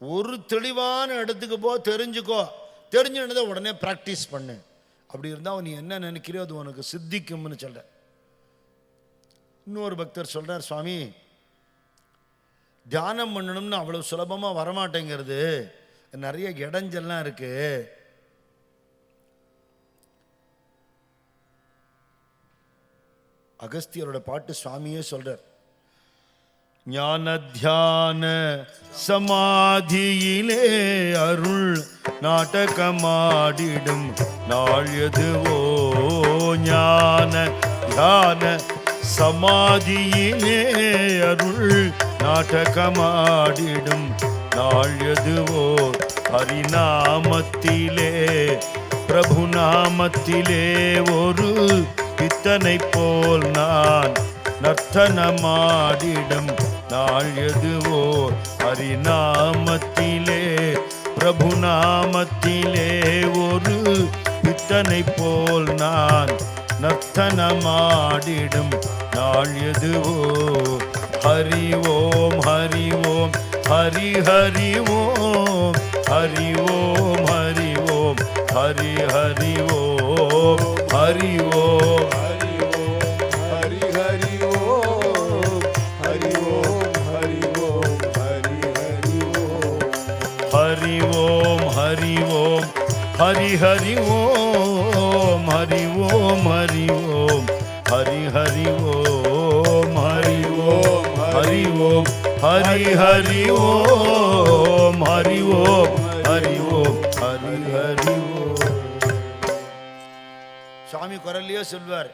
ஒரு தெளிவான இடத்துக்கு போ, தெரிஞ்சுக்கோ, தெரிஞ்சுனதை உடனே ப்ராக்டிஸ் பண்ணு. அப்படி இருந்தால் நீ என்ன நினைக்கிறியோ அது உனக்கு சித்திக்கும்னு சொல்ற. இன்னொரு பக்தர் சொல்றார், சுவாமி தியானம் பண்ணணும்னு அவ்வளவு சுலபமாக வரமாட்டேங்கிறது, நிறைய இடைஞ்சல்லாம் இருக்கு. அகஸ்தியரோட பாட்டு சுவாமியே சொல்றார், ஞான தியான சமாதியிலே அருள் நாடகமாடிடும் நாள் எதுவோ. ஞான தியான சமாதியிலே அருள் நாடகமாடிடும் நாள் எதுவோ. ஹரிநாமத்திலே பிரபு நாமத்திலே ஒரு பித்தனை போல் நான் நர்த்தனமாடிடும் நாள் எதுவோ. ஹரிநாமத்திலே பிரபு நாமத்திலே ஒரு பித்தனை போல் நான் நர்த்தனமாடிடும் நாள் எதுவோ. ஹரி ஓம் ஹரி ஓம் ஹரி ஹரி ஓம் ஹரி ஓம் ஹரி ஓம் ஹரி ஹரி ஓம் ஹரி ஓம் ஹரி ஓம் ஹரி ஓம் ஹரி ஓம் ஹரி ஹரி ஓம் ஹரி ஓம் ஹரி ஓம் ஹரி ஹரி ஓம் ஹரி ஓம் ஹரி ஓம் ஹரி ஹரி ஓம் ஹரி ஓம் ஹரி ஓம் ஹரி ஹரி ஓம் ஹரி ஓம் ஹரி ஓம் ஹரி ஹரி ஓம். சுவாமி குரல்லையே சொல்வார்,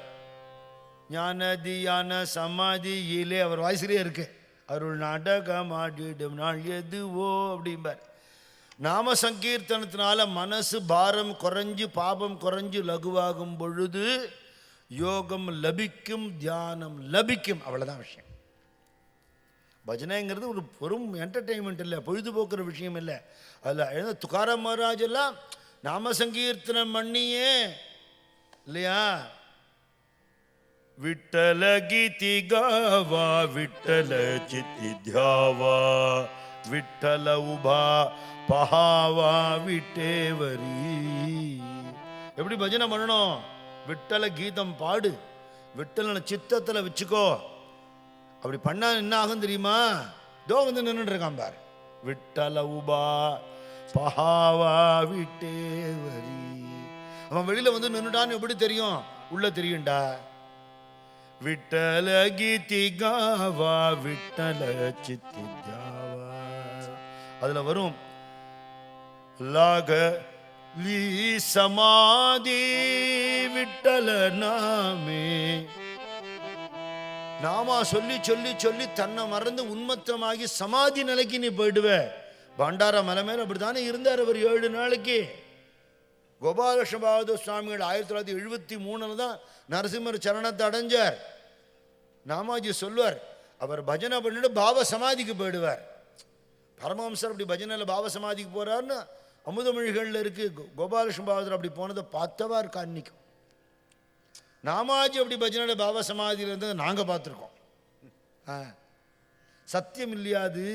ஞான தியான சமாதியிலே, அவர் வாய்ஸ்லேயே இருக்கு, அருள் நாடகமாடிடும் நாள் எதுவோ அப்படிம்பார். நாம சங்கீர்த்தனத்தினால மனசு பாரம் குறைஞ்சு பாபம் குறைஞ்சு லகுவாகும் பொழுது யோகம் லபிக்கும், தியானம் லபிக்கும். அவ்வளோதான் விஷயம். பஜனைங்கிறது ஒரு பெரும் என்டர்டெயின்மெண்ட் இல்லை, பொழுதுபோக்குற விஷயம் இல்லை. அதில் துக்காராம் மகாராஜ் எல்லாம் நாம சங்கீர்த்தனம் பண்ணியே இல்லையா, விட்டல கீதி காவா விட்டல சித்தி தியாவா விட்டல உபா பஹாவா விட்டேவரி. எப்படி பஜனை பண்ணணும்? விட்டல கீதம் பாடு, விட்டல சித்தத்தில் வச்சுக்கோ. அப்படி பண்ணா என்ன ஆகும் தெரியுமா? தோ வந்து நின்றுட்டு இருக்கான் பார். விட்டல உபா பஹாவா விட்டே வரி. அவன் வெளியில வந்து நின்றுட்டான்னு எப்படி தெரியும்? உள்ள தெரியும்டா. விட்டல கீதி காவா விட்டல சித்தி ஜாவா. அதுல வரும் லாக லீ சமாதி விட்டல நாமே. நாமா சொல்லி சொல்லி சொல்லி தன்னை மறந்து உன்மத்தமாகி சமாதி நிலைக்கு நீ போயிடுவ. பண்டார மலை மேல அப்படித்தானே இருந்தார் அவர் 7 நாளைக்கு. கோபாலகிருஷ்ண பகவத் சுவாமிகள் 1973 தான் நரசிம்மர் சரணத்தை அடைஞ்சார். நாமாஜி சொல்வார், அவர் பஜனை பண்ணிட்டு பாவ சமாதிக்கு போயிடுவார். பரமஹம்சர் அப்படி பஜனையில் பாவ சமாதிக்கு போறாருன்னு அமுதமொழிகளில் இருக்கு. கோபாலகிருஷ்ண பகவதர் அப்படி போனதை பார்த்தவா இருக்கா அன்னைக்கும். நாமாஜி அப்படி பஜனையில் பாவ சமாதியில் இருந்தது நாங்கள் பார்த்துருக்கோம். சத்தியம் இல்லையாது.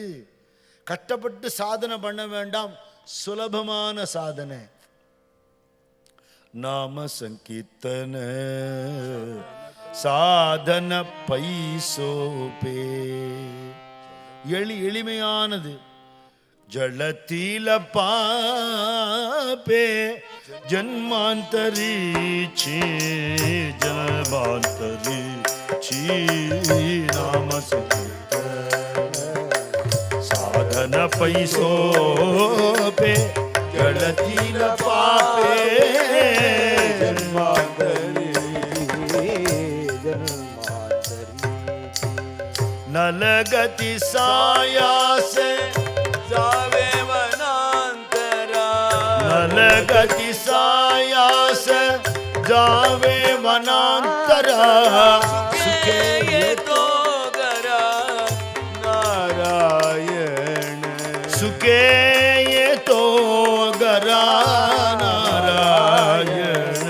கஷ்டப்பட்டு சாதனை பண்ண வேண்டாம், சுலபமான சாதனை. நாம சங்கீர்த்தன சாதன பைசோபே. எளிமையானது. ஜலத்தீல பாபே ஜன்மாந்தரி சீ ஜன்மாந்தரி சீ. நாம சாதன பைசோபே ஜலத்தீல பாபே ஜன்மாந்தரி நலகதி சாயாஸ் जावे वनांतरा. नलगति सायास जावे वनांतरा. सुखे ये तो गरा नारायण. सुखे ये तो गरा नारायण.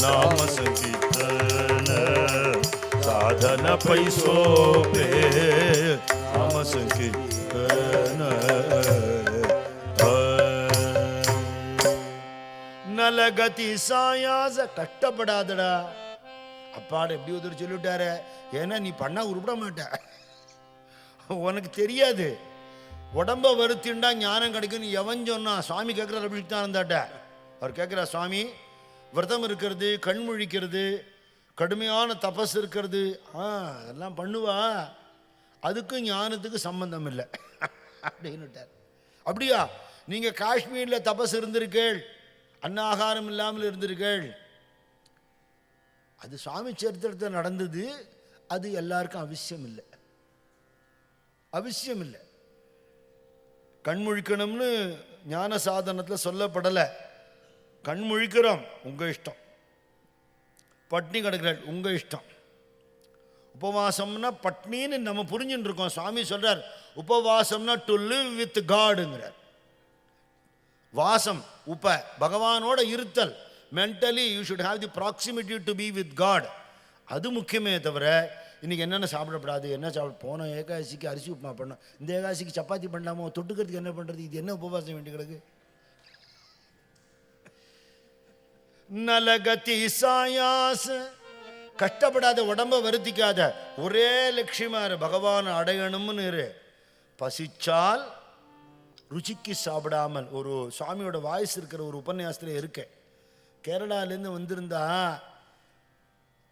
नाम संकीर्तन साधन पैसो पे. नाम संकीर्तन நலகதி சாயாச. கஷ்டப்படாதடா. அப்பாட எப்படி ஒருத்தர் சொல்லிவிட்டாரு, ஏன்னா நீ பண்ணா உருப்பிட மாட்ட, உனக்கு தெரியாது. உடம்ப வருத்தின்டா ஞானம் கிடைக்கும். நீ எவன் சொன்னா? சுவாமி கேட்குறாரு அபிஷிக்தானந்தாட்ட. அவர் கேட்குறா, சுவாமி விரதம் இருக்கிறது, கண் முழிக்கிறது, கடுமையான தபஸ் இருக்கிறது, அதெல்லாம் பண்ணுவா, அதுக்கும் ஞானத்துக்கு சம்பந்தம் இல்லை அப்படின்னுட்டார். அப்படியா? நீங்க காஷ்மீர்ல தபஸ் இருந்திருக்கேள், அன்னாகாரம் இல்லாமல் இருந்திருக்கேள். அது சுவாமி சரித்திரத்தில் நடந்தது. அது எல்லாருக்கும் அவசியம் இல்லை, அவசியம் இல்லை. கண்முழிக்கணும்னு ஞான சாதனத்தில் சொல்லப்படலை. கண்முழிக்கிறோம், உங்க இஷ்டம். பட்னி கிடக்கிறாள், உங்க இஷ்டம். உபவாசம்னா பட்னின்னு நம்ம புரிஞ்சுட்டு இருக்கோம். சுவாமி சொல்றார் உபவாசம்னா டு லிவ் வித் காடுங்கிறார். வாசம் உப, பகவானோட இருத்தல். Mentally you should have the proximity to be with God. அது முக்கியமே தவிர இன்னைக்கு என்னென்ன சாப்பிடப்படாது, என்ன சாப்பிட. போன ஏகாதசிக்கு அரிசி உப்புமா பண்ணோம், இந்த ஏகாதசிக்கு சப்பாத்தி பண்ணலாமோ, தொட்டுக்கிறதுக்கு என்ன பண்ணுறது, இது என்ன உபவாசம் வேண்டி கிடக்கு. நலகதி சாயாஸ். கஷ்டப்படாத, உடம்ப வருத்திக்காத, ஒரே லட்சியமாரு பகவான் அடையணும்னு இரு. பசிச்சால் ருச்சிக்கு சாப்பிடாமல். ஒரு சுவாமியோட வாய்ஸ் இருக்கிற ஒரு உபன்யாசத்தில் இருக்க, கேரளாலேருந்து வந்திருந்தா,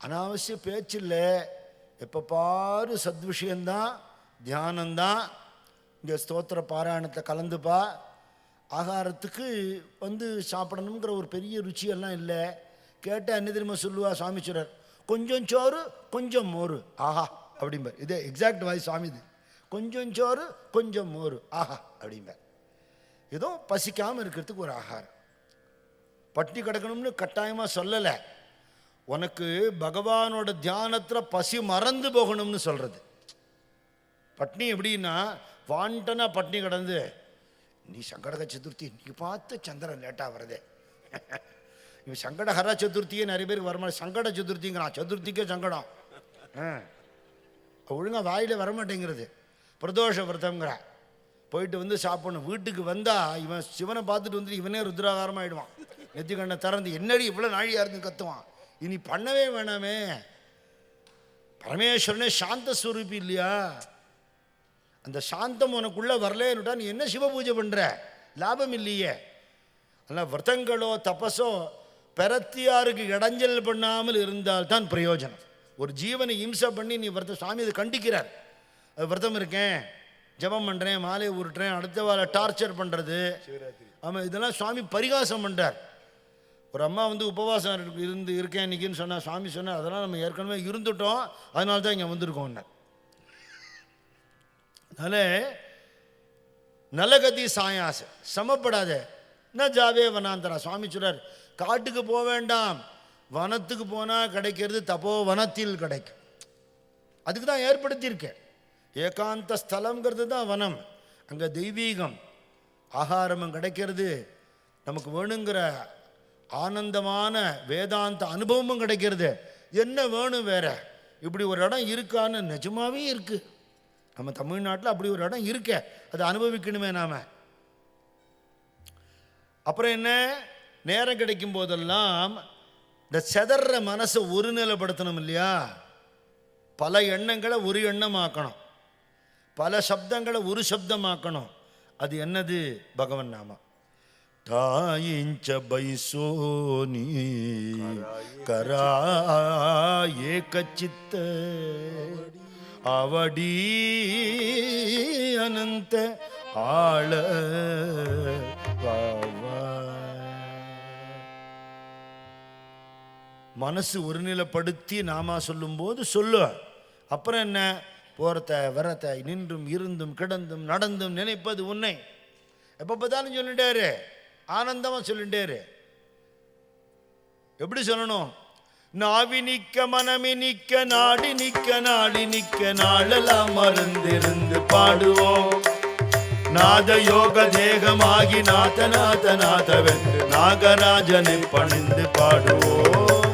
அனாவசிய பேச்சு இல்லை, எப்போ பாரு சத்விஷயந்தான், தியானந்தான். இங்கே ஸ்தோத்திர பாராயணத்தை கலந்துப்பா, ஆகாரத்துக்கு வந்து சாப்பிடணுங்கிற ஒரு பெரிய ருச்சியெல்லாம் இல்லை. கேட்டால் என்ன தெரியுமா சொல்லுவா சுவாமிச்சுரர், கொஞ்சம் சோறு கொஞ்சம் மோறு ஆஹா அப்படிம்பார். இதே எக்ஸாக்ட் வாய்ஸ் சுவாமி இது. கொஞ்சம் சோறு கொஞ்சம் மோறு ஆஹா அப்படிம்பார். ஏதோ பசிக்காமல் இருக்கிறதுக்கு ஒரு ஆகாரம். பட்டி கிடக்கணும்னு கட்டாயமாக சொல்லலை, உனக்கு பகவானோட தியானத்தில் பசி மறந்து போகணும்னு சொல்கிறது. பட்னி எப்படின்னா, வாண்டனா பட்னி கிடந்து, நீ சங்கடக சதுர்த்தி இன்னைக்கு பார்த்து சந்திரன் லேட்டாக வருதே, இவன் சங்கடஹர சதுர்த்தியே நிறைய பேருக்கு வரமாட்டேன், சங்கட சதுர்த்திங்கிறான், சதுர்த்திக்கே சங்கடம், ஒழுங்காக வாயில வரமாட்டேங்கிறது. பிரதோஷ விரதங்கிற போயிட்டு வந்து சாப்பிடணும். வீட்டுக்கு வந்தால் இவன் சிவனை பார்த்துட்டு வந்து இவனே ருத்ராகாரமாக ஆயிடுவான். நெத்தி கண்ணை திறந்து என்னடி இவ்வளோ நாழியாக இருந்து கத்துவான். இனி பண்ணவே வேணாமே. பரமேஸ்வரனே சாந்த ஸ்வரூபி இல்லையா? அந்த சாந்தம் உனக்குள்ளே வரலேன்னுட்டா நீ என்ன சிவ பூஜை பண்ணுற? லாபம் இல்லையே. ஆனால் விரதங்களோ தபஸோ பெறத்தியாருக்கு இடைஞ்சல் பண்ணாமல் இருந்தால் தான் பிரயோஜனம். ஒரு ஜீவனை இம்சை பண்ணி நீ விரதம், சுவாமி அதை கண்டிக்கிறார். அது விரதம் இருக்கேன், ஜபம் பண்ணுறேன், மாலை உருட்டுறேன், அடுத்த வாழை டார்ச்சர் பண்ணுறது, ஆமாம், இதெல்லாம் சுவாமி பரிகாசம் பண்ணுறார். ஒரு அம்மா உபவாசம் இருக்கேன் இன்னைக்குன்னு சொன்னால் சுவாமி சொன்னார், அதெல்லாம் நம்ம ஏற்கனவே இருந்துட்டோம், அதனால தான் இங்கே வந்திருக்கோம். அதனால நலகதி சாயாச சமப்படாத என்ன ஜாவே வனாந்தரா. சுவாமி சொல்றார், காட்டுக்கு போக வேண்டாம், வனத்துக்கு போனால் கிடைக்கிறது தப்போ வனத்தில் கிடைக்கும். அதுக்கு தான் ஏற்படுத்தியிருக்கேன். ஏகாந்த ஸ்தலம்ங்கிறது தான் வனம். அங்கே தெய்வீகம் ஆகாரமும் கிடைக்கிறது, நமக்கு வேணுங்கிற ஆனந்தமான வேதாந்த அனுபவமும் கிடைக்கிறது. என்ன வேணும் வேற? இப்படி ஒரு இடம் இருக்கான்னு நிஜமாவே இருக்கு. நம்ம தமிழ்நாட்டில் அப்படி ஒரு இடம் இருக்க, அதை அனுபவிக்கணுமே நாம. அப்புறம் என்ன, நேரம் கிடைக்கும் போதெல்லாம் இந்த செதற மனசை ஒருநிலைப்படுத்தணும் இல்லையா? பல எண்ணங்களை ஒரு எண்ணமாக்கணும், பல சப்தங்களை ஒரு சப்தமாக்கணும். அது என்னது? பகவன் நாம. தாயிஞ்ச பைசோனி கரா ஏகச்சித்த அவடி அனந்த ஆள. மனசு ஒருநிலைப்படுத்தி நாமா சொல்லும் போது சொல்லு. அப்புறம் என்ன? போறத வரத நின்றும் இருந்தும் கிடந்தும் நடந்தும் நினைப்பது உன்னை. எப்ப பார்த்தாலும் சொல்லிட்டாரு, ஆனந்தமா சொல்லிட்டாரு. எப்படி சொல்லணும்? நாவி நிக்க மனமி நிக்க நாடி நிக்க நாடி நிக்க நாளெல்லாம் மறந்திருந்து பாடுவோம். நாத யோக தேகமாகி நாத நாத நாதவென்று நாகராஜனை பணிந்து பாடுவோம்.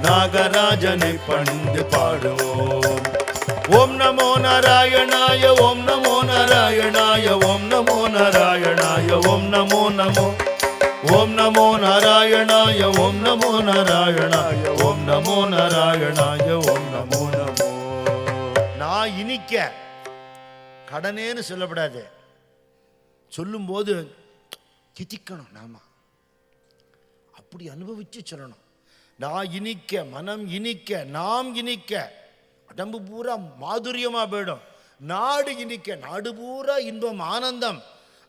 நாகராஜனை பணிந்து பாடுவோம். ஓம் நமோ நாராயணாய ஓம் நமோ நாராயணாய ஓம் நமோ நாராயணாய ஓம் நமோ நமோ ஓம் நமோ நாராயணாய ஓம் நமோ நாராயணாய ஓம் நமோ நாராயணாய ஓம் நமோ நமோ. நான் இனிக்க கடனேன்னு சொல்லப்படாது. சொல்லும்போது திதிக்கணும், நாம அப்படி அனுபவிச்சு சொல்லணும். நான் இனிக்க, மனம் இனிக்க, நாம் இனிக்க, உடம்பு பூரா மாதுரியமா போயிடும். நாடு இனிக்க, நாடு பூரா இன்பம் ஆனந்தம்.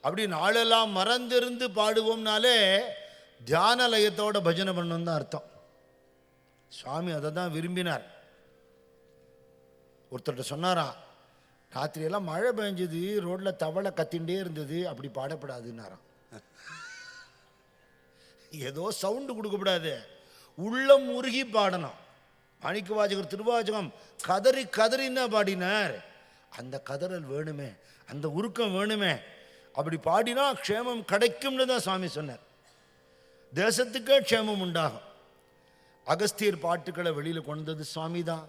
அப்படி நாளெல்லாம் மறந்திருந்து பாடுவோம்னாலே தியான லயத்தோட பஜனை பண்ணணும் தான் அர்த்தம். சுவாமி அதை தான் விரும்பினார். ஒருத்தர்கிட்ட சொன்னாராம், ராத்திரியெல்லாம் மழை பெஞ்சது, ரோட்ல தவளை கத்திண்டே இருந்தது, அப்படி பாடப்படாதுன்னாராம். ஏதோ சவுண்டு கொடுக்கப்படாது, உள்ளம் உருகி பாடணும். மாணிக்க வாசகர் திருவாசகம் கதறி கதறின்னா பாடினார். அந்த கதறல் வேணுமே, அந்த உருக்கம் வேணுமே. அப்படி பாடினா க்ஷேமம் கிடைக்கும்னு தான் சுவாமி சொன்னார். தேசத்துக்கே க்ஷேமம் உண்டாகும். அகஸ்தியர் பாட்டுக்களை வெளியில் கொண்டது சுவாமி தான்.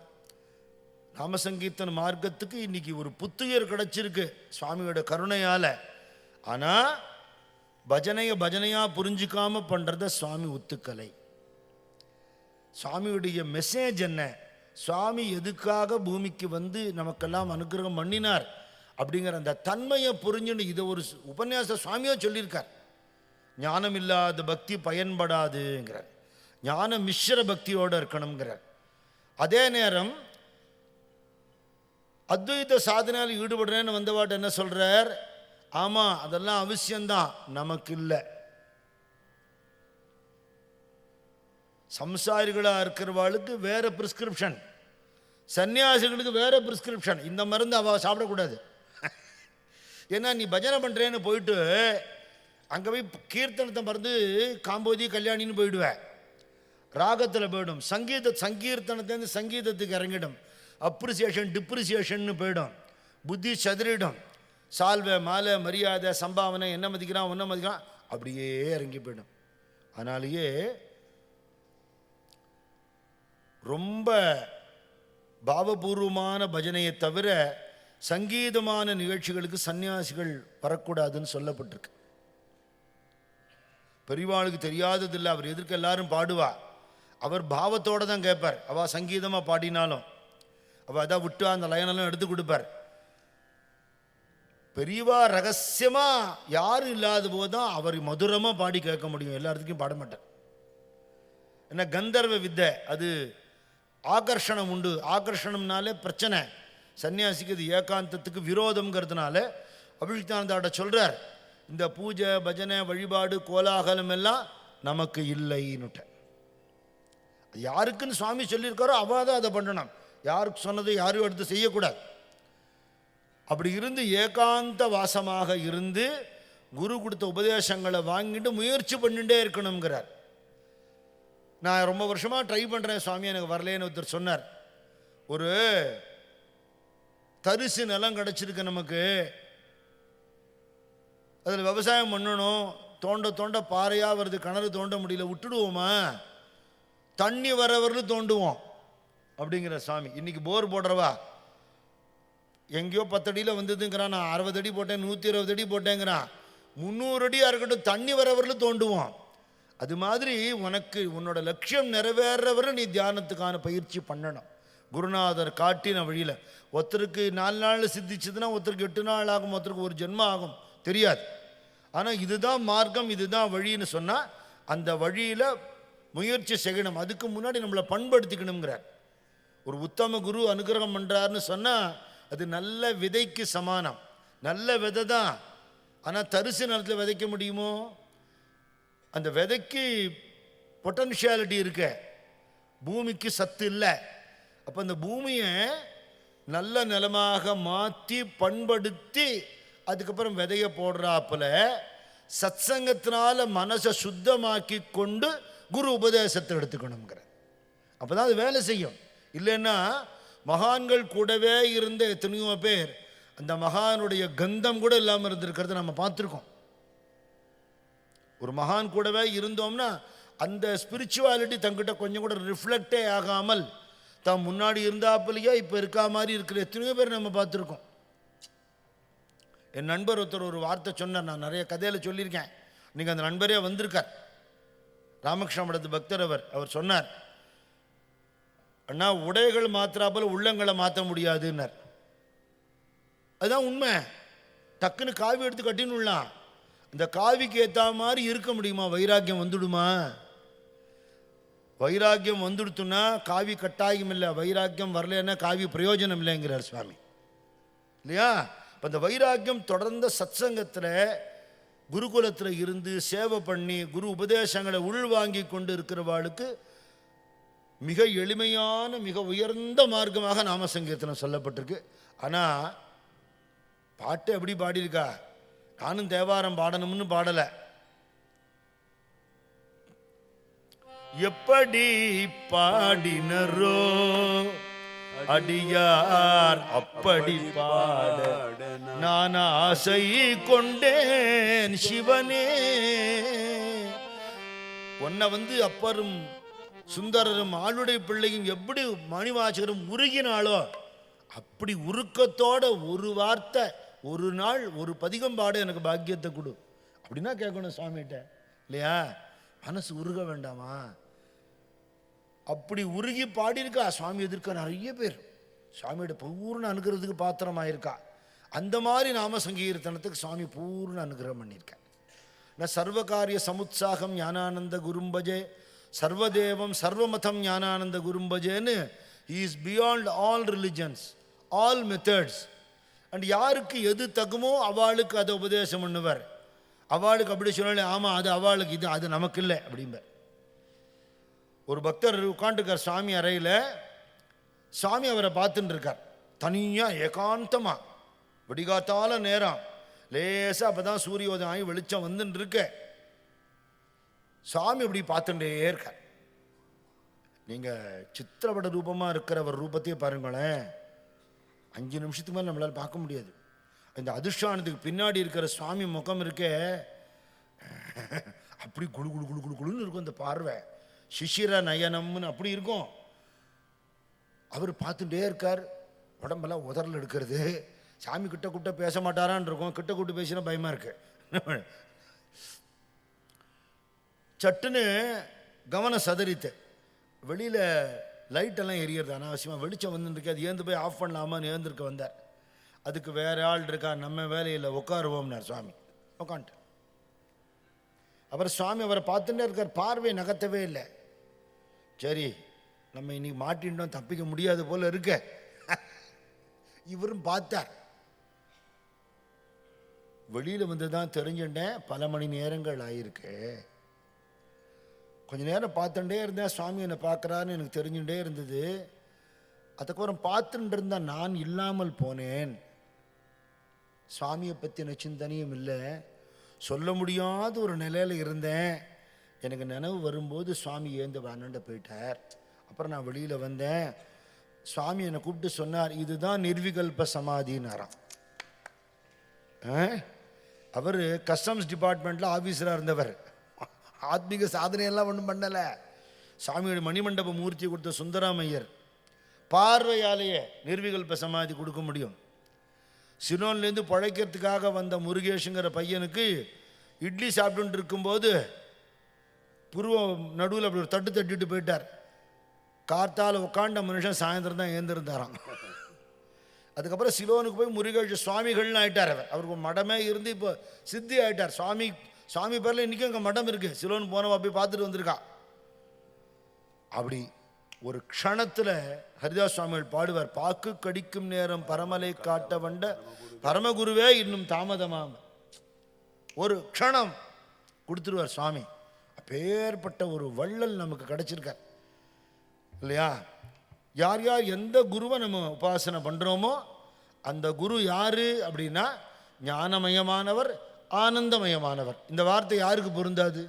நாமசங்கீர்த்தன மார்க்கத்துக்கு இன்னைக்கு ஒரு புத்துயிர் கிடைச்சிருக்கு சுவாமியோட கருணையால. ஆனா பஜனையா புரிஞ்சுக்காம பண்றத சுவாமி ஒத்துக்கலை. சுவாமியுடைய மெசேஜ் என்ன? சுவாமி எதுக்காக பூமிக்கு வந்து நமக்கெல்லாம் அனுகிரகம் பண்ணினார் அப்படிங்கிற அந்த தன்மையை புரிஞ்சுன்னு இதை ஒரு உபன்யாச சுவாமியோ சொல்லியிருக்கார். ஞானம் இல்லாத பக்தி பயன்படாதுங்கிறார். ஞான மிஸ்ர பக்தியோடு இருக்கணுங்கிறார். அதே நேரம் அத்வைத சாதனையால் ஈடுபடுறேன்னு வந்தவாட்டு என்ன சொல்றார்? ஆமா, அதெல்லாம் அவசியம்தான், நமக்கு இல்லை. சம்சாரிகளா இருக்கிறவாளுக்கு வேற பிரிஸ்கிரிப்ஷன், சன்னியாசிகளுக்கு வேற பிரிஸ்கிரிப்ஷன். இந்த மருந்து அவ சாப்பிடக்கூடாது. ஏன்னா நீ பஜனை பண்றேன்னு போயிட்டு அங்க போய் கீர்த்தனத்தை மறந்து காம்போதி கல்யாணின்னு போயிடுவேன், ராகத்தில் போயிடும். சங்கீர்த்தனத்திலேருந்து சங்கீதத்துக்கு இறங்கிடும். அப்ரிசியேஷன் டிப்ரிசியேஷன் போயிடும். புத்தி சதுரிடும். சால்வை மாலை மரியாதை சம்பாவனை என்ன மதிக்கிறான் ஒன்ன மதிக்கிறான் அப்படியே இறங்கி போயிடும். அதனாலேயே ரொம்ப பாவபூர்வமான பஜனையை தவிர சங்கீதமான நிகழ்ச்சிகளுக்கு சன்னியாசிகள் வரக்கூடாதுன்னு சொல்லப்பட்டிருக்கு. பெரியவாளுக்கு தெரியாததில்லை. அவர் எதிர்க்க எல்லாரும் பாடுவா. அவர் பாவத்தோடு தான் கேட்பார். அவள் சங்கீதமாக பாடினாலும் அவள் அதான் விட்டு அந்த லைனெல்லாம் எடுத்து கொடுப்பார். பெரியவா ரகசியமாக யாரும் இல்லாத போது தான் அவர் மதுரமாக பாடி கேட்க முடியும். எல்லா இடத்துக்கும் பாட மாட்டார். என்ன கந்தர்வ வித்தை, அது ஆகர்ஷணம் உண்டு. ஆகர்ஷணம்னாலே பிரச்சனை. சன்னியாசிக்கு அது ஏகாந்தத்துக்கு விரோதம்ங்கிறதுனால அபிஷிக்தானந்தாட்ட சொல்கிறார், இந்த பூஜை பஜனை வழிபாடு கோலாகலம் எல்லாம் நமக்கு இல்லைன்னுட்ட. யாருக்குன்னு சுவாமி சொல்லியிருக்காரோ அவள் தான் அதை பண்ணணும். யாருக்கு சொன்னதை யாரும் எடுத்து செய்யக்கூடாது. அப்படி இருந்து ஏகாந்த வாசமாக இருந்து குரு கொடுத்த உபதேசங்களை வாங்கிட்டு முயற்சி பண்ணிகிட்டே இருக்கணுங்கிறார். நான் ரொம்ப வருஷமாக ட்ரை பண்ணுறேன் சுவாமி, எனக்கு வரலேன்னு ஒருத்தர் சொன்னார். ஒரு தரிசு நிலம் கிடச்சிருக்கு நமக்கு, அதில் விவசாயம் பண்ணணும். தோண்ட தோண்ட பாறையாக வருது, கிணறு தோண்ட முடியல, விட்டுடுவோமா? தண்ணி வரவர்களும் தோண்டுவோம் அப்படிங்கிற சுவாமி. இன்றைக்கி போர் போடுறவா எங்கேயோ 10 அடியில் வந்ததுங்கிறான், நான் 60 அடி போட்டேன், 120 அடி போட்டேங்கிறான். 300 அடியாக இருக்கட்டும், தண்ணி வரவர்களும் தோண்டுவோம். அது மாதிரி உனக்கு உன்னோட லட்சியம் நிறைவேறவரை நீ தியானத்துக்கான பயிற்சி பண்ணணும். குருநாதர் காட்டின வழியில். ஒருத்தருக்கு 4 நாள் சித்திச்சதுன்னா ஒருத்தருக்கு 8 நாள் ஆகும், ஒருத்தருக்கு 1 ஜென்மம் ஆகும், தெரியாது. ஆனால் இதுதான் மார்க்கம், இதுதான் வழின்னு சொன்னால் அந்த வழியில் முயற்சி செய்யணும். அதுக்கு முன்னாடி நம்மளை பண்படுத்திக்கணுங்கிறார். ஒரு உத்தம குரு அனுகிரகம் பண்ணுறாருன்னு சொன்னால் அது நல்ல விதைக்கு சமானம். நல்ல விதை தான், ஆனால் தரிசு நிலத்தில் விதைக்க முடியுமோ? அந்த விதைக்கு பொட்டன்ஷியாலிட்டி இருக்க, பூமிக்கு சத்து இல்லை. அப்போ அந்த பூமியை நல்ல நிலமாக மாற்றி பண்படுத்தி அதுக்கப்புறம் விதைய போடுறாப்புல சத்சங்கத்தினால மனசை சுத்தமாக்கி கொண்டு குரு உபதேசத்தை எடுத்துக்கணுங்கிற. அப்போ தான் அது வேலை செய்யும். இல்லைன்னா மகான்கள் கூடவே இருந்த எத்தனையோ பேர் அந்த மகானுடைய கந்தம் கூட இல்லாமல் இருந்திருக்கிறத நம்ம பார்த்துருக்கோம். ஒரு மகான் கூடவே இருந்தோம்னா அந்த ஸ்பிரிச்சுவாலிட்டி தங்கிட்ட கொஞ்சம் கூட ரிஃப்ளெக்டே ஆகாமல் தான் முன்னாடி இருந்தாப்புலையே இப்போ இருக்கா மாதிரி இருக்கிற எத்தனையோ பேர் நம்ம பார்த்துருக்கோம். என் நண்பர் ஒருத்தர் ஒரு வார்த்தை சொன்னார், நான் நிறைய கதையில் சொல்லியிருக்கேன். நீங்கள் அந்த நண்பரே வந்திருக்கார், ராமகிருஷ்ண மடத்து பக்தர். அவர் சொன்னார், அண்ணா உடைகள் மாத்திராப்போல உள்ளங்களை மாற்ற முடியாதுன்னார். அதுதான் உண்மை. டக்குன்னு காவி எடுத்து கட்டினுலாம், இந்த காவிக்கு ஏற்ற மாதிரி இருக்க முடியுமா? வைராக்கியம் வந்துடுமா? வைராக்கியம் வந்துடுத்துன்னா காவி கட்டாயம் இல்லை, வைராக்கியம் வரலன்னா காவி பிரயோஜனம் இல்லைங்கிறார் சுவாமி, இல்லையா? இப்போ இந்த வைராக்கியம் தொடர்ந்த சத்சங்கத்தில் குருகுலத்தில் இருந்து சேவை பண்ணி குரு உபதேசங்களை உள்வாங்கி கொண்டு இருக்கிறவாளுக்கு மிக எளிமையான மிக உயர்ந்த மார்க்கமாக நாம சங்கீர்த்தனம் சொல்லப்பட்டிருக்கு. ஆனால் பாட்டு எப்படி பாடியிருக்கா? நானும் தேவாரம் பாடணும்னு பாடலை. எப்படி பாடினரோ அடியார் அப்படி பாட நான் ஆசை கொண்டேன் சிவனே. உன்னை அப்பரும் சுந்தரரும் ஆளுடைய பிள்ளையும் எப்படி மணிவாசகரும் உருகினாலோ அப்படி உருக்கத்தோட ஒரு வார்த்தை ஒரு நாள் ஒரு பதிகம் பாட எனக்கு பாக்கியத்தை கொடு அப்படின்னா கேட்கணும் சுவாமிகிட்ட, இல்லையா? மனசு உருக வேண்டாமா? அப்படி உருகி பாடியிருக்கா சுவாமி. எதிர்க்க நிறைய பேர் சுவாமியோட பூர்ண அனுகிரகத்துக்கு பாத்திரமாயிருக்கா. அந்த மாதிரி நாம சங்கீர்த்தனத்துக்கு சுவாமி பூர்ண அனுகிரகம் பண்ணியிருக்கேன். நான் சர்வகாரிய சமுத்சாகம் ஞானானந்த குரும்பஜே சர்வதேவம் சர்வமதம் ஞானானந்த குரும்பஜேன்னு is beyond all religions all methods. And யாருக்கு எது தகுமோ அவளுக்கு அதை உபதேசம் பண்ணுவார். அவளுக்கு அப்படி சொன்னாலே ஆமாம் அது அவளுக்கு, இது அது நமக்கு இல்லை அப்படிம்பார். ஒரு பக்தர் உட்காந்துருக்கார் சுவாமி அறையில். சுவாமி அவரை பார்த்துட்டு இருக்கார் தனியாக ஏகாந்தமாக. விடிகாத்தால நேரம் லேசாக அப்போ தான் சூரியோதயம் ஆகி வெளிச்சம் வந்துன்னு இருக்க. சுவாமி அப்படி பார்த்துட்டே இருக்கார். நீங்கள் சித்திரப்பட ரூபமாக இருக்கிறவர் ரூபத்தையே பாருங்களேன், 5 நிமிஷத்துக்கு மேலே நம்மளால் பார்க்க முடியாது. இந்த அதிர்ஷ்டானத்துக்கு பின்னாடி இருக்கிற சுவாமி முகம் இருக்கே, அப்படி குழு குழு குழு குழு குழுன்னு இருக்கும் அந்த பார்வை. சிசிர நயனம்னு அப்படி இருக்கும். அவர் பார்த்துட்டே இருக்கார். உடம்பெல்லாம் உதறல் எடுக்கிறது. சாமி கிட்ட கூட்ட பேச மாட்டாரான்னு இருக்கும், கிட்ட கூட்டு பேசினா பயமாக இருக்கு. சட்டுன்னு கவனம் சதறித்து. வெளியில் லைட்டெல்லாம் எரியறது அனாவசியமாக, வெளிச்சம் வந்துருக்கு, அது ஏந்து போய் ஆஃப் பண்ணலாமான்னு ஏந்திருக்க வந்தார். அதுக்கு வேறு ஆள் இருக்கா, நம்ம வேலையில் உட்காருவோம்னார் சுவாமி. உட்காந்துட்டு அப்புறம் சுவாமி அவரை பார்த்துட்டே இருக்கார், பார்வை நகர்த்தவே இல்லை. சரி நம்ம இன்னைக்கு மாட்டின்றோம், தப்பிக்க முடியாது போல இருக்க. இவரும் பார்த்தார். வெளியில் வந்து தான் தெரிஞ்சுட்டேன், பல மணி நேரங்கள் ஆயிருக்கு. கொஞ்ச நேரம் பார்த்துட்டே இருந்தேன், சுவாமி என்னை பார்க்குறாருன்னு எனக்கு தெரிஞ்சுட்டே இருந்தது. அதுக்கப்புறம் பார்த்துட்டு இருந்தால் நான் இல்லாமல் போனேன். சுவாமியை பற்றின சிந்தனையும் இல்லை, சொல்ல முடியாத ஒரு நிலையில் இருந்தேன். எனக்கு நினைவு வரும்போது சுவாமி ஏந்து வானண்ட போயிட்டார். அப்புறம் நான் வெளியில் வந்தேன். சுவாமி என்னை கூப்பிட்டு சொன்னார், இதுதான் நிர்விகல்ப சமாதினாராம். அவர் கஸ்டம்ஸ் டிபார்ட்மெண்ட்டில் ஆஃபீஸராக இருந்தவர். ஆத்மீக சாதனையெல்லாம் ஒன்றும் பண்ணலை. சுவாமியோட மணிமண்டப மூர்த்தி கொடுத்த சுந்தராமையர் பார்வையாலேயே நிர்விகல்ப சமாதி கொடுக்க முடியும். சிலோன்லேருந்து பழைக்கிறதுக்காக வந்த முருகேஷுங்கிற பையனுக்கு இட்லி சாப்பிட்டு இருக்கும்போது புருவம் நடுவில் அப்படி ஒரு தட்டு தட்டிட்டு போயிட்டார். கார்த்தால் உட்காண்ட மனுஷன் சாயந்தரம் தான் ஏந்திருந்தாராம். அதுக்கப்புறம் சிலோனுக்கு போய் முருகேஷ் சுவாமிகள்னு ஆயிட்டார். அவருக்கு மடமே இருந்து இப்போ சித்தி ஆயிட்டார். சுவாமி பேரில் இன்றைக்கும் அங்கே மடம் இருக்குது. சிலோன் போனவா போய் பார்த்துட்டு வந்திருக்கா. அப்படி ஒரு க்ஷணத்தில் ஹரிதாஸ் சுவாமிகள் பாடுவார், பாக்கு கடிக்கும் நேரம் பரமலை காட்ட வந்த பரமகுருவே இன்னும் தாமதமாம். ஒரு க்ஷணம் கொடுத்துருவார் சுவாமி. அப்பேற்பட்ட ஒரு வள்ளல் நமக்கு கிடைச்சிருக்கார் இல்லையா? யார் யார் எந்த குருவை நம்ம உபாசனை பண்ணுறோமோ அந்த குரு யார் அப்படின்னா ஞானமயமானவர், ஆனந்தமயமானவர். இந்த வார்த்தை யாருக்கு பொருந்தாது?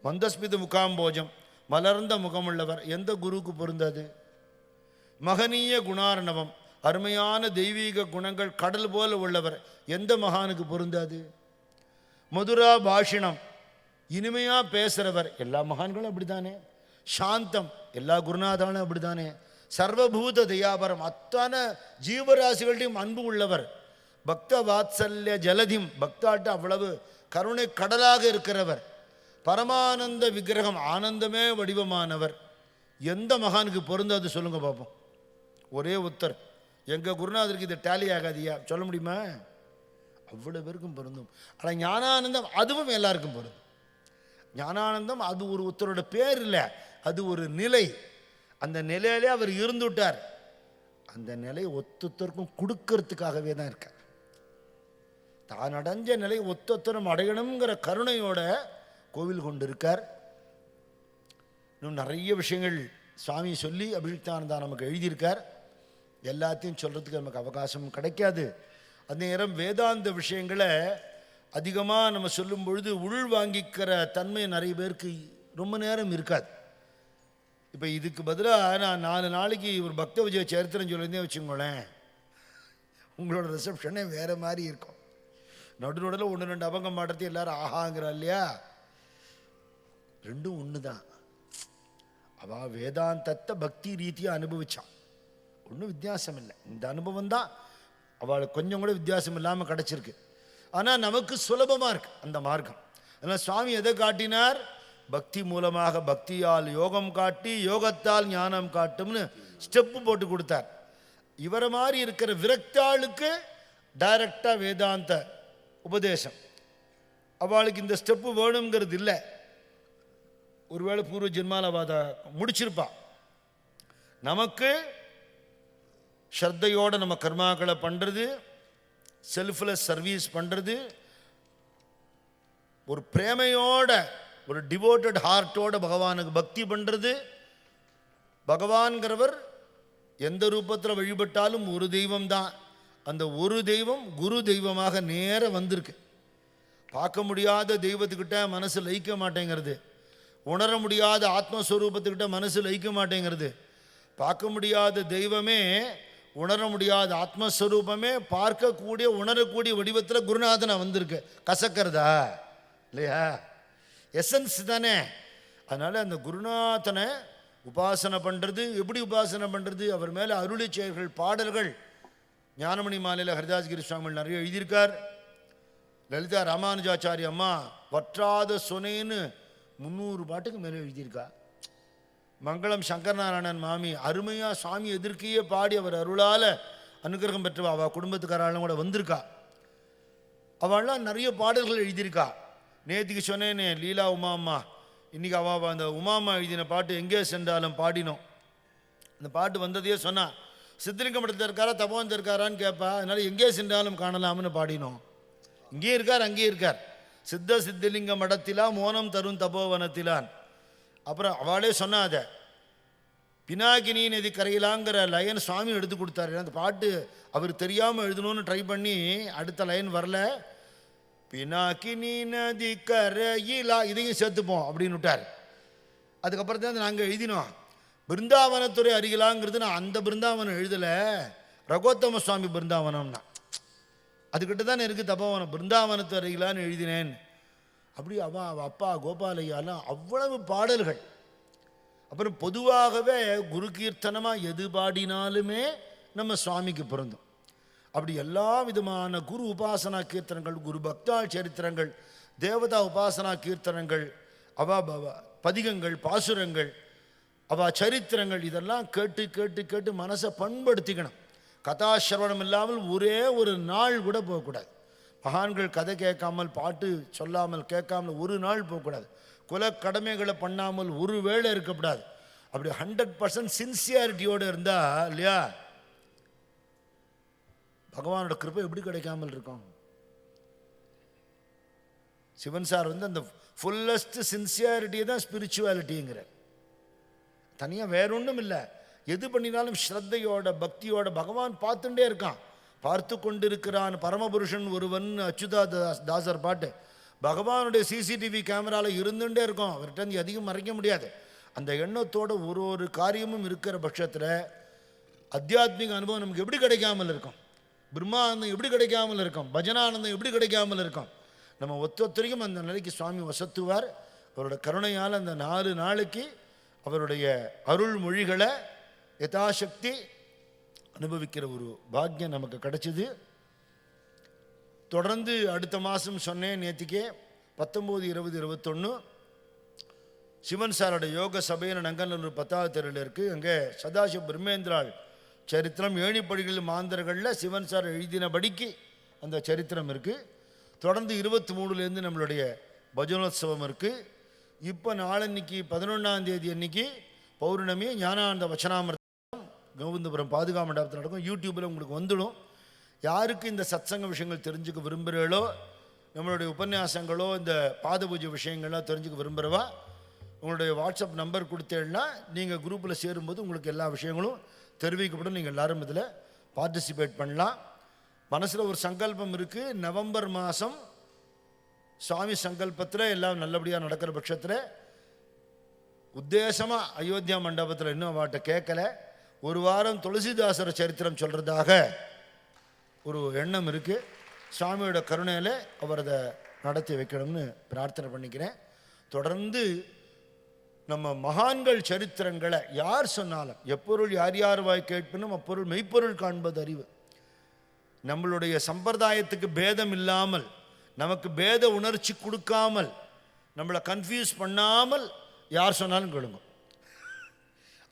மந்தஸ்மித முகாம்போஜம், மலர்ந்த முகமுள்ளவர், எந்த குருவுக்கு பொருந்தாது? மகனீய குணார்ணவம், அருமையான தெய்வீக குணங்கள் கடல் போல உள்ளவர், எந்த மகானுக்கு பொருந்தாது? மதுரா பாஷிணம், இனிமையாக பேசுகிறவர், எல்லா மகான்களும் அப்படித்தானே. சாந்தம், எல்லா குருநாதாலும் அப்படித்தானே. சர்வபூத தயாபரம், அத்தனை ஜீவராசிகள்டையும் அன்பு உள்ளவர். பக்த வாத்சல்ய ஜலதிம், பக்தாட்ட அவ்வளவு கருணை கடலாக இருக்கிறவர். பரமானந்த விக்கிரகம், ஆனந்தமே வடிவமானவர். எந்த மகானுக்கு பொருந்தாது சொல்லுங்க பார்ப்போம். ஒரே உத்தர், எங்கள் குருநாதருக்கு இது டேலி ஆகாதியா சொல்ல முடியுமா? அவ்வளோ பேருக்கும் பொருந்தும். ஆனால் ஞானானந்தம் அதுவும் எல்லாருக்கும் பொருந்தும். ஞானானந்தம் அது ஒரு உத்தரோட பேர் இல்லை, அது ஒரு நிலை. அந்த நிலையிலே அவர் இருந்துட்டார். அந்த நிலை ஒத்தொத்தருக்கும் கொடுக்கறதுக்காகவே தான் இருக்கார். தான் அடைஞ்ச நிலை ஒத்தொத்தரும் அடையணுங்கிற கருணையோட கோவில் கொண்டு இருக்கார். இன்னும் நிறைய விஷயங்கள் சுவாமி சொல்லி அபிஷிக்தானந்தா நமக்கு எழுதியிருக்கார். எல்லாத்தையும் சொல்கிறதுக்கு நமக்கு அவகாசம் கிடைக்காது. அந்த நேரம் வேதாந்த விஷயங்களை அதிகமாக நம்ம சொல்லும் பொழுது உள் வாங்கிக்கிற தன்மை நிறைய பேருக்கு ரொம்ப நேரம் இருக்காது. இப்போ இதுக்கு பதிலாக நான் 4 நாளைக்கு ஒரு பக்த விஜய சரித்திரம் சொல்லியிருந்தே வச்சுக்கோங்களேன், உங்களோட ரிசப்ஷனே வேறு மாதிரி இருக்கும். நடுநடுவில் 1-2 அபங்கம் மாட்டுறது எல்லாரும் ஆஹாங்கிறா இல்லையா? ரெண்டும் ஒன்று தான். அவள் வேதாந்தத்தை பக்தி ரீதியாக அனுபவிச்சான், ஒன்றும் வித்தியாசம் இல்லை. இந்த அனுபவம் தான் அவளுக்கு கொஞ்சம் கூட வித்தியாசம் இல்லாமல் கிடச்சிருக்கு. ஆனால் நமக்கு சுலபமாக இருக்கு அந்த மார்க்கம். அதனால் சுவாமி எதை காட்டினார்? பக்தி மூலமாக பக்தியால் யோகம் காட்டி, யோகத்தால் ஞானம் காட்டும்னு ஸ்டெப்பு போட்டு கொடுத்தார். இவரை மாதிரி இருக்கிற விரக்தாளுக்கு டைரக்டாக வேதாந்த உபதேசம். அவளுக்கு இந்த ஸ்டெப்பு வேணுங்கிறது இல்லை. ஒருவேளை பூர்வ ஜென்மாலவாத முடிச்சிருப்பா. நமக்கு ஸ்ரத்தையோடு நம்ம கர்மாக்களை பண்ணுறது, செல்ஃப்லெஸ் சர்வீஸ் பண்ணுறது, ஒரு பிரேமையோட ஒரு டிவோட்டட் ஹார்ட்டோட பகவானுக்கு பக்தி பண்ணுறது. பகவான்கிறவர் எந்த ரூபத்தில் வழிபட்டாலும் ஒரு தெய்வம் தான். அந்த ஒரு தெய்வம் குரு தெய்வமாக நேர வந்திருக்கு. பார்க்க முடியாத தெய்வத்துக்கிட்ட மனசு லயிக்க மாட்டேங்கிறது. உணர முடியாத ஆத்மஸ்வரூபத்துக்கிட்ட மனசு லயிக்க மாட்டேங்கிறது. பார்க்க முடியாத தெய்வமே, உணர முடியாத ஆத்மஸ்வரூபமே பார்க்கக்கூடிய உணரக்கூடிய வடிவத்தில் குருநாதனை வந்திருக்கு. கசக்கிறதா இல்லையா? எசன்ஸ் தானே. அதனால் அந்த குருநாதனை உபாசனை பண்ணுறது, எப்படி உபாசனை பண்ணுறது, அவர் மேலே அருளி செயல்கள், பாடல்கள் ஞானமணி மாலையில் ஹரிதாஸ்கிரி சுவாமிகள் நிறைய எழுதியிருக்கார். லலிதா ராமானுஜாச்சாரிய அம்மா வற்றாத சொனேன்னு 300 பாட்டுக்கு மேலே எழுதியிருக்கா. மங்களம் சங்கரநாராயணன் மாமி அருமையாக சுவாமி எதிர்க்கையே பாடி அவர் அருளால் அனுகிரகம் பெற்றவா. அவள் குடும்பத்துக்காராலும் கூட வந்திருக்கா. அவள்லாம் நிறைய பாடல்கள் எழுதியிருக்கா. நேற்றுக்கு சொன்னேனே லீலா உமா அம்மா, இன்றைக்கி அவள் அந்த உமாமா எழுதின பாட்டு எங்கே சென்றாலும் பாடினோம். அந்த பாட்டு வந்ததையே சொன்னா, சித்தலிங்க மடத்தில் இருக்காரா தபோவனத்தில் இருக்காரான்னு கேட்பா. அதனால் எங்கே சென்றாலும் காணலாம்னு பாடினோம். இங்கே இருக்கார் அங்கே இருக்கார், சித்த சித்தலிங்க மடத்திலா மோனம் தரும் தபோவனத்திலான். அப்புறம் அவளே சொன்னா, அதை பினாகினி நதி கரையிலாங்கிற லைன் சுவாமி எடுத்து கொடுத்தாரு. அந்த பாட்டு அவர் தெரியாமல் எழுதணும்னு ட்ரை பண்ணி அடுத்த லைன் வரல. பினாகினி நதி கரையிலா இதையும் சேர்த்துப்போம் அப்படின்னு விட்டார். அதுக்கப்புறம் தான் நாங்கள் எழுதினோம் பிருந்தாவனத்துறை அருகிலாங்கிறது. நான் அந்த பிருந்தாவனம் எழுதலை, ரகோத்தம சுவாமி பிருந்தாவனம்னா அதுக்கிட்ட தானே இருக்குது தபோவனம். பிருந்தாவனத்து அருகிலான்னு எழுதினேன். அப்படி அவள் அப்பா கோபாலையாலாம் அவ்வளவு பாடல்கள். அப்புறம் பொதுவாகவே குரு கீர்த்தனமாக எது பாடினாலுமே நம்ம சுவாமிக்கு பொருந்தும். அப்படி எல்லா விதமான குரு உபாசனா கீர்த்தனங்கள், குரு பக்தா சரித்திரங்கள், தேவதா உபாசனா கீர்த்தனங்கள், அவா பதிகங்கள், பாசுரங்கள், அவா சரித்திரங்கள், இதெல்லாம் கேட்டு கேட்டு கேட்டு மனசை பண்படுத்திக்கணும். கதாசிரவணம் இல்லாமல் ஒரே ஒரு நாள் கூட போகக்கூடாது. மகான்கள் கதை கேட்காமல், பாட்டு சொல்லாமல், கேட்காமல் ஒரு நாள் போகக்கூடாது. குல கடமைகளை பண்ணாமல் ஒரு வேளை இருக்கக்கூடாது. அப்படி 100% சின்சியாரிட்டியோடு இருந்தா இல்லையா, பகவானோட கிருபை எப்படி கிடைக்காமல் இருக்கும்? சிவன் சார் அந்த ஃபுல்லஸ்ட் சின்சியாரிட்டியை தான் ஸ்பிரிச்சுவாலிட்டிங்கிற. தனியாக வேற ஒன்றும் இல்லை. எது பண்ணினாலும் ஸ்ரத்தையோட பக்தியோட பகவான் பார்த்துட்டே இருக்கான். பார்த்து கொண்டிருக்கிறான் பரமபுருஷன் ஒருவன், அச்சுதா தாசர் பாட்டு. பகவானுடைய சிசிடிவி கேமராவில் இருந்துகிட்டே இருக்கும். அவர்கிட்ட அதிகம் மறைக்க முடியாது. அந்த எண்ணத்தோட ஒரு ஒரு காரியமும் இருக்கிற பட்சத்தில் அத்தியாத்மிக அனுபவம் நமக்கு எப்படி கிடைக்காமல் இருக்கும்? பிரம்மானந்தம் எப்படி கிடைக்காமல் இருக்கும்? பஜனானந்தம் எப்படி கிடைக்காமல் இருக்கும்? நம்ம ஒத்தொத்தரையும் அந்த நிலைக்கு சுவாமி வசத்துவார். அவரோட கருணையால் அந்த 4 நாளைக்கு அவருடைய அருள் மொழிகளை யதாசக்தி அனுபவிக்கிற ஒரு பாக்கியம் நமக்கு கிடைச்சிது. தொடர்ந்து அடுத்த மாதம் சொன்னேன், நேற்றுக்கே 19, 20, 21 சிவன் சாரோட யோக சபையில் நங்கநல்லூர் 10வது தெருவில் இருக்குது. அங்கே சதாசிவ பிரம்மேந்திராள் சரித்திரம் 7 படிகளில் மாந்தர்களில் சிவன் சார் எழுதினபடிக்கு அந்த சரித்திரம் இருக்குது. தொடர்ந்து 23லேருந்து நம்மளுடைய பஜனோத்சவம் இருக்குது. இப்போ நாளன்னைக்கு 11ஆம் தேதி அன்னைக்கு பௌர்ணமி ஞானானந்த வச்சனாமிர்தம் கோவிந்தபுரம் பாதுகா மண்டபத்தில் நடக்கும். யூடியூப்பில் உங்களுக்கு வந்துடும். யாருக்கு இந்த சத்சங்க விஷயங்கள் தெரிஞ்சுக்க விரும்புகிறீங்களோ, நம்மளுடைய உபன்யாசங்களோ இந்த பாத பூஜை விஷயங்கள்லாம் தெரிஞ்சுக்க விரும்புகிறவா உங்களுடைய வாட்ஸ்அப் நம்பர் கொடுத்தேன்னா நீங்கள் குரூப்பில் சேரும்போது உங்களுக்கு எல்லா விஷயங்களும் தெரிவிக்கப்படும். நீங்கள் எல்லோரும் இதில் பார்ட்டிசிபேட் பண்ணலாம். மனசில் ஒரு சங்கல்பம் இருக்குது. நவம்பர் மாதம் சுவாமி சங்கல்பத்தில் எல்லாம் நல்லபடியாக நடக்கிற பட்சத்தில் உத்தேசமாக அயோத்தியா மண்டபத்தில் இன்னும் அவட்ட கேட்கல, ஒரு வாரம் துளசிதாசர சரித்திரம் சொல்கிறதாக ஒரு எண்ணம் இருக்குது. சுவாமியோட கருணையில் அவர் அதை நடத்தி வைக்கணும்னு பிரார்த்தனை பண்ணிக்கிறேன். தொடர்ந்து நம்ம மகான்கள் சரித்திரங்களை யார் சொன்னாலும், எப்பொருள் யார் யார் வாய் கேட்பினும் அப்பொருள் மெய்ப்பொருள் காண்பது அறிவு. நம்மளுடைய சம்பிரதாயத்துக்கு பேதம் இல்லாமல், நமக்கு பேத உணர்ச்சி கொடுக்காமல், நம்மளை கன்ஃபியூஸ் பண்ணாமல் யார் சொன்னாலும் கேளுங்க.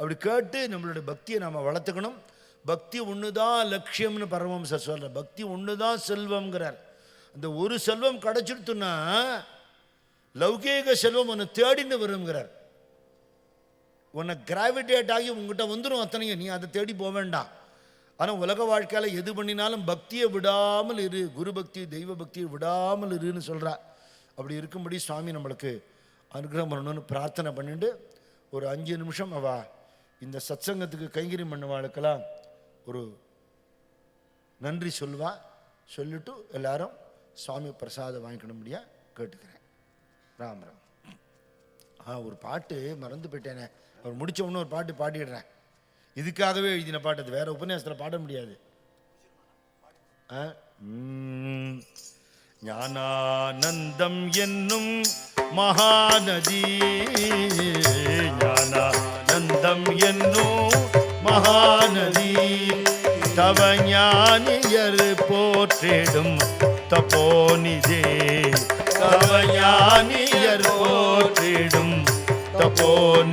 அப்படி கேட்டு நம்மளுடைய பக்தியை நம்ம வளர்த்துக்கணும். பக்தி ஒன்று தான் லட்சியம்னு பரமஹம்சர் சொல்கிறார். பக்தி ஒன்று தான் செல்வம்ங்கிறார். அந்த ஒரு செல்வம் கிடச்சிடுத்துன்னா லௌகீக செல்வம் ஒன்று தேடின்னு வருங்கிறார். உன்னை கிராவிடேட் ஆகி உங்ககிட்ட வந்துடும் அத்தனையும், நீ அதை தேடி போக வேண்டாம். ஆனால் உலக வாழ்க்கையில் எது பண்ணினாலும் பக்தியை விடாமல் இரு, குரு பக்தி தெய்வ பக்தியை விடாமல் இருன்னு சொல்கிறா. அப்படி இருக்கும்படி சுவாமி நம்மளுக்கு அனுகிரகம் பண்ணணும்னு பிரார்த்தனை பண்ணிட்டு ஒரு 5 நிமிஷம் இந்த சத்சங்கத்துக்கு கைங்கரியம் பண்ணவாளுக்கெல்லாம் ஒரு நன்றி சொல்லுவா. சொல்லிட்டு எல்லாரும் சுவாமி பிரசாதம் வாங்கிக்கணும்படியா கேட்டுக்கிறேன். ராம் ராம். ஒரு பாட்டு மறந்து போயிட்டேனே, அவர் முடிச்ச உடனே ஒரு பாட்டு பாடிடுறேன். இதுக்காகவே எழுதின பாட்டு, அது வேற உபன்யாசத்தில் பாட முடியாது. ஞானானந்தம் என்னும் மகாநதி, ஞானானந்தம் என்னும் மகாநதி, தவ ஞானியர் போற்றிடும் தபோநிதே, தவ ஞானி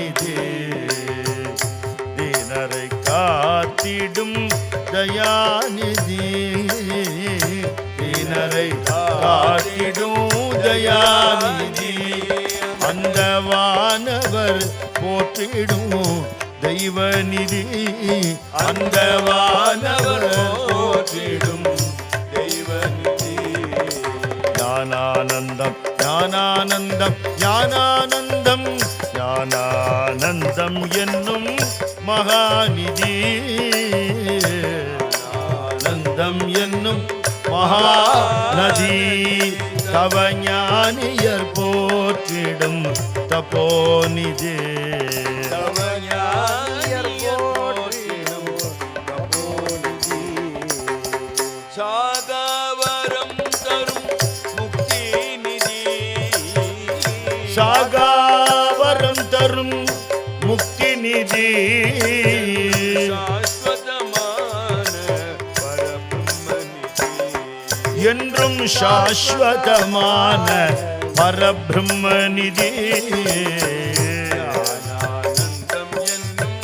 தயாநிதே தீனரை காத்திடும் தயாநிதி தீனரை காத்திடும் தயாநிதி அந்த வானவர் போற்றிடும் தெய்வநிதி அந்த வானவர் போற்றிடும் தெய்வநிதி ஞானானந்தம் ஞானானந்தம் ஞானானந்தம் ஞானானந்தம் என்னும் மகாநிதி ஆனந்தம் என்னும் மகாநதி தவஞானியர் போற்றிடும் தபோநிதி தவஞானியர் போற்றிடும் தபோநிதி சாகாவரம் தரும் முக்தி நிதி சாகாவரம் தரும் முக்தி நிதி என்றும் சாஸ்வதமான பரபிரம்மநிதி ஞானானந்தம் என்னும்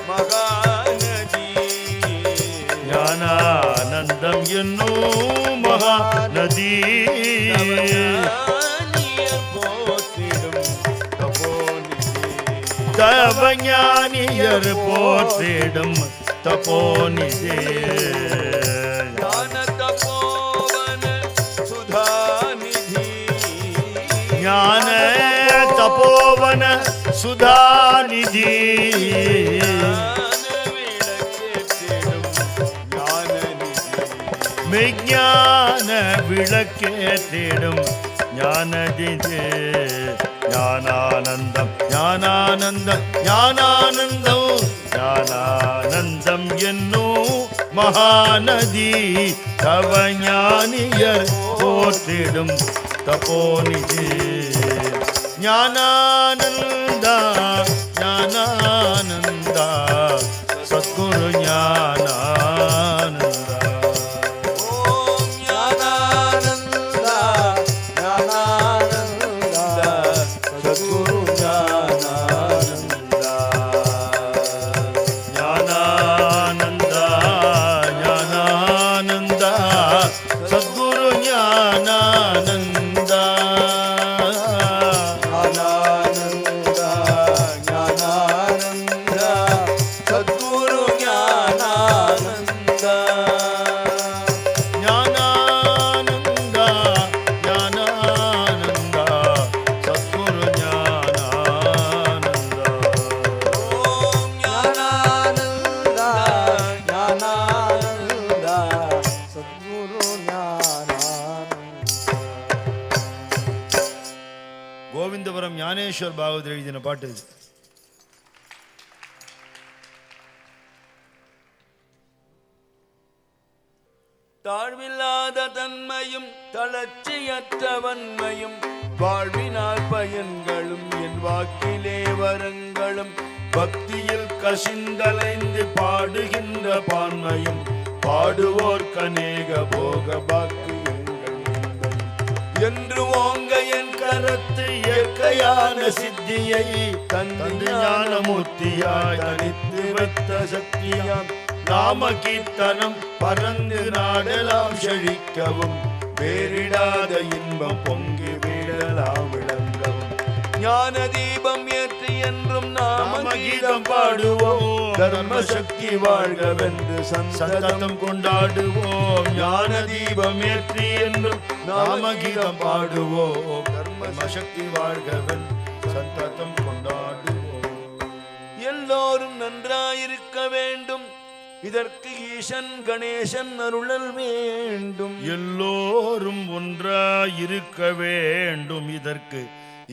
மகாநதி ஞானானந்தம் என்னும் மகாநதி தவஞானியர் போற்றிடும் தபோநிதி ஞான தபோவன சுதாநிதி மெய்ஞான விளக்கேற்றிடும் ஞானதிதே ஞானானந்தம் ஞானானந்தம் ஞானானந்தம் ஞானானந்தம் என்னும் மகாநதி தவஞானியர் போற்றிடும் தபோநிதி ஞானானந்தா ஞானானந்தா சத்குரு ஞானானந்தா ஓம் ஞானானந்தா ஞானானந்தா சத்குரு ஞானானந்தா ஞானானந்தா ஞானானந்தா சத்குரு ஞானானந்தா கோவிந்தபுரம் ஞானேஸ்வர் பாகவதர் எழுதின பாட்டு இது. தாழ்வில்லாத தன்மையும் தளர்ச்சியற்ற வன்மையும் வாழ்வினால் பயன்களும் என் வாக்கிலே வரங்களும் பக்தியில் கசிந்தலைந்து பாடுகின்ற பான்மையும் பாடுவோர் கனேக போக பாக்கியங்கள் என்று ஓங்க என் கரத்து இயற்கையான சித்தியை தந்து ஞானமூர்த்தியாய் தனித்து வைத்த சக்தியாம் நாம கீர்த்தனம் பறந்து நாடலாம் செழிக்கவும் வேறிடாத இன்பம் பொங்கி வீழலாம் விளங்கவும் ஞான தீபம் ஏற்றி என்றும் நாம கீதம் பாடுவோம் தர்ம சக்தி வாழ்கவென்று சந்ததம் கொண்டாடுவோம் ஞான தீபம் ஏற்றி என்றும் நாம கீதம் பாடுவோம் தர்ம சக்தி வாழ்கவென்று சந்ததம் கொண்டாடுவோம். எல்லோரும் நன்றாயிருக்க வேண்டும், இதற்கு ஈசன் கணேசன் அருளல் வேண்டும். எல்லோரும் ஒன்றாயிருக்க வேண்டும், இதற்கு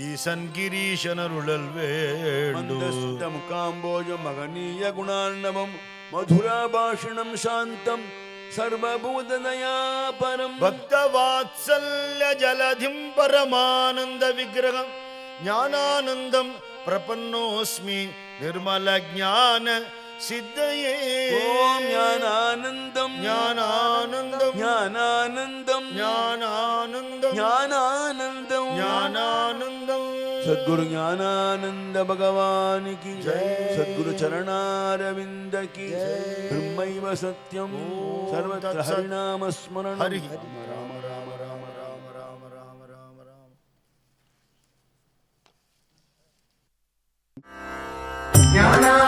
ஈசன் கிரீசன் அருளல் வேண்டும். காம்போஜம் மகனீய குணார்ணவம் மதுராபாஷணம் சாந்தம் சர்வபூததயா பரம் பக்தவாத்சல்ய ஜலதிம் பரமானந்த விக்கிரகம் ஞானானந்தம் பிரபன்னோஸ்மி நிர்மல ஞான சித்தையே. ஓம் ஞானானந்தம் ஞானானந்தம் ஞானானந்தம் ஞானானந்தம் ஞானானந்தம் ஞானானந்தம் சத்குரு सद्गुरु ज्ञानानंद भगवान की सद्गुरु चरणारविंद की ब्रह्मैव सत्यम सर्वत्र हरिनाम स्मरणं हरि राम राम राम राम राम राम राम राम राम ज्ञाना